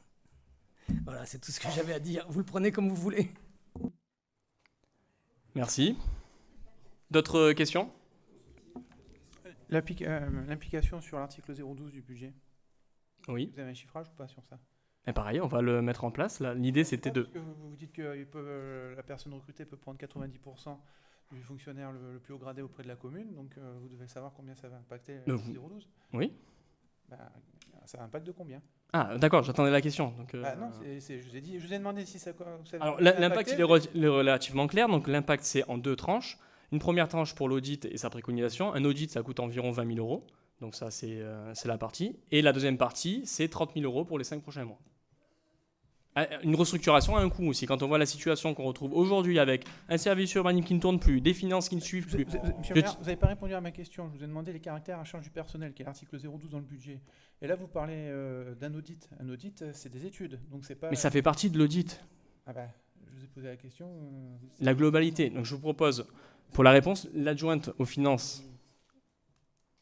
S9: Voilà, c'est tout ce que j'avais à dire. Vous le prenez comme vous voulez.
S1: Merci. D'autres questions?
S6: L'implication sur l'article 012 du budget.
S1: Oui.
S6: Vous avez un chiffrage ou pas sur ça?
S1: Et pareil, on va le mettre en place. L'idée, c'était de...
S6: Parce que vous dites que la personne recrutée peut prendre 90% du fonctionnaire le plus haut gradé auprès de la commune, donc vous devez savoir combien ça va impacter le 012.
S1: Oui.
S6: Ça impacte de combien?
S1: Ah, d'accord, j'attendais la question. Donc,
S6: non, je vous ai demandé si ça...
S1: Alors, l'impact, il est relativement clair. Donc, l'impact, c'est en 2 tranches. Une première tranche pour l'audit et sa préconisation. Un audit, ça coûte environ 20 000 euros. Donc, ça, c'est la partie. Et la deuxième partie, c'est 30 000 euros pour les 5 prochains mois. Une restructuration a un coût aussi. Quand on voit la situation qu'on retrouve aujourd'hui avec un service urbain qui ne tourne plus, des finances qui ne suivent plus.
S6: Monsieur le maire, vous n'avez pas répondu à ma question. Je vous ai demandé les caractères à charge du personnel, qui est l'article 012 dans le budget. Et là, vous parlez d'un audit. Un audit, c'est des études. Donc c'est pas...
S1: Mais ça fait partie de l'audit.
S6: Ah bah, je vous ai posé la question.
S1: La globalité. Donc je vous propose, pour la réponse, l'adjointe aux finances.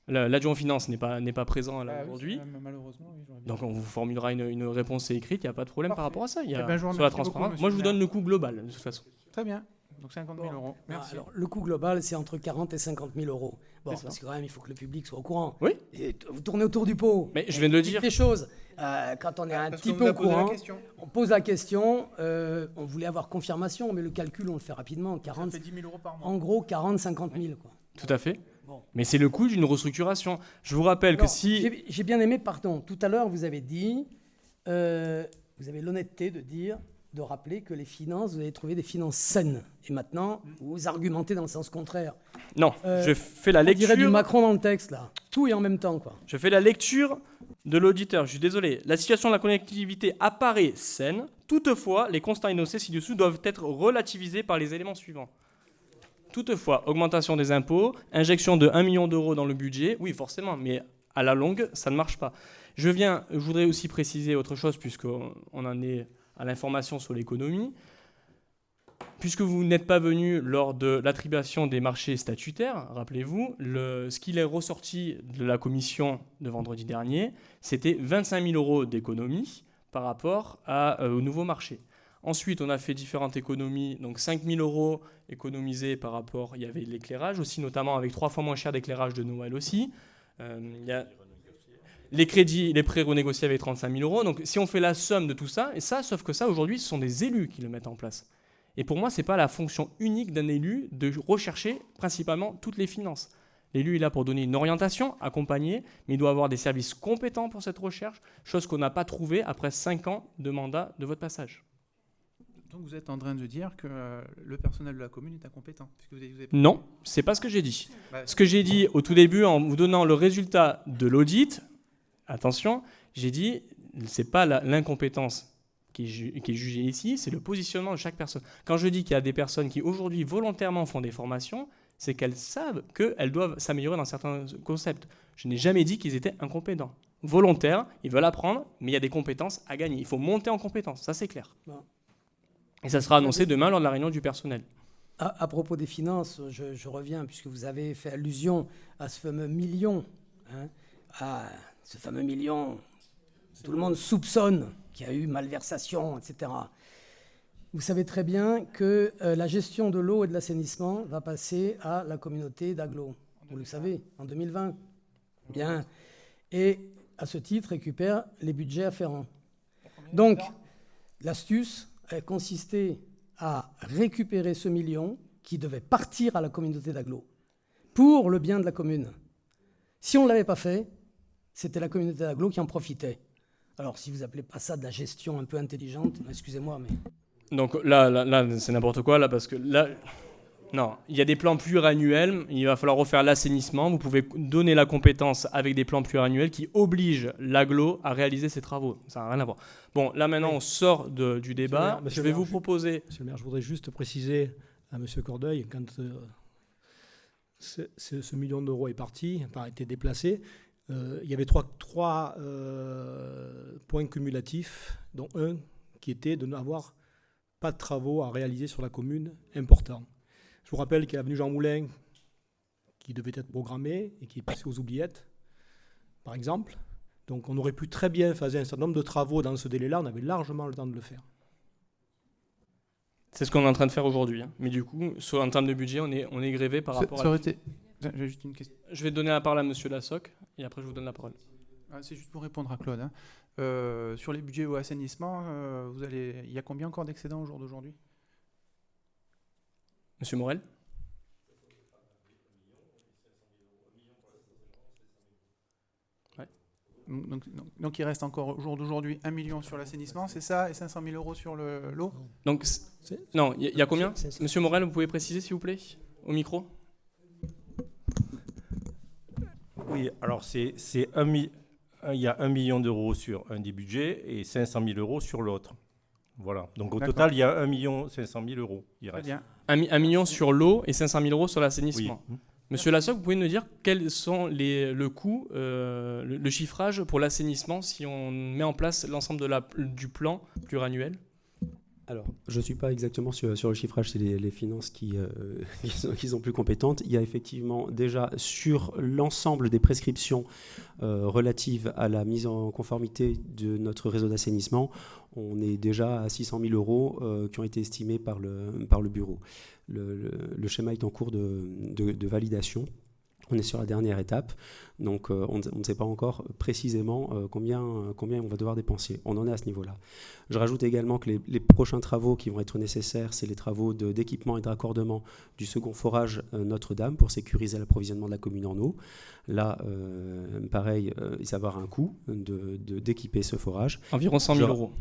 S1: L'adjoint aux finances n'est pas présent aujourd'hui.
S6: Oui, malheureusement, oui,
S1: donc on vous formulera une réponse écrite, il n'y a pas de problème par rapport à ça. Il y a sur la transparence.
S6: Beaucoup,
S1: moi, je vous donne le coût global, de toute façon.
S6: Très bien. Donc 50 000 euros. Merci.
S9: Alors, le coût global, c'est entre 40 et 50 000 euros. Bon, parce que quand même, il faut que le public soit au courant.
S1: Oui.
S9: Et vous tournez autour du pot.
S1: Mais je viens de le dire.
S9: Des choses. Quand on est un petit peu au courant, on pose la question. On voulait avoir confirmation, mais le calcul, on le fait rapidement. 40,
S6: ça fait 10 000 euros par mois.
S9: En gros, 40-50 000. Quoi.
S1: Tout à fait.
S9: Bon.
S1: Mais c'est le coût d'une restructuration. Je vous rappelle que si...
S9: J'ai bien aimé, pardon, tout à l'heure, vous avez dit, vous avez l'honnêteté de rappeler que les finances, vous avez trouvé des finances saines. Et maintenant, vous argumentez dans le sens contraire.
S1: Non, je fais la lecture...
S9: On dirait du Macron dans le texte, là. Tout et en même temps, quoi.
S1: Je fais la lecture de l'auditeur. Je suis désolé. La situation de la collectivité apparaît saine. Toutefois, les constats énoncés ci-dessous doivent être relativisés par les éléments suivants. Toutefois, augmentation des impôts, injection de 1 million d'euros dans le budget, oui, forcément, mais à la longue, ça ne marche pas. Je voudrais aussi préciser autre chose, puisqu'on en est à l'information sur l'économie. puisque vous n'êtes pas venu lors de l'attribution des marchés statutaires, rappelez-vous, ce qu'il est ressorti de la commission de vendredi dernier, c'était 25 000 euros d'économie par rapport au nouveau marché. Ensuite, on a fait différentes économies, donc 5 000 euros économisés par rapport, il y avait l'éclairage aussi, notamment avec 3 fois moins cher d'éclairage de Noël aussi. Il y a les crédits, les prêts renégociés avec 35 000 euros. Donc si on fait la somme de tout ça, et ça, sauf que ça, aujourd'hui, ce sont des élus qui le mettent en place. Et pour moi, ce n'est pas la fonction unique d'un élu de rechercher principalement toutes les finances. L'élu est là pour donner une orientation, accompagner, mais il doit avoir des services compétents pour cette recherche, chose qu'on n'a pas trouvée après 5 ans de mandat de votre passage.
S6: Donc vous êtes en train de dire que le personnel de la commune est incompétent
S1: Non, c'est pas ce que j'ai dit. Ce que j'ai dit au tout début, en vous donnant le résultat de l'audit, attention, j'ai dit, c'est pas l'incompétence qui est jugée ici, c'est le positionnement de chaque personne. Quand je dis qu'il y a des personnes qui aujourd'hui volontairement font des formations, c'est qu'elles savent qu'elles doivent s'améliorer dans certains concepts. Je n'ai jamais dit qu'ils étaient incompétents. Volontaires, ils veulent apprendre, mais il y a des compétences à gagner. Il faut monter en compétences, ça c'est clair. Et ça sera annoncé demain lors de la réunion du personnel.
S9: À propos des finances, je reviens, puisque vous avez fait allusion à ce fameux million. Ce fameux million, tout le monde soupçonne qu'il y a eu malversation, etc. Vous savez très bien que la gestion de l'eau et de l'assainissement va passer à la communauté d'Aglo. Vous le savez, en 2020. Bien. Et à ce titre, récupère les budgets afférents. Donc, l'astuce a consisté à récupérer ce million qui devait partir à la communauté d'Aglo pour le bien de la commune. Si on ne l'avait pas fait, c'était la communauté d'Aglo qui en profitait. Alors, si vous n'appelez pas ça de la gestion un peu intelligente, excusez-moi, mais...
S1: Donc là c'est n'importe quoi, là, parce que là... Non, il y a des plans pluriannuels, il va falloir refaire l'assainissement. Vous pouvez donner la compétence avec des plans pluriannuels qui obligent l'aglo à réaliser ces travaux. Ça n'a rien à voir. Bon, là maintenant, on sort du débat. Je vais vous proposer...
S4: Monsieur le maire, je voudrais juste préciser à monsieur Cordeuil, quand ce million d'euros est parti, a été déplacé, il y avait trois points cumulatifs, dont un qui était de n'avoir pas de travaux à réaliser sur la commune importants. Je vous rappelle qu'il y a l'avenue Jean Moulin qui devait être programmée et qui est passée aux oubliettes, par exemple. Donc on aurait pu très bien faire un certain nombre de travaux dans ce délai-là, on avait largement le temps de le faire.
S1: C'est ce qu'on est en train de faire aujourd'hui. Hein. Mais du coup, en termes de budget, on est grévé par rapport à...
S6: J'ai juste une question.
S1: Je vais donner la parole à monsieur Lassoc et après je vous donne la parole.
S6: C'est juste pour répondre à Claude. Sur les budgets au assainissement, il y a combien encore d'excédents au jour d'aujourd'hui ?
S1: Monsieur Morel ? Ouais.
S6: Donc il reste encore au jour d'aujourd'hui 1 million sur l'assainissement, c'est ça, et 500 000 euros sur l'eau ?
S1: Donc, non, il y a combien ? Monsieur Morel, vous pouvez préciser s'il vous plaît, au micro ?
S12: Oui, alors il y a 1 million d'euros sur un des budgets et 500 000 euros sur l'autre. Voilà. Donc au total, il y a 1 500 000 euros.
S6: Très bien.
S1: 1 million sur l'eau et 500 000 euros sur l'assainissement.
S12: Oui.
S1: Monsieur Lassoc, vous pouvez nous dire quels sont le coût, le chiffrage pour l'assainissement si on met en place l'ensemble du plan pluriannuel ?
S10: Alors, je ne suis pas exactement sur le chiffrage, c'est les finances qui sont plus compétentes. Il y a effectivement déjà sur l'ensemble des prescriptions relatives à la mise en conformité de notre réseau d'assainissement, on est déjà à 600 000 euros qui ont été estimés par le bureau. Le schéma est en cours de validation. On est sur la dernière étape, donc on ne sait pas encore précisément combien on va devoir dépenser. On en est à ce niveau-là. Je rajoute également que les prochains travaux qui vont être nécessaires, c'est les travaux d'équipement et de raccordement du second forage Notre-Dame pour sécuriser l'approvisionnement de la commune en eau. Là, pareil, il va y avoir un coût d'équiper ce forage.
S1: Environ 100 000 euros.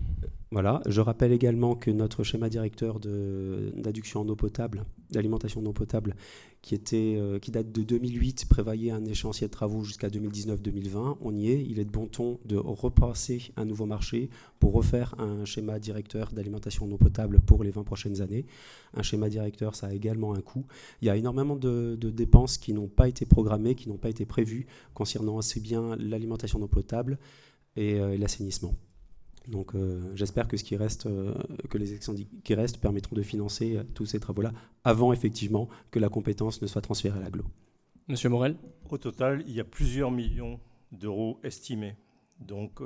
S10: Voilà. Je rappelle également que notre schéma directeur d'adduction en eau potable, d'alimentation en eau potable, qui date de 2008, prévoyait un échéancier de travaux jusqu'à 2019-2020. On y est. Il est de bon ton de repasser un nouveau marché pour refaire un schéma directeur d'alimentation en eau potable pour les 20 prochaines années. Un schéma directeur, ça a également un coût. Il y a énormément de dépenses qui n'ont pas été programmées, qui n'ont pas été prévues concernant assez bien l'alimentation en eau potable et l'assainissement. Donc j'espère que que les élections qui restent permettront de financer tous ces travaux-là avant effectivement que la compétence ne soit transférée à l'agglo.
S1: Monsieur Morel.
S12: Au total, il y a plusieurs millions d'euros estimés. Donc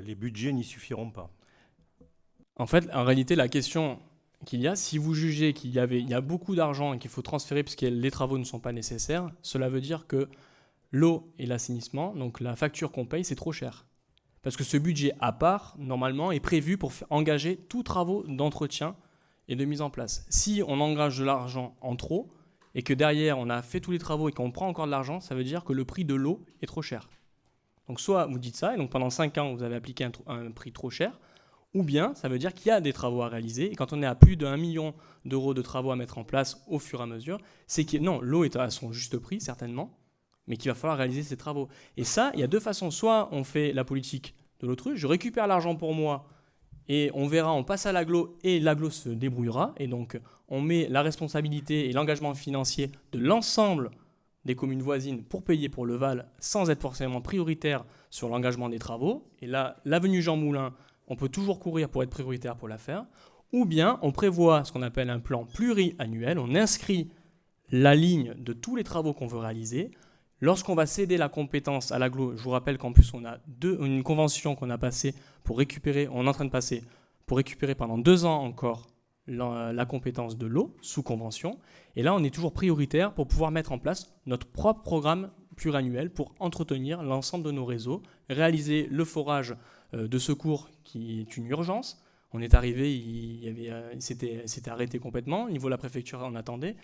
S12: les budgets n'y suffiront pas.
S1: En fait, en réalité, la question qu'il y a, si vous jugez qu'il y a beaucoup d'argent et qu'il faut transférer parce que les travaux ne sont pas nécessaires, cela veut dire que l'eau et l'assainissement, donc la facture qu'on paye, c'est trop cher. Parce que ce budget à part, normalement, est prévu pour engager tous travaux d'entretien et de mise en place. Si on engage de l'argent en trop et que derrière on a fait tous les travaux et qu'on prend encore de l'argent, ça veut dire que le prix de l'eau est trop cher. Donc soit vous dites ça, et donc pendant 5 ans vous avez appliqué un prix trop cher, ou bien ça veut dire qu'il y a des travaux à réaliser, et quand on est à plus d'1 million d'euros de travaux à mettre en place au fur et à mesure, c'est que non, l'eau est à son juste prix, certainement, mais qu'il va falloir réaliser ces travaux. Et ça, il y a deux façons. Soit on fait la politique de l'autruche, je récupère l'argent pour moi, et on verra, on passe à l'agglo, et l'agglo se débrouillera, et donc on met la responsabilité et l'engagement financier de l'ensemble des communes voisines pour payer pour le Val, sans être forcément prioritaire sur l'engagement des travaux. Et là, l'avenue Jean Moulin, on peut toujours courir pour être prioritaire pour la faire. Ou bien on prévoit ce qu'on appelle un plan pluriannuel, on inscrit la ligne de tous les travaux qu'on veut réaliser. Lorsqu'on va céder la compétence à l'agglo, je vous rappelle qu'en plus on a une convention qu'on a passée pour récupérer, on est en train de passer pour récupérer pendant 2 ans encore la compétence de l'eau sous convention. Et là, on est toujours prioritaire pour pouvoir mettre en place notre propre programme pluriannuel pour entretenir l'ensemble de nos réseaux, réaliser le forage de secours qui est une urgence. On est arrivé, c'était arrêté complètement. Au niveau de la préfecture, on attendait.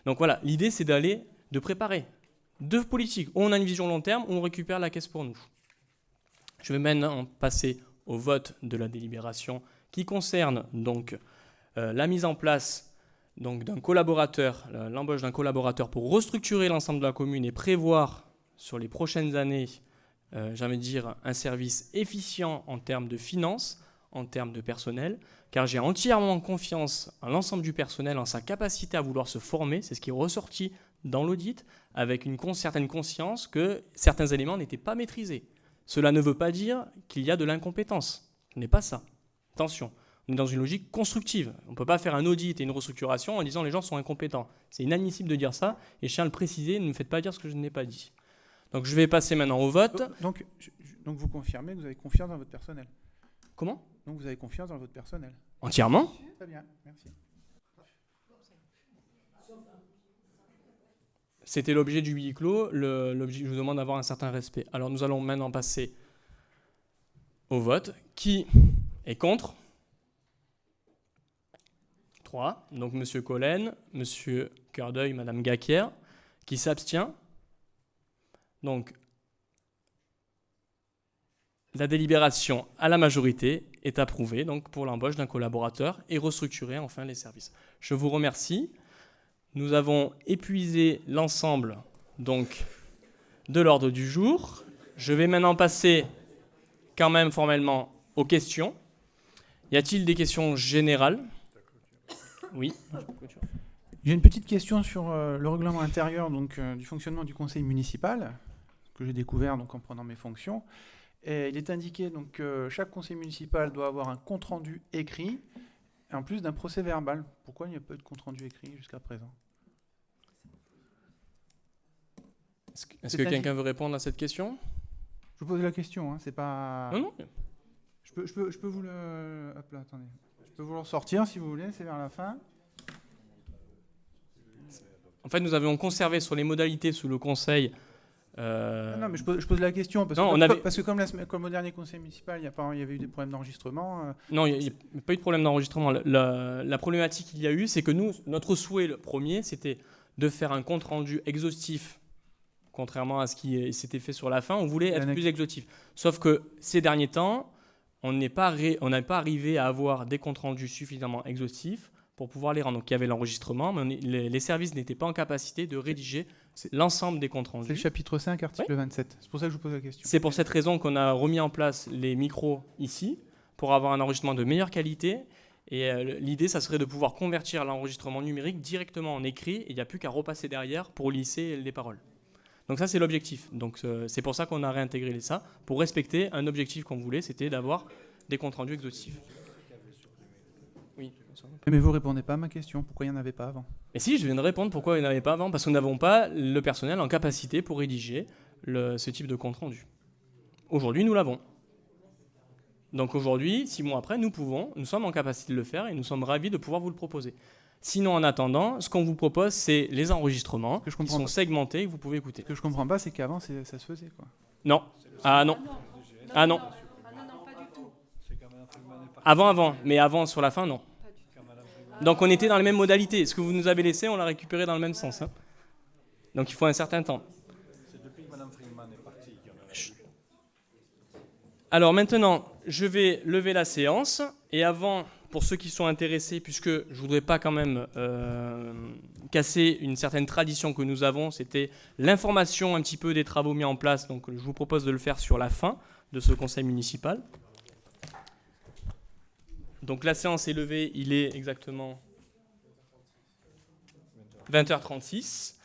S1: Donc voilà, l'idée, c'est de préparer deux politiques. Où on a une vision long terme, où on récupère la caisse pour nous. Je vais maintenant passer au vote de la délibération qui concerne donc la mise en place d'un collaborateur, l'embauche d'un collaborateur pour restructurer l'ensemble de la commune et prévoir sur les prochaines années, j'ai envie de dire, un service efficient en termes de finances, en termes de personnel, car j'ai entièrement confiance en l'ensemble du personnel, en sa capacité à vouloir se former. C'est ce qui est ressorti dans l'audit, avec une certaine conscience que certains éléments n'étaient pas maîtrisés. Cela ne veut pas dire qu'il y a de l'incompétence. Ce n'est pas ça. Attention. On est dans une logique constructive. On ne peut pas faire un audit et une restructuration en disant les gens sont incompétents. C'est inadmissible de dire ça, et je tiens à le préciser, ne me faites pas dire ce que je n'ai pas dit. Donc je vais passer maintenant au vote.
S6: Donc vous confirmez que vous avez confiance dans votre personnel.
S1: Comment ?
S6: Donc vous avez confiance dans votre personnel.
S1: Entièrement ?
S6: Très bien, merci.
S1: C'était l'objet du huis clos. Je vous demande d'avoir un certain respect. Alors nous allons maintenant passer au vote. Qui est contre ? 3. Donc M. Collen, M. Cœurdeuil, Mme Gaquière. Qui s'abstient ? Donc la délibération à la majorité est approuvée donc, pour l'embauche d'un collaborateur et restructurer enfin les services. Je vous remercie. Nous avons épuisé l'ensemble donc, de l'ordre du jour. Je vais maintenant passer quand même formellement aux questions. Y a-t-il des questions générales ? Oui.
S6: J'ai une petite question sur le règlement intérieur donc, du fonctionnement du conseil municipal, que j'ai découvert donc, en prenant mes fonctions. Et il est indiqué donc, que chaque conseil municipal doit avoir un compte-rendu écrit, en plus d'un procès verbal. Pourquoi il n'y a pas eu de compte-rendu écrit jusqu'à présent ?
S1: Est-ce que quelqu'un veut répondre à cette question ?
S6: Je vous pose la question, hein, c'est pas...
S1: Non.
S6: Je peux vous le... Hop là, attendez. Je peux vous le ressortir si vous voulez, c'est vers la fin.
S1: En fait, nous avions conservé sur les modalités sous le conseil...
S6: Non, mais je pose la question, parce que comme au dernier conseil municipal, il y avait eu des problèmes d'enregistrement.
S1: Non, il n'y a pas eu de problème d'enregistrement. La problématique qu'il y a eu, c'est que notre souhait, le premier, c'était de faire un compte-rendu exhaustif. Contrairement à ce qui s'était fait sur la fin, on voulait être plus exhaustif. Sauf que ces derniers temps, on n'est pas arrivé à avoir des comptes rendus suffisamment exhaustifs pour pouvoir les rendre. Donc il y avait l'enregistrement, mais les services n'étaient pas en capacité de rédiger l'ensemble des comptes rendus.
S6: C'est le chapitre 5, article 27. C'est pour ça que je vous pose la question.
S1: C'est pour cette raison qu'on a remis en place les micros ici, pour avoir un enregistrement de meilleure qualité. Et l'idée, ça serait de pouvoir convertir l'enregistrement numérique directement en écrit, et il n'y a plus qu'à repasser derrière pour lisser les paroles. Donc ça, c'est l'objectif. Donc c'est pour ça qu'on a réintégré ça, pour respecter un objectif qu'on voulait, c'était d'avoir des comptes rendus exhaustifs. Oui.
S6: Mais vous répondez pas à ma question. Pourquoi il n'y en avait pas avant?
S1: Et si, je viens de répondre pourquoi il n'y en avait pas avant. Parce que nous n'avons pas le personnel en capacité pour rédiger ce type de compte rendu. Aujourd'hui, nous l'avons. Donc aujourd'hui, 6 mois après, nous sommes en capacité de le faire et nous sommes ravis de pouvoir vous le proposer. Sinon, en attendant, ce qu'on vous propose, c'est les enregistrements qui sont segmentés et que vous pouvez écouter.
S6: Ce que je comprends pas, c'est qu'avant, ça se faisait, quoi.
S1: Non. Ah non. Ah non. Avant, mais avant, sur la fin, non. Donc on était dans les mêmes modalités. Ce que vous nous avez laissé, on l'a récupéré dans le même sens. Hein. Donc il faut un certain temps. Alors maintenant, je vais lever la séance. Et avant, pour ceux qui sont intéressés, puisque je ne voudrais pas quand même casser une certaine tradition que nous avons, c'était l'information un petit peu des travaux mis en place. Donc je vous propose de le faire sur la fin de ce conseil municipal. Donc la séance est levée, il est exactement 20h36.